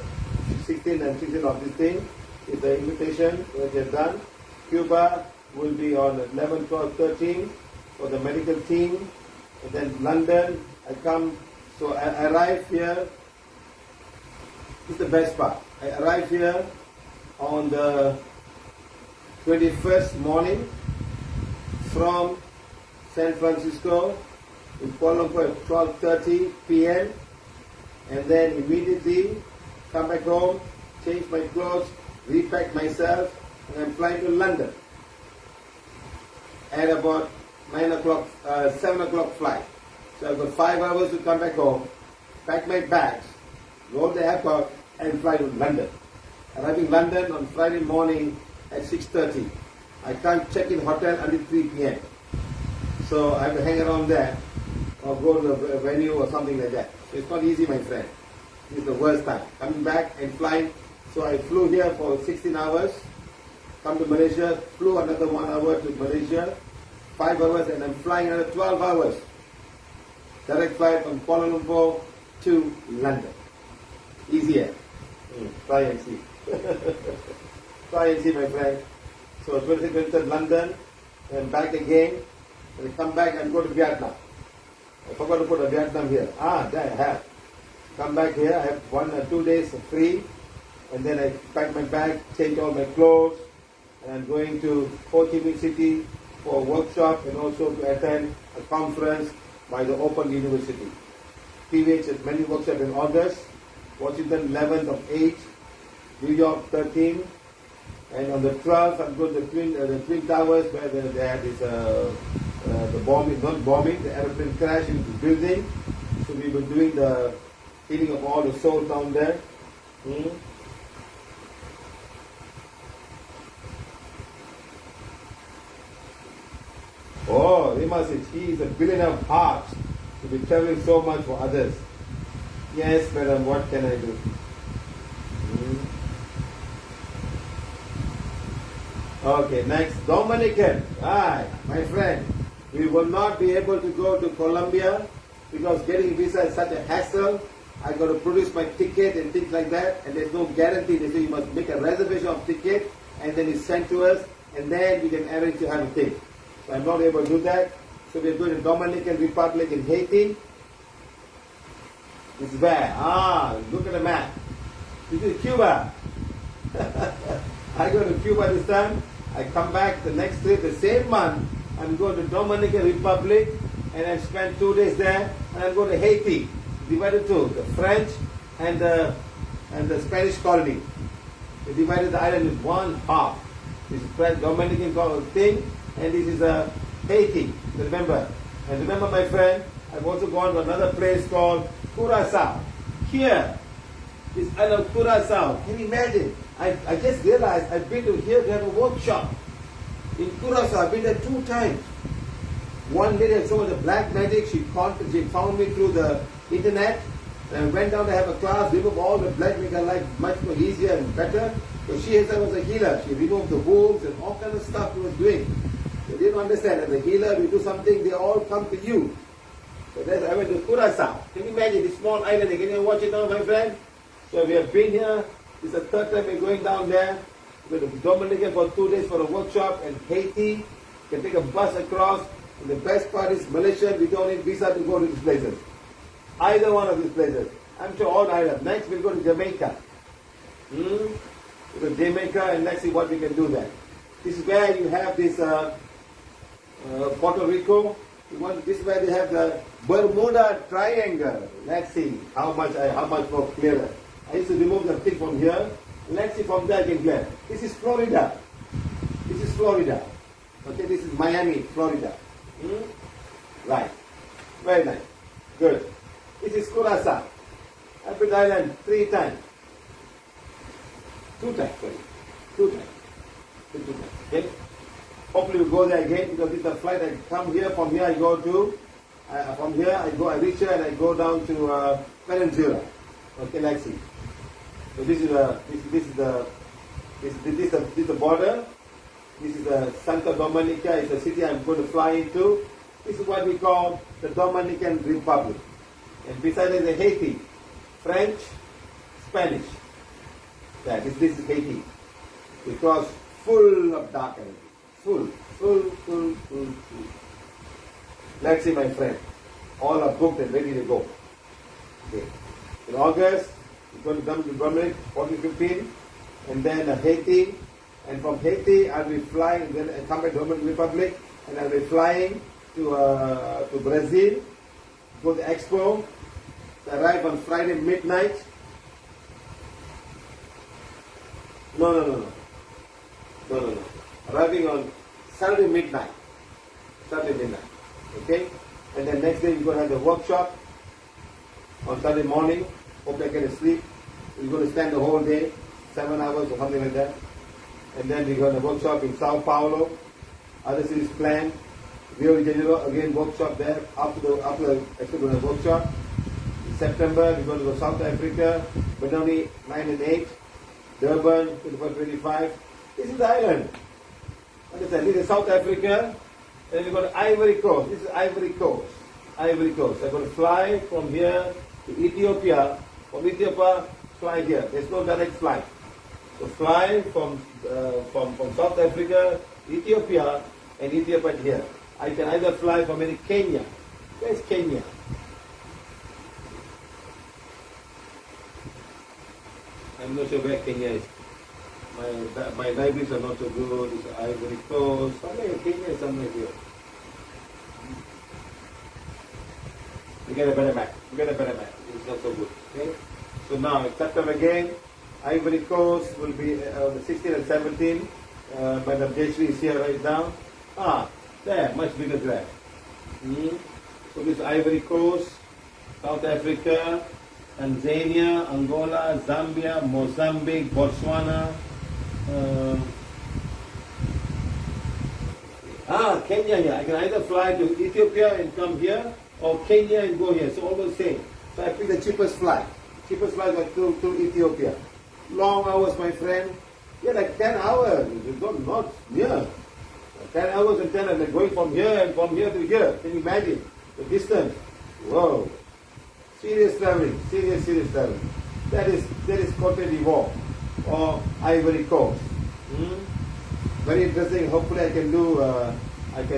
16th and 16th of this thing, is the invitation that you have done. Cuba will be on 11, 12, 13 for the medical team, and then London, I come, so I arrive here, this is the best part, I arrive here on the 21st morning from San Francisco in Kuala Lumpur at 12:30 p.m. and then immediately come back home, change my clothes, repack myself, and I'm flying to London at about 7 o'clock flight. So I've got 5 hours to come back home, pack my bags, go to the airport, and fly to London. Arriving London on Friday morning at 6:30. I can't check in hotel until 3 p.m. So I have to hang around there or go to the venue or something like that. So it's not easy, my friend. This is the worst time. Coming back and flying. So I flew here for 16 hours, come to Malaysia, flew another 1 hour to Malaysia, 5 hours, and I'm flying another 12 hours. Direct flight from Kuala Lumpur to London. Easier. Try and see. Try and see, my friend. So 22nd London, and back again. When I come back, I'm going to Vietnam. I forgot to put a Vietnam here. There I have. Come back here, I have 1 or 2 days free, and then I pack my bag, change all my clothes, and I'm going to Ho Chi Minh City for a workshop and also to attend a conference by the Open University. PVH has many workshops in August, Washington 11th of 8, New York 13th, and on the 12th I'm going to the Twin Towers where they had this the bombing, not bombing, the airplane crash into the building. So we were doing the healing of all the souls down there. Oh, Rima says he is a billionaire of heart to be traveling so much for others. Yes, madam, what can I do? Okay, next, Dominican. Hi, my friend. We will not be able to go to Colombia because getting visa is such a hassle. I got to produce my ticket and things like that, and there's no guarantee. They say you must make a reservation of ticket, and then it's sent to us, and then we can arrange to have a thing. So I'm not able to do that. So we're going to Dominican Republic in Haiti. It's where? Look at the map. This is Cuba. I go to Cuba this time. I come back the next trip, the same month. I'm going to Dominican Republic, and I spend 2 days there, and I'm going to Haiti, divided two, the French and the Spanish colony. They divided the island in one half. This is French Dominican thing, and this is Haiti. Remember, and remember, my friend, I've also gone to another place called Curacao. Here, this island of Curacao. Can you imagine? I just realized I've been to here to have a workshop. In Curacao, I've been there 2 times. One lady I saw the black magic, she found me through the internet, and I went down to have a class, remove all the black, make her life much more easier and better. So she herself was a healer. She removed the wolves and all kinds of stuff she was doing. They didn't understand that as a healer, we do something, they all come to you. So that's, I went to Curacao. Can you imagine this small island? Can you watch it now, my friend? So we have been here. This is the 3rd time we're going down there. We're going to Dominican for 2 days for a workshop, and Haiti. You can take a bus across. And the best part is Malaysia, we don't need visa to go to these places. Either one of these places. I'm sure all islands. Next we'll go to Jamaica. We'll go to Jamaica, and let's see what we can do there. This is where you have this Puerto Rico. This is where they have the Bermuda Triangle. Let's see how much more clearer. I used to remove the thing from here. Let's see from there I can clear. This is Florida. This is Florida. Okay, this is Miami, Florida. Right. Very nice. Good. This is Curacao. I've been to Island 3 times. 2 times, sorry. 2 times. 2 times. Okay? Hopefully we'll go there again because it's a flight. I come here, from here I go to, from here I reach here and I go down to Venezuela. Okay, let's see. So this is the border. This is the Santa Dominica. It's a city I'm going to fly into. This is what we call the Dominican Republic. And beside it is Haiti, French, Spanish. Yeah, this is Haiti. Because full of dark energy. Full. Let's see, my friend. All are booked and ready to go. Okay. In August, we're going to come to Dominic, 14-15, and then Haiti. And from Haiti, I'll be flying, then I come back to Dominican Republic, and I'll be flying to Brazil, go to Expo, arrive on Friday midnight. No. Arriving on Saturday midnight. Okay? And then next day we're going to have the workshop on Saturday morning. Hope I get a sleep. We're going to spend the whole day, 7 hours or something like that. And then we're going to workshop in Sao Paulo. Other cities planned. Rio de Janeiro, again workshop there. After the workshop. In September, we're going to go South Africa, Benoni 9 and 8, Durban 24-25. This is the island. Understand? This is South Africa. Then we go to Ivory Coast. This is Ivory Coast. I'm going to fly from here to Ethiopia. From Ethiopia, fly here. There's no direct flight. So fly from South Africa, Ethiopia, and Ethiopia here. I can either fly from Kenya. Where's Kenya? I'm not sure where Kenya is. My libraries are not so good. It's Ivory Coast. Somewhere Kenya is somewhere here. We get a better map. It's not so good. Okay? So now it's September again. Ivory Coast will be the 16 and 17. Madam Jayashree is here right now. There, much bigger graph. So this is Ivory Coast, South Africa, Tanzania, Angola, Zambia, Mozambique, Botswana. Kenya here. I can either fly to Ethiopia and come here, or Kenya and go here. So all the same. So I pick the cheapest flight. Cheapest flight was to Ethiopia. Long hours, my friend. Yeah, like 10 hours. It's not near. 10 hours and 10 hours. Like going from here and from here to here. Can you imagine the distance? Whoa. Serious traveling. Serious traveling. That is Cote d'Ivoire or Ivory Coast. Very interesting. Hopefully I can do what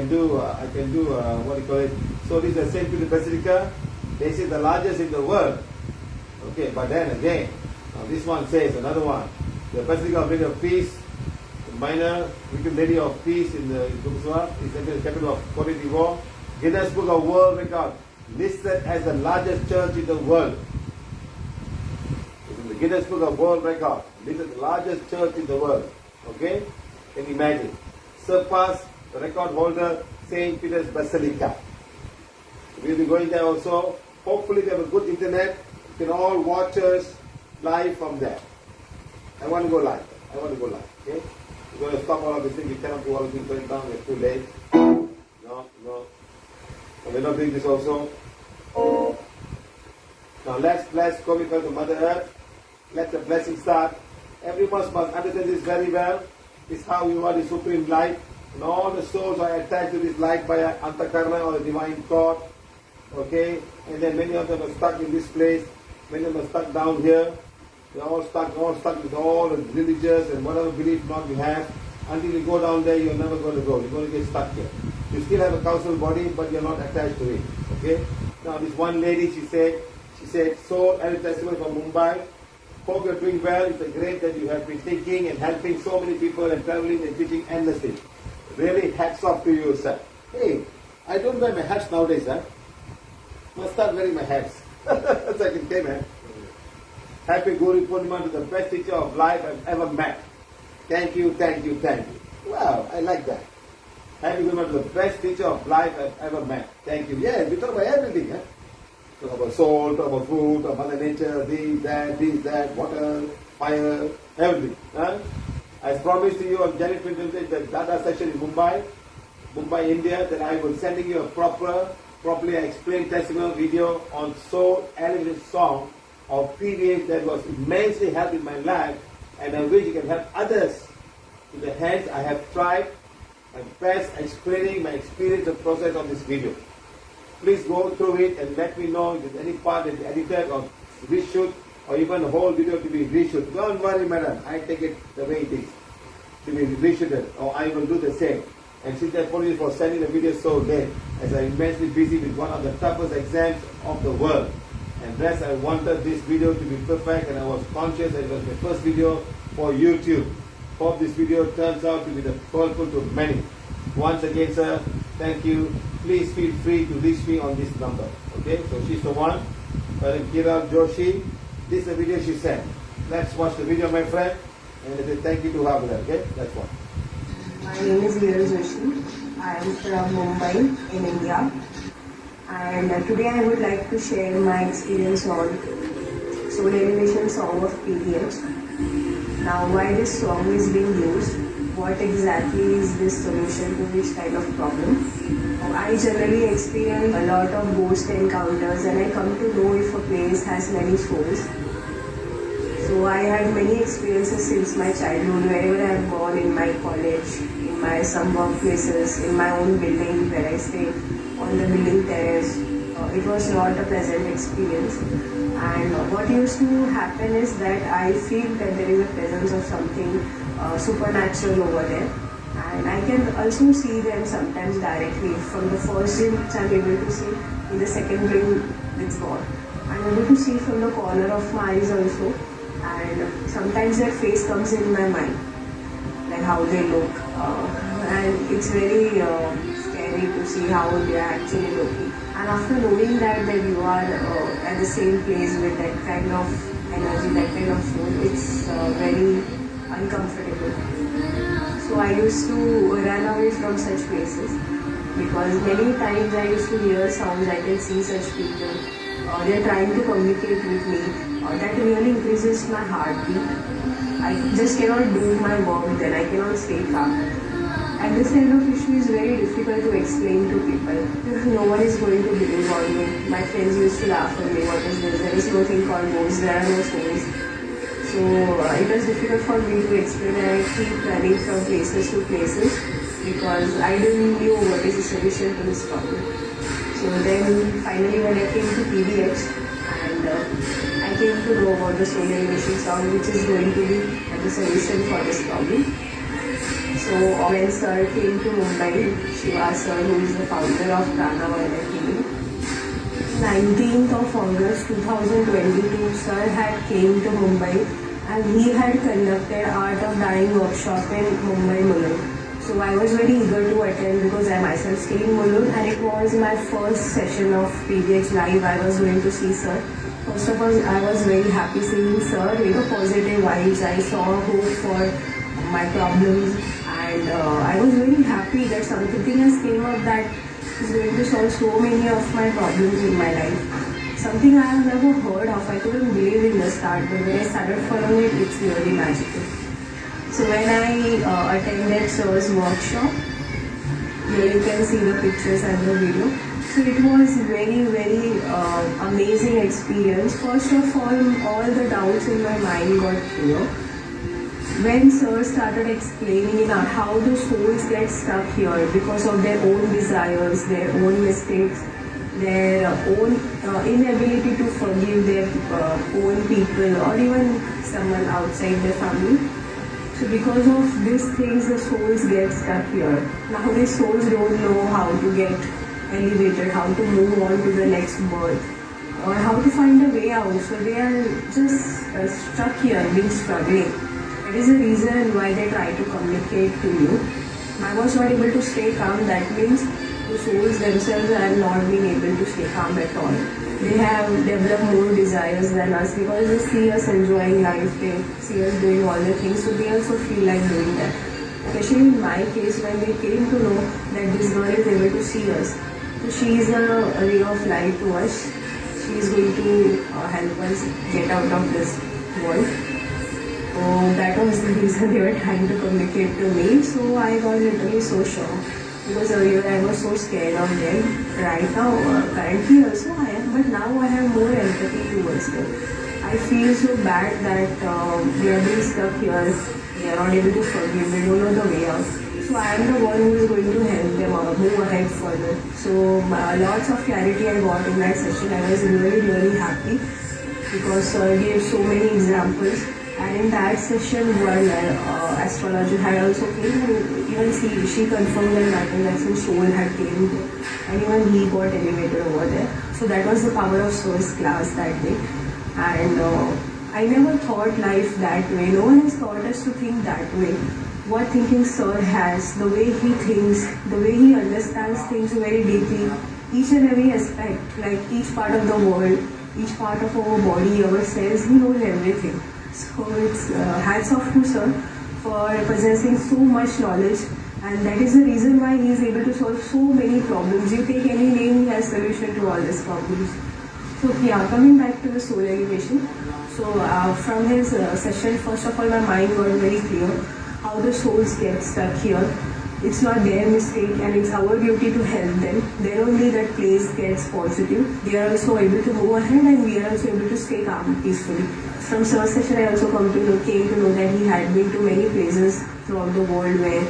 do you call it? So this is the St. Peter Basilica. They say the largest in the world. Okay, but then again, this one says another one. The Basilica of Lady of Peace, the minor Wicked Lady of Peace in the Dukeswa, is the capital of Cote d'Ivoire. Guinness Book of World Record, listed as the largest church in the world. It's in the Guinness Book of World Record, listed the largest church in the world. Okay? Can you imagine? Surpass the record holder, St. Peter's Basilica. We'll be going there also. Hopefully they have a good internet. You can all watch us live from there. I want to go live. Okay? We're going to stop all of this thing. We cannot do all of this right now. It's too late. No. We're not doing this also. Now let's bless Komika to Mother Earth. Let the blessing start. Everyone must understand this very well. This is how you are the supreme light. And all the souls are attached to this light by Antakarna or the divine cord. Okay? And then many of them are stuck in this place. Many of them are stuck down here. They're all stuck with all the religious and whatever belief not you have. Until you go down there, you're never going to go. You're going to get stuck here. You still have a council body, but you're not attached to it. Okay? Now this one lady, she said, Soul Elevation Festival from Mumbai. Hope you're doing well. It's great that you have been thinking and helping so many people and traveling and teaching endlessly. Really, hats off to you, sir. Hey, I don't wear my hats nowadays, sir. Must start wearing my hats. That's like it came, man. Happy Guru Purnima to the best teacher of life I've ever met. Thank you. Wow, I like that. Happy Guru Purnima to the best teacher of life I've ever met. Thank you. Yeah, we talk about everything, huh? Talk about soul, talk about food, talk about Mother Nature, this, that, water, fire, everything. Huh? I promised to you on January 28th, the Dada session in Mumbai, India, that I will sending you a properly explained testimonial video on Soul Elevation song of PVH that was immensely helped in my life, and I wish you can help others. To the hands I have tried my best explaining my experience and process of this video. Please go through it and let me know if there's any part that is edited or reshoot, or even the whole video to be reshoot. Don't worry, madam. I take it the way it is to be reshooted, or I will do the same. And since I apologize for sending the video so late, as I'm immensely busy with one of the toughest exams of the world. And thus I wanted this video to be perfect, and I was conscious that it was my first video for YouTube. Hope this video turns out to be helpful to many. Once again, sir, thank you. Please feel free to reach me on this number. Okay, so she's the one. Kira Joshi. This is the video she sent. Let's watch the video, my friend. And I say thank you to her. Okay, let's watch. My name is Kira Joshi. I am from Mumbai in India. And today I would like to share my experience on Soul Elevation song of PVH. Now, why this song is being used? What exactly is this solution to which kind of problem? I generally experience a lot of ghost encounters, and I come to know if a place has many souls. So I had many experiences since my childhood, wherever I have gone, in my college, in my some workplaces, in my own building where I stay, on the building terrace. It was not a pleasant experience. And what used to happen is that I feel that there is a presence of something supernatural over there, and I can also see them sometimes directly from the first glimpse I'm able to see. In the second glimpse it's gone. I'm able to see from the corner of my eyes also, and and sometimes that face comes in my mind, like how they look, and it's very scary to see how they are actually looking. And after knowing that you are at the same place with that kind of energy, that kind of soul, it's very uncomfortable. So I used to run away from such places, because many times I used to hear sounds, I can see such people, they're trying to communicate with me, that really increases my heartbeat. I just cannot do my work, then I cannot stay calm. And this kind of issue is very difficult to explain to people. No one is going to believe on me. My friends used to laugh at me, what is this? There is nothing called ghosts, there are no souls. So it was difficult for me to explain, and I keep running from places to places because I didn't know what is the solution to this problem. So then finally when I came to PVH, and I came to know about the Soul Elevation song, which is going to be the solution for this problem. So when Sir came to Mumbai, Siva Sir, who is the founder of Prana, 19th of August 2022, Sir had came to Mumbai and he had conducted Art of Dying workshop in Mumbai, Mulund. So I was very eager to attend because I myself stay in Mulund, and it was my first session of PVH Live. I was going to see Sir. First of all, I was very happy seeing Sir, positive vibes. I saw hope for my problems, and I was very happy that something has came up that is going to solve so many of my problems in my life. Something I have never heard of. I couldn't believe in the start, but when I started following it, it's really magical. So when I attended Sir's workshop, here you can see the pictures and the video. So it was very, very amazing experience. First of all the doubts in my mind got clear. When Sir started explaining how the souls get stuck here because of their own desires, their own mistakes, their own inability to forgive their own people or even someone outside their family. So because of these things, the souls get stuck here. Now these souls don't know how to get elevated, how to move on to the next birth, or how to find a way out. So they are just stuck here, being struggling. That is the reason why they try to communicate to you. I was not able to stay calm. That means the souls themselves are not being able to stay calm at all. They have developed more desires than us because they see us enjoying life, they see us doing all the things, so they also feel like doing that. Especially in my case, when they came to know that this girl is able to see us. So she is a ray of light to us. She is going to help us get out of this world. So that was the reason they were trying to communicate to me. So I got literally so shocked. Because earlier I was so scared of them. Right now, currently also I am, but now I have more empathy towards them. I feel so bad that they are being stuck here. They are not able to forgive. They don't know the way out. So I am the one who is going to help them move ahead further. So lots of clarity I got in that session. I was really, really happy because Sir gave so many examples. And in that session, one astrologer had also came, and even she confirmed that some soul had came there, and even he got elevated over there. So that was the power of Sir's class that day. And I never thought life that way. No one has taught us to think that way. What thinking Sir has, the way he thinks, the way he understands things very deeply, each and every aspect, like each part of the world, each part of our body, our cells, he knows everything. So it's hats off to Sir for possessing so much knowledge, and that is the reason why he is able to solve so many problems. You take any name, he has solution to all these problems. So yeah, coming back to the Soul Elevation. So from his session, first of all, my mind got very clear how the souls get stuck here. It's not their mistake, and it's our duty to help them. Then only that place gets positive. They are also able to move ahead, and we are also able to stay calm peacefully. From Sir's session, I also came to know that he had been to many places throughout the world where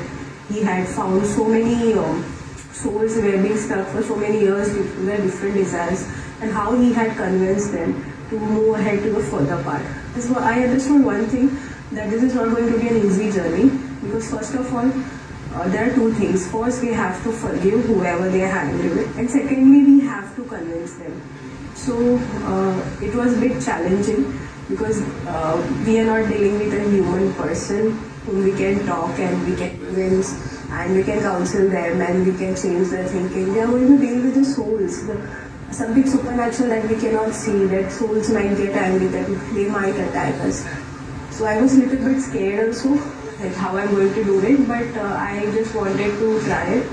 he had found so many souls who were being stuck for so many years with their different desires, and how he had convinced them to move ahead to the further part. So I understood one thing, that this is not going to be an easy journey, because first of all, there are two things. First, we have to forgive whoever they are angry with, and secondly, we have to convince them. So it was a bit challenging, because we are not dealing with a human person whom we can talk and we can convince and we can counsel them and we can change their thinking. We are going to deal with the souls, something supernatural that we cannot see, that souls might get angry, that they might attack us. So I was a little bit scared also, like how I'm going to do it, but I just wanted to try it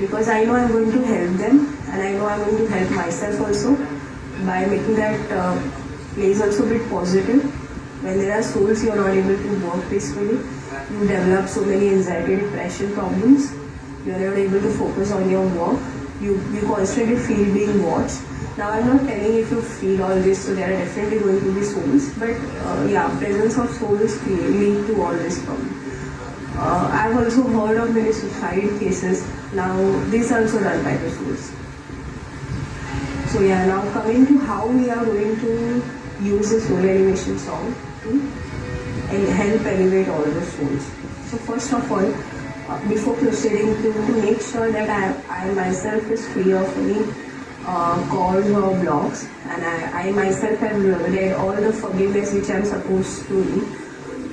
because I know I'm going to help them and I know I'm going to help myself also by making that place also a bit positive. When there are souls, you're not able to work peacefully. You develop so many anxiety, depression problems. You're not able to focus on your work. You constantly feel being watched. Now I'm not telling if you feel all this, so there are definitely going to be souls, but presence of souls lead to all this problem. I've also heard of many suicide cases. Now these are also done by the souls. So now coming to how we are going to use the soul elevation song to help elevate all the souls. So first of all, before proceeding to make sure that I myself is free of any cause or blocks, and I myself have read all the forgiveness which I am supposed to do.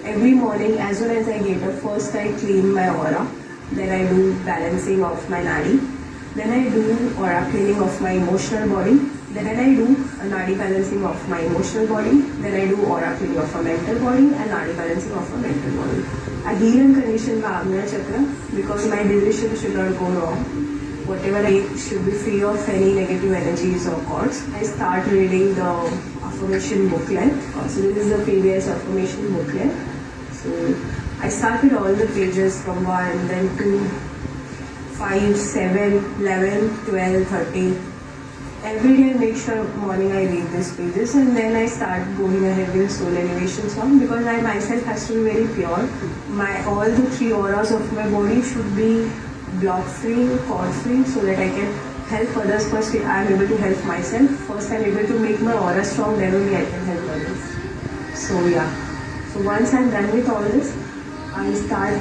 Every morning as soon as I get up, first I clean my aura, then I do balancing of my nadi, then I do aura cleaning of my emotional body, then I do a nadi balancing of my emotional body, then I do aura cleaning of a mental body and nadi balancing of a mental body. I heal and condition my Ajna chakra because my decision should not go wrong. Whatever I should be free of any negative energies or cords. I start reading the affirmation booklet. So this is the PVH affirmation booklet. So I started all the pages from 1, then 2, 5, 7, 11, 12, 13. Every day I make sure morning I read these pages and then I start going ahead with soul elevation song because I myself has to be very pure. All the 3 auras of my body should be block free, cord free, so that I can help others. First I am able to help myself. First I am able to make my aura strong, then only I can help others. So so once I am done with all this, I start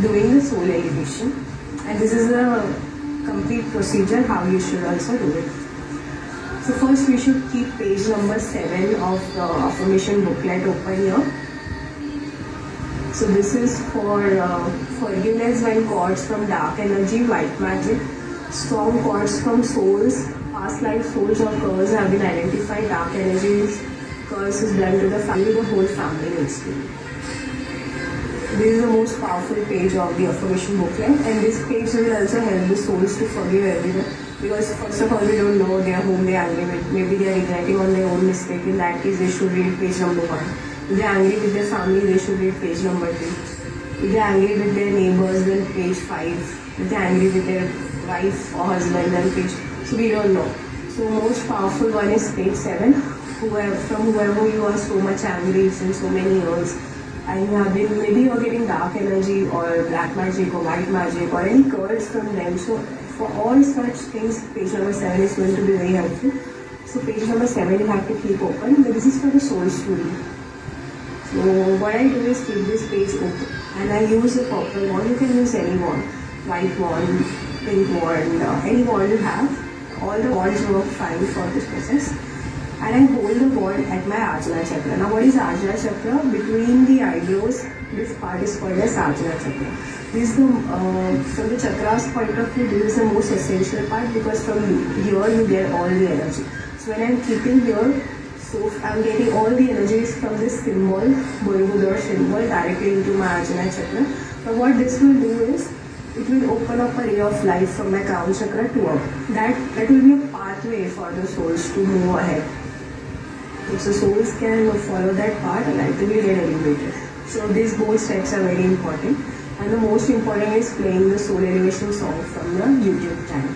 doing the soul elevation, and this is a complete procedure how you should also do it. So first we should keep page number 7 of the affirmation booklet open here. So this is for forgiveness when cords from dark energy, white magic, strong cords from souls, past life souls or curse have been identified, dark energies, curse is done to the family, the whole family needs to. This is the most powerful page of the affirmation booklet, and this page will also help the souls to forgive everyone. Because first of all, we don't know whom they are angry with. Maybe they are regretting on their own mistake. In that case, they should read page number 1. If they are angry with their family, they should read page number 2. If they are angry with their neighbors, then page 5. If they are angry with their wife or husband, then page. So we don't know. So most powerful one is page 7. From whoever you are so much angry since so many years, and you have been, maybe you are getting dark energy or black magic or white magic or any curse from them. So for all such things, page number 7 is going to be very helpful. So page number 7 you have to keep open. This is for the souls to read. So what I do is keep this page open, and I use a purple wand. You can use any wand, white wand, pink wand, any wand you have. All the wands work fine for this process. And I hold the wand at my Ajna chakra. Now what is Ajna chakra? Between the eyebrows, this part is called as Ajna chakra. This is from the chakra's point of view, this is the most essential part because from here you get all the energy. So when I am keeping here, so I am getting all the energies from this symbol, Borobodor symbol, directly into my Ajna chakra. But what this will do is, it will open up a ray of light from my crown chakra to up. That will be a pathway for the souls to move ahead. If the souls can follow that path, life will get elevated. So these both steps are very important. And the most important is playing the soul elevation song from the YouTube channel.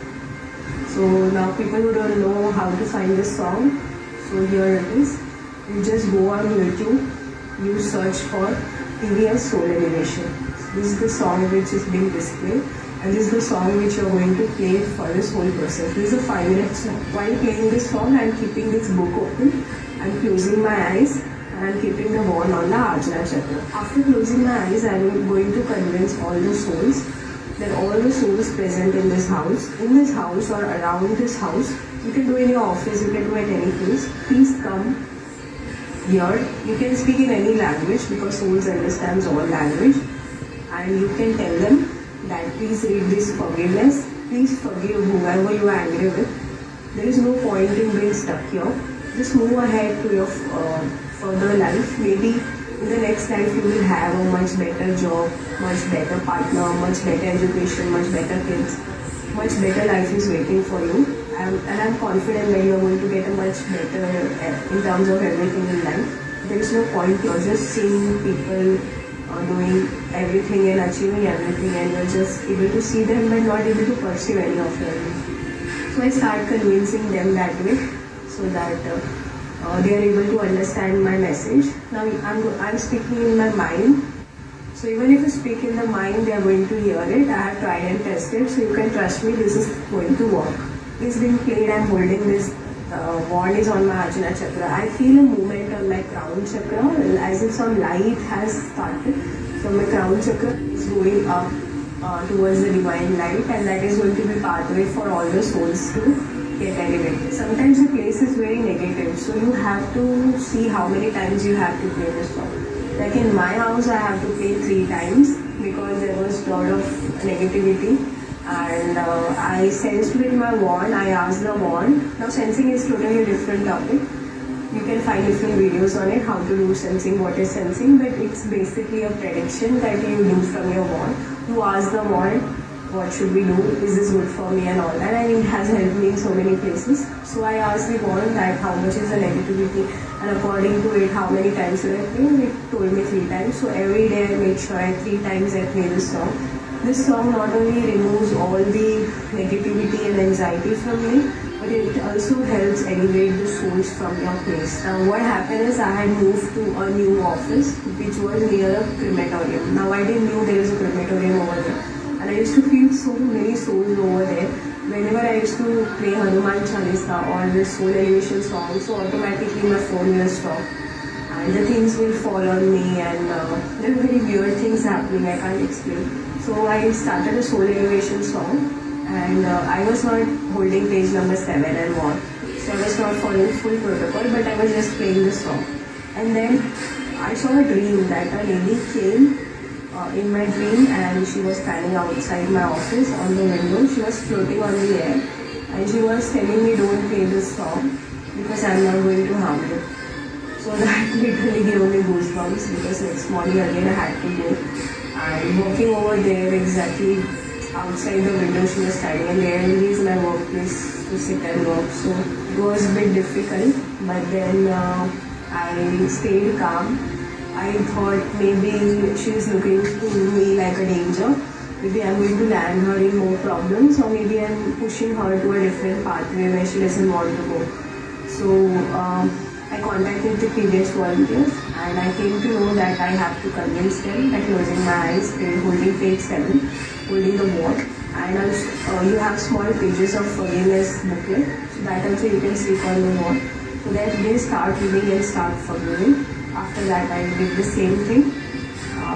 So now people who don't know how to find this song, so here it is. You just go on YouTube, you search for PVH Soul Elevation. This is the song which is being displayed, and this is the song which you are going to play for this whole process. This is a 5-minute song. While playing this song, I am keeping this book open. I am closing my eyes and I am keeping the wand on the Ajna chakra. After closing my eyes, I am going to convince all the souls that all the souls present in this house or around this house, you can do in your office, you can do at any place, please come heard. You can speak in any language because souls understands all language, and you can tell them that please read this forgiveness, please forgive whoever you are angry with. There is no point in being stuck here. Just move ahead to your further life. Maybe in the next life you will have a much better job, much better partner, much better education, much better kids, much better life is waiting for you. And I'm confident that you are going to get a much better in terms of everything in life. There is no point you're just seeing people doing everything and achieving everything, and you're just able to see them but not able to pursue any of them. So I start convincing them that way, so that they are able to understand my message. Now I'm speaking in my mind. So even if you speak in the mind, they are going to hear it. I have tried and tested, so you can trust me, this is going to work. It's being played, I'm holding this wand is on my Ajna chakra. I feel a movement on my crown chakra as if some light has started. So my crown chakra is going up towards the divine light, and that is going to be pathway for all the souls to get elevated. Sometimes the place is very negative, so you have to see how many times you have to play the song. Like in my house, I have to play 3 times because there was a lot of negativity. And I sensed with my wand, I asked the wand. Now sensing is totally a different topic. You can find different videos on it, how to do sensing, what is sensing, but it's basically a prediction that you do from your wand. You ask the wand, what should we do, is this good for me and all that, and it has helped me in so many places. So I asked the wand that how much is the negativity, and according to it, how many times should I play, and it told me 3 times. So every day I make sure 3 times I play this song. This song not only removes all the negativity and anxiety from me, but it also helps elevate the souls from your place. Now what happened is I had moved to a new office which was near a crematorium. Now I didn't know there is a crematorium over there, and I used to feel so many souls over there. Whenever I used to play Hanuman Chalisa or the Soul Elevation song, so automatically my phone will stop and the things will fall on me, and there are very weird things happening, I can't explain. So I started a Soul Elevation song, and I was not holding page number 7 and what. So I was not following full protocol, but I was just playing the song. And then I saw a dream that a lady came in my dream, and she was standing outside my office on the window. She was floating on the air, and she was telling me, don't play this song because I'm not going to harm you. So that literally gave me goosebumps, because next morning again I had to go. And walking over there exactly outside the window she was standing, and there is my workplace to sit and work. So it was a bit difficult, but then I stayed calm. I thought maybe she is looking to me like a danger. Maybe I'm going to land her in more problems, or maybe I'm pushing her to a different pathway where she doesn't want to go. So I contacted the PVH volunteers, and I came to know that I have to convince them by closing my eyes, holding page 7, holding the wand, and also you have small pages of forgiveness booklet, so that also you can stick on the wand, so that they start reading and start forgiving. After that I did the same thing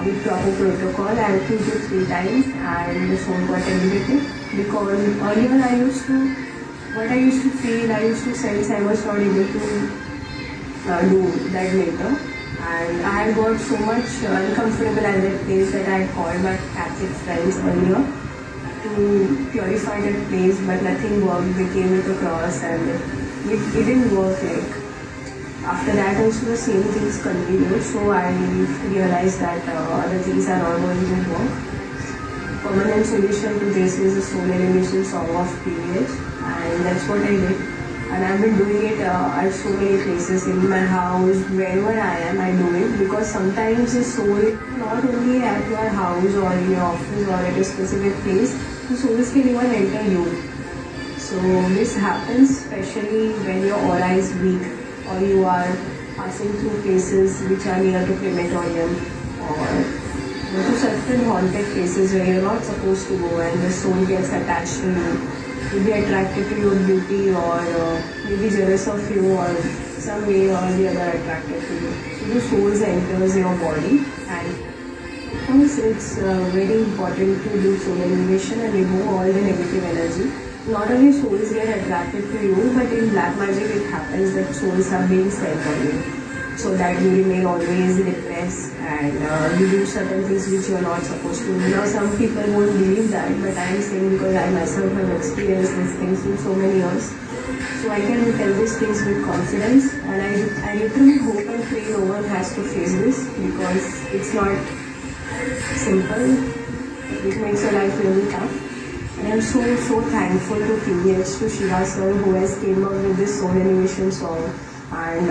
with proper protocol. I repeated 2 to 3 times, and the soul got elevated, because earlier I used to feel, I used to sense I was not able to do that later, and I had got so much uncomfortable at that place that I had called my Catholic friends earlier to purify that place, but nothing worked. They came with a cross, and it didn't work. Like after that also the same things continued, so I realized that other things are not going to work. Permanent solution to this is a Soul Elevation song of PVH, and that's what I did. And I've been doing it at so many places, in my house, wherever I am, I do it, because sometimes the soul, not only at your house or in your office or at a specific place, the souls can even enter you. So this happens especially when your aura is weak, or you are passing through places which are near to crematorium, or to certain haunted places where you're not supposed to go, and the soul gets attached to you. Maybe attracted to your beauty, or maybe jealous of you, or some way or the other attracted to you. So the souls enters your body, and of course it's very important to do soul elevation and remove all the negative energy. Not only souls get attracted to you, but in black magic it happens that souls are being sent on you. so that you remain always depressed and you do certain things which you are not supposed to. Now some people won't believe that, but I am saying because I myself have experienced these things in so many years. So I can tell these things with confidence, and I literally hope and pray no one has to face this, because it's not simple. It makes your life really tough. And I'm so thankful to PVH, to Shiva sir, who has came up with this Soul Elevation song and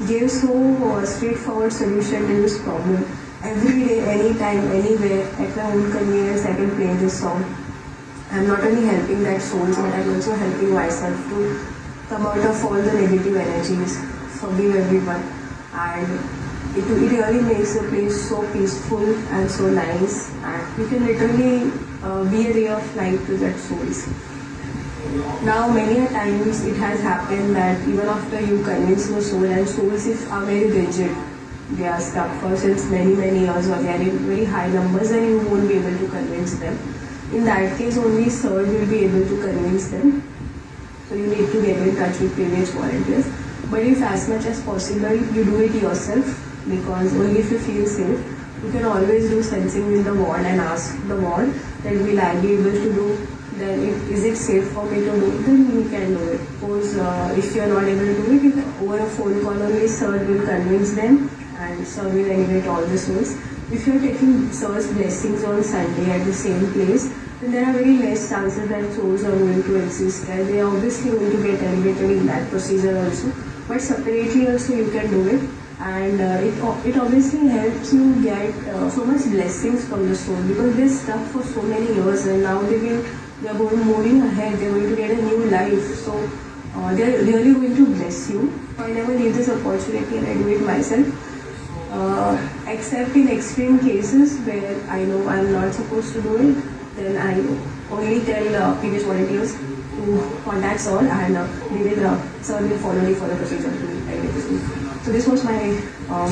gave so straightforward solution to this problem. Every day, anytime, anywhere, at my own convenience, I can play this song. I'm not only helping that souls, but I'm also helping myself to come out of all the negative energies, forgive everyone, and it really makes the place so peaceful and so nice, and you can literally be a ray of light to that souls. Now many a times it has happened that even after you convince the soul, and souls are very rigid, they are stuck for since many years, or they are in very high numbers, and you won't be able to convince them. In that case, only sir will be able to convince them. So you need to get in touch with PVH volunteers. But if as much as possible you do it yourself, because only if you feel safe, you can always do sensing with the ward and ask the ward that will I be able to do, then is it safe for me to do, then you can do it. Suppose if you are not able to do it, over a phone call only sir will convince them, and sir will elevate all the souls. If you are taking sir's blessings on Sunday at the same place, then there are very less chances that souls are going to exist, and they are obviously going to get elevated in that procedure also. But separately also you can do it, and it obviously helps you get so much blessings from the soul, because they're stuck for so many years, and now they're moving ahead, they're going to get a new life. So they're really going to bless you. I never leave this opportunity, and I do it myself. Except in extreme cases where I know I'm not supposed to do it, then I only tell PVH volunteers to contact sir, and sir will follow me for the procedure to elevate the soul. So this was my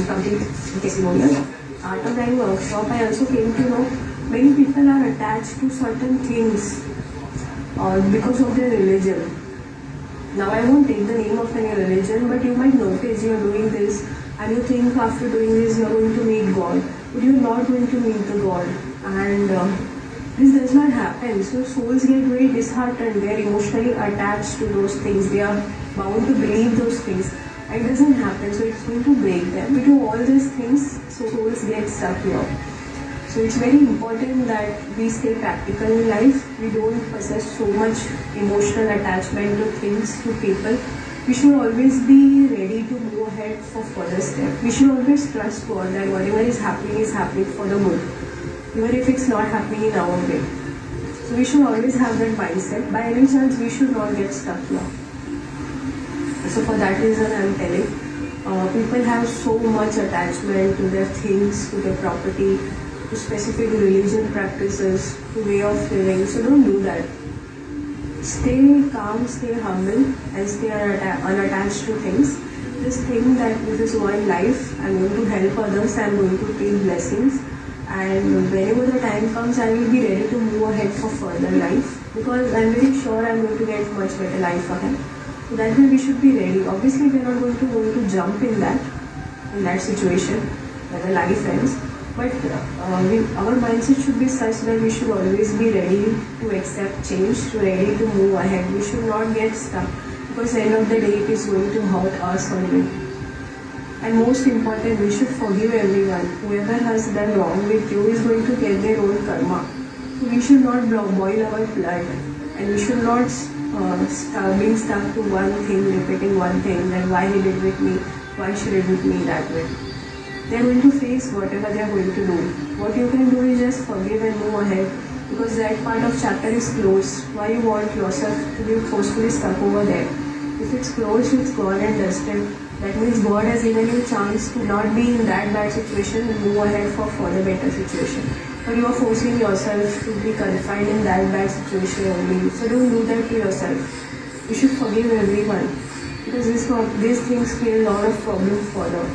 complete testimonial. After my workshop, I also came to know many people are attached to certain things because of their religion. Now I won't take the name of any religion, but you might notice you are doing this, and you think after doing this you are going to meet God, but you are not going to meet the God, and this does not happen. So souls get very disheartened, they are emotionally attached to those things, they are bound to believe those things. It doesn't happen, so it's going to break them. We do all these things, so souls get stuck here. So it's very important that we stay practical in life. We don't possess so much emotional attachment to things, to people. We should always be ready to move ahead for further steps. We should always trust God that whatever is happening for the good, even if it's not happening in our way. So we should always have that mindset. By any chance, we should not get stuck here. So for that reason, I am telling, people have so much attachment to their things, to their property, to specific religion practices, to way of living. So don't do that. Stay calm, stay humble, and stay unattached to things. Just think that this is one life. I'm going to help others. I'm going to take blessings. And whenever the time comes, I will be ready to move ahead for further life, because I'm very sure I'm going to get much better life ahead. So that way we should be ready. Obviously we are not going to jump in that situation when the life ends. But our mindset should be such that we should always be ready to accept change, ready to move ahead. We should not get stuck, because at the end of the day it is going to hurt us only. And most important, we should forgive everyone. Whoever has done wrong with you is going to get their own karma. So we should not boil our blood, and we should not being stuck to one thing, repeating one thing, that why he did with me, why should it with me that way. They are going to face whatever they are going to do. What you can do is just forgive and move ahead, because that part of chapter is closed. Why you want yourself to be forcefully stuck over there? If it's closed, it's gone and dusted. That means God has given you a chance to not be in that bad situation and move ahead for further better situation. But you are forcing yourself to be confined in that bad situation only. So don't do that to yourself. You should forgive everyone, because these things create a lot of problems further.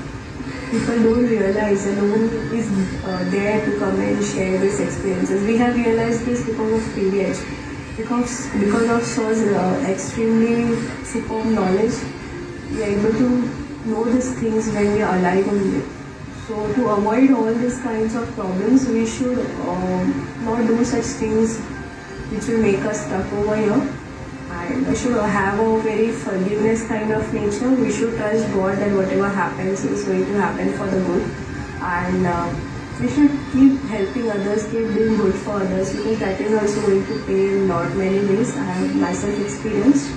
People don't realize, and no one is there to come and share these experiences. We have realized this because of PVH. Because of Sir's extremely superb knowledge, we are able to know these things when we are alive only. So to avoid all these kinds of problems, we should not do such things which will make us stuck over here. And we should have a very forgiveness kind of nature. We should trust God that whatever happens is going to happen for the good. And we should keep helping others, keep doing good for others, because that is also going to pay in not many ways. I have myself experienced.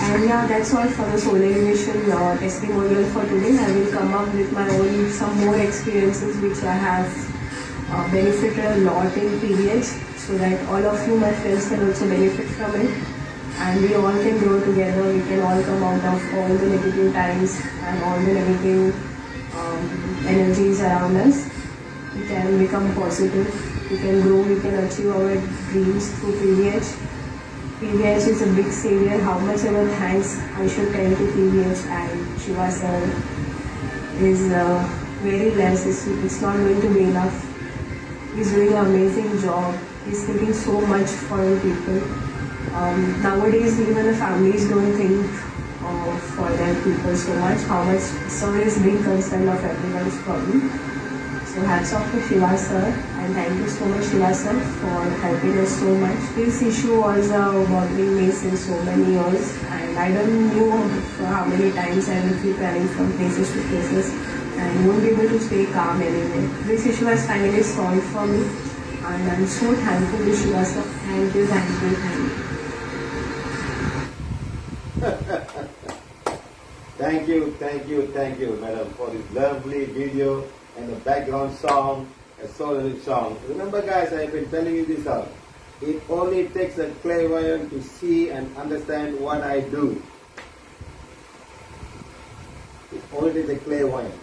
And yeah, that's all for the Soul Elevation testimonial for today. I will come up with my own some more experiences which I have benefited a lot in PVH, so that all of you, my friends, can also benefit from it. And we all can grow together. We can all come out of all the negative times and all the negative energies around us. We can become positive. We can grow. We can achieve our dreams through PVH. PVH is a big savior. How much ever thanks I should tell to PVH and Siva sir is very less. It's not going to be enough. He's doing an amazing job. He's thinking so much for the people. Nowadays, even the families don't think for their people so much. How much sir is being concerned of everyone's problem. So hats off to Siva sir, and thank you so much Siva sir for helping us so much. This issue was bothering me since so many years, and I don't know how many times I will keep running from places to places and won't be able to stay calm anyway. This issue has finally solved for me, and I'm so thankful to Siva sir. Thank you, thank you, thank you. Thank you, madam, for this lovely video and the background song, a soul song. Remember, guys, I've been telling you this out. It only takes a clairvoyant to see and understand what I do. It only takes a clairvoyant.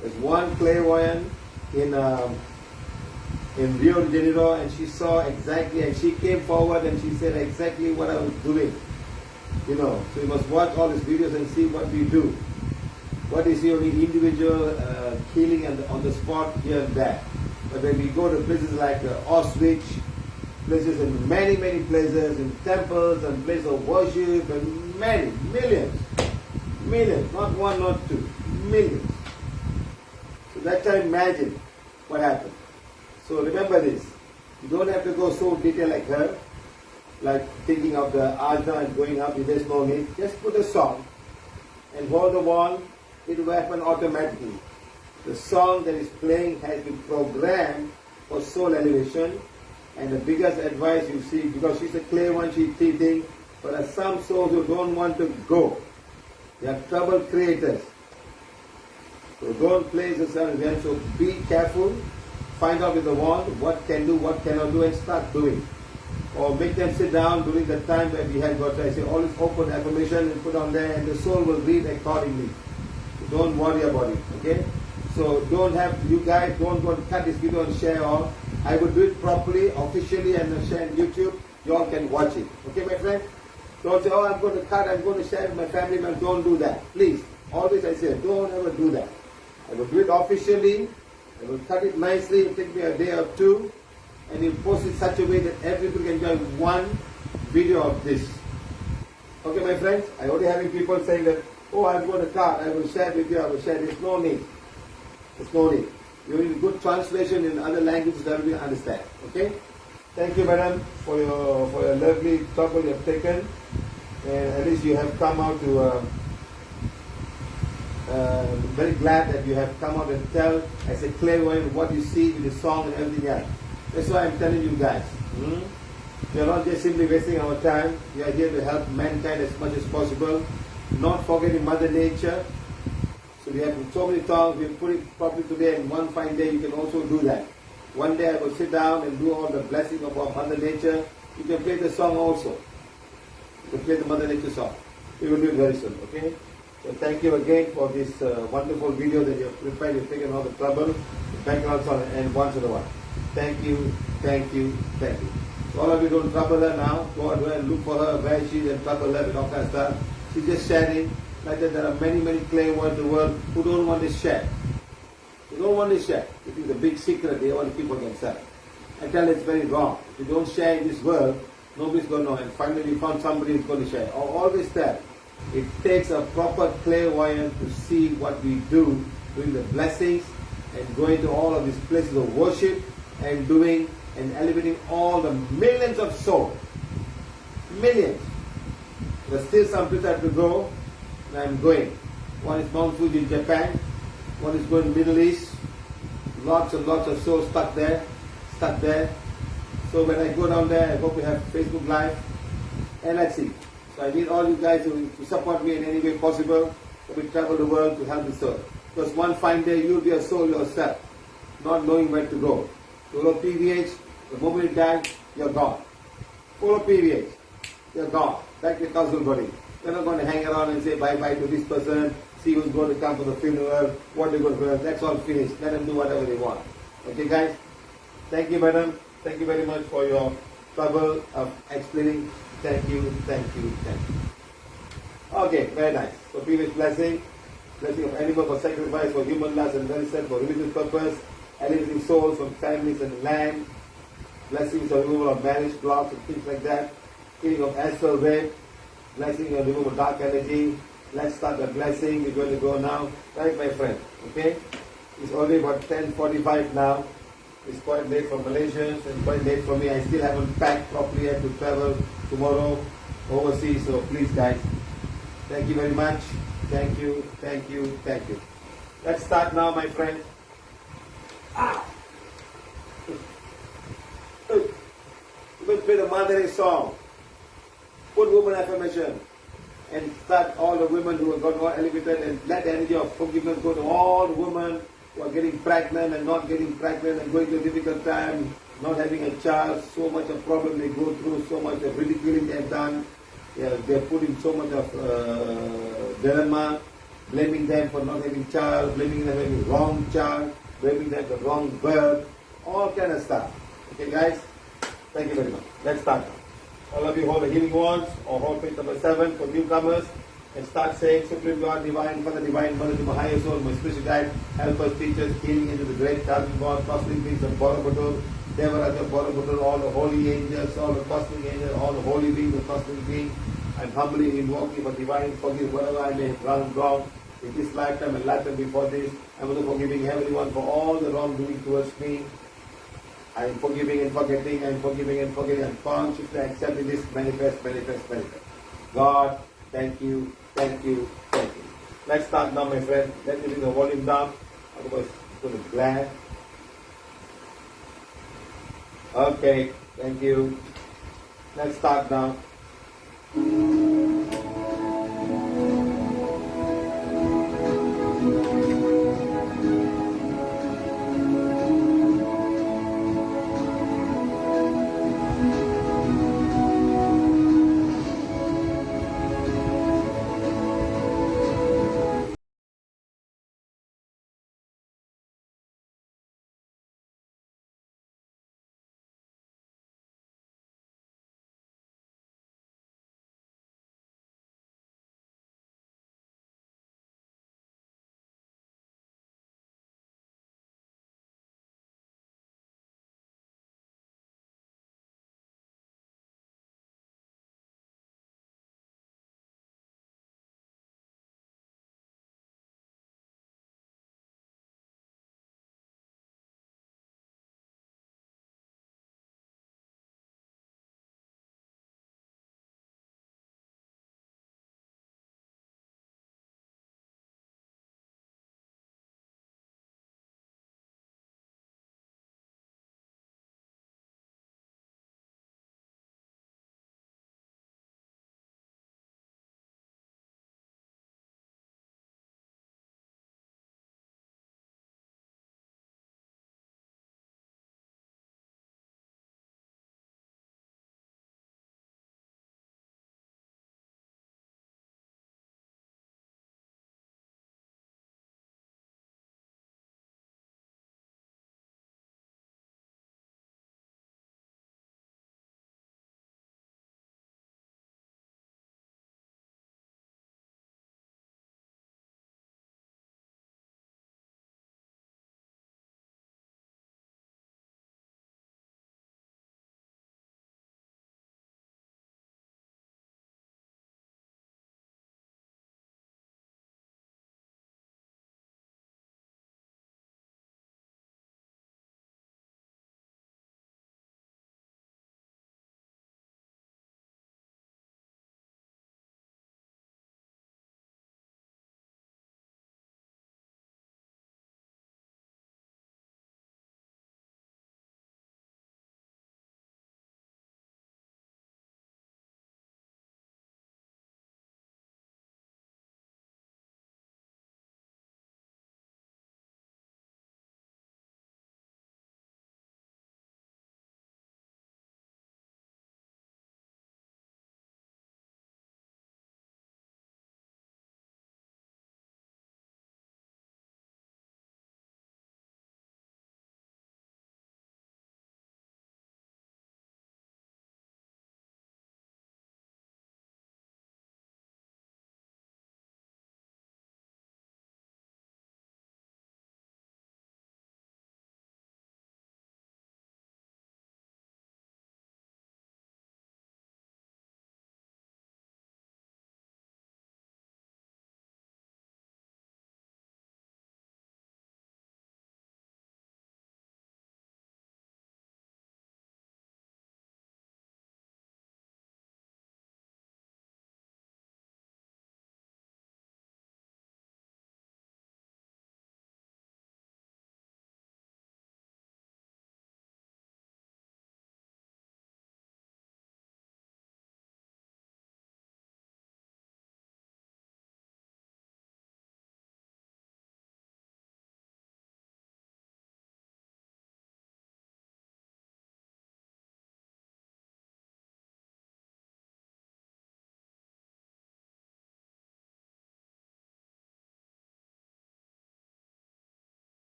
There's one clairvoyant in Rio de Janeiro, and she saw exactly, and she came forward and she said exactly what I was doing. You know, so you must watch all these videos and see what we do. What is your individual healing and on the spot here and there. But when we go to places like Auschwitz, places in many places, in temples and places of worship, and many, millions, not one, not two, millions. So that time imagine what happened. So remember this, you don't have to go so detailed like her, like thinking of the ajna and going up, there's no need. Just put a song and hold the wand, it will happen automatically. The song that is playing has been programmed for soul elevation, and the biggest advice you see, because she's a clairvoyant, she's teaching, but there are some souls who don't want to go. They are trouble creators. So don't play the song again, so be careful, find out with the wand what can do, what cannot do, and start doing. Or make them sit down during the time that we have got, I say, always open affirmation and put on there, and the soul will read accordingly. So don't worry about it, okay? So don't have, you guys don't go and cut this video and share all. I will do it properly, officially, and share on YouTube. You all can watch it. Okay, my friend? Don't say, oh, I'm going to cut, I'm going to share with my family members. Don't do that. Please. Always I say, don't ever do that. I will do it officially. I will cut it nicely. It will take me a day or two. And you post it such a way that everybody can enjoy one video of this. Okay, my friends? I already having people saying that, oh, I'm going to cut, I will share with you, I will share. There's no need. There's no need. You need good translation in other languages that we understand. Okay? Thank you, madam, for your lovely trouble you have taken. And at least you have come out to, very glad that you have come out and tell as a clairvoyant what you see with the song and everything else. That's why I'm telling you guys. We are not just simply wasting our time. We are here to help mankind as much as possible. Not forgetting Mother Nature. So we have so many songs, we put it properly today, and one fine day you can also do that. One day I will sit down and do all the blessing of our Mother Nature. You can play the song also. You can play the Mother Nature song. We will do it very soon, okay? So thank you again for this wonderful video that you have prepared. You've taken all the trouble, the background song, and once in a while. Thank you, thank you, thank you. So all of you don't trouble her now. Go out and look for her, where she is, and trouble her and all kind of stuff. She's just sharing. Like that, there are many clairvoyants in the world who don't want to share. They don't want to share. It is a big secret they want to keep for themselves. I tell you it's very wrong. If you don't share in this world, nobody's going to know. And finally we found somebody who's going to share. Always tell, It takes a proper clairvoyant to see what we do, doing the blessings and going to all of these places of worship and doing and elevating all the millions of souls. Millions. There's still some places I have to go, and I'm going. One is Mount Fuji in Japan, one is going Middle East. Lots and lots of souls stuck there. So when I go down there, I hope we have Facebook Live. And let's see. So I need all you guys to support me in any way possible. We travel the world to help the soul. Because one fine day you'll be a soul yourself, not knowing where to go. Follow PVH, the moment you die, you're gone. Follow PVH, you're gone. Back to your council body. You're not going to hang around and say bye-bye to this person, see who's going to come for the funeral, what they're going to do. That's all finished. Let them do whatever they want. Okay guys? Thank you, madam. Thank you very much for your trouble of explaining. Thank you. Okay, very nice. So previous blessing of animal for sacrifice, for human lust and medicine, for religious purpose, elevating souls from families and land, blessings of removal of marriage blocks and things like that, healing of astral rape, blessing of removal of dark energy. Let's start the blessing. We're going to go now. Right, my friend? Okay? It's already about 10:45 now. It's quite late for Malaysians and quite late for me. I still haven't packed properly. I have to travel tomorrow overseas. So please guys, thank you very much. Thank you. Let's start now, my friend. We'll play the Mother song. Put woman affirmation. And start all the women who have got more elevated and let the energy of forgiveness go to all the women who are getting pregnant and not getting pregnant and going through a difficult time, not having a child, so much of problem they go through, so much of ridiculing they've done. They're putting so much of dilemma, blaming them for not having child, blaming them for having wrong child, blaming them for wrong birth, all kind of stuff. Okay guys? Thank you very much. Let's start now. All of you hold the healing wands or hold page number 7 for newcomers and start saying, Supreme God, Divine Father, Divine Mother, to my higher soul, my spiritual guide, helpers, teachers, healing into the great thousand God, cosmic beings of Borobudur, Devaraja Borobudur, all the holy angels, all the cosmic angels, all the holy beings, the cosmic beings. I'm humbly invoking for divine forgiveness whatever I may have done wrong in this lifetime and lifetime before this. I'm also forgiving everyone for all the wrongdoing towards me. I'm forgiving and forgetting, I'm consciously accepting this manifest. God, thank you. Let's start now, my friend. Let me bring the volume down, otherwise it's going to glare. Okay, thank you. Let's start now.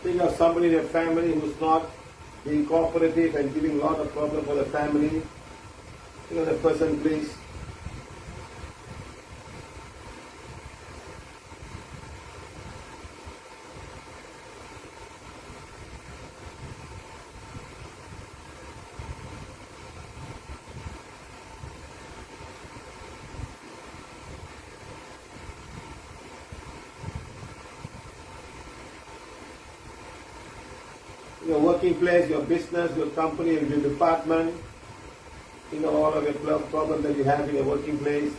Think of somebody in your family who's not being cooperative and giving a lot of problem for the family. Think of the person, please. Your working place, your business, your company, your department, all of your problems that you have in your working place.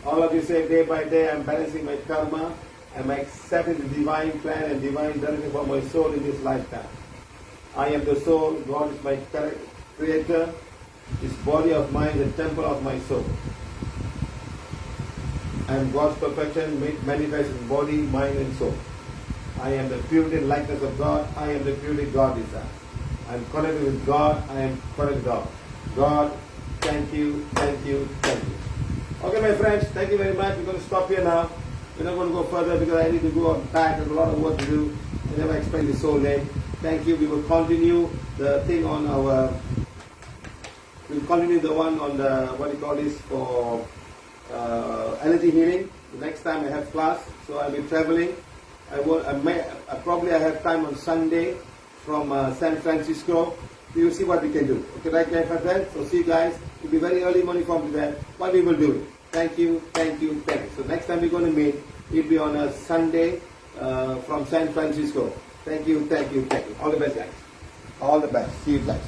All of you say, day by day, I'm balancing my karma. I'm accepting the divine plan and divine direction for my soul in this lifetime. I am the soul. God is my creator. This body of mine is the temple of my soul. I am God's perfection made manifest in body, mind and soul. I am the purity and likeness of God. I am the purity God desires. I am connected with God. I am connected with God. God, thank you, thank you, thank you. Okay, my friends, thank you very much. We're going to stop here now. We're not going to go further because I need to go back. There's a lot of work to do. I never expected it so late. Thank you. We will continue the thing on our... We'll continue the one on the, what do you call this, for allergy healing. The next time I have class, so I'll be traveling. Probably I have time on Sunday from San Francisco. We will see what we can do. Okay, right, my friends? So see you guys. It'll be very early morning from that. What we will do. Thank you, thank you, thank you. So next time we're going to meet, it'll be on a Sunday from San Francisco. Thank you, thank you, thank you. All the best, guys. All the best. See you guys.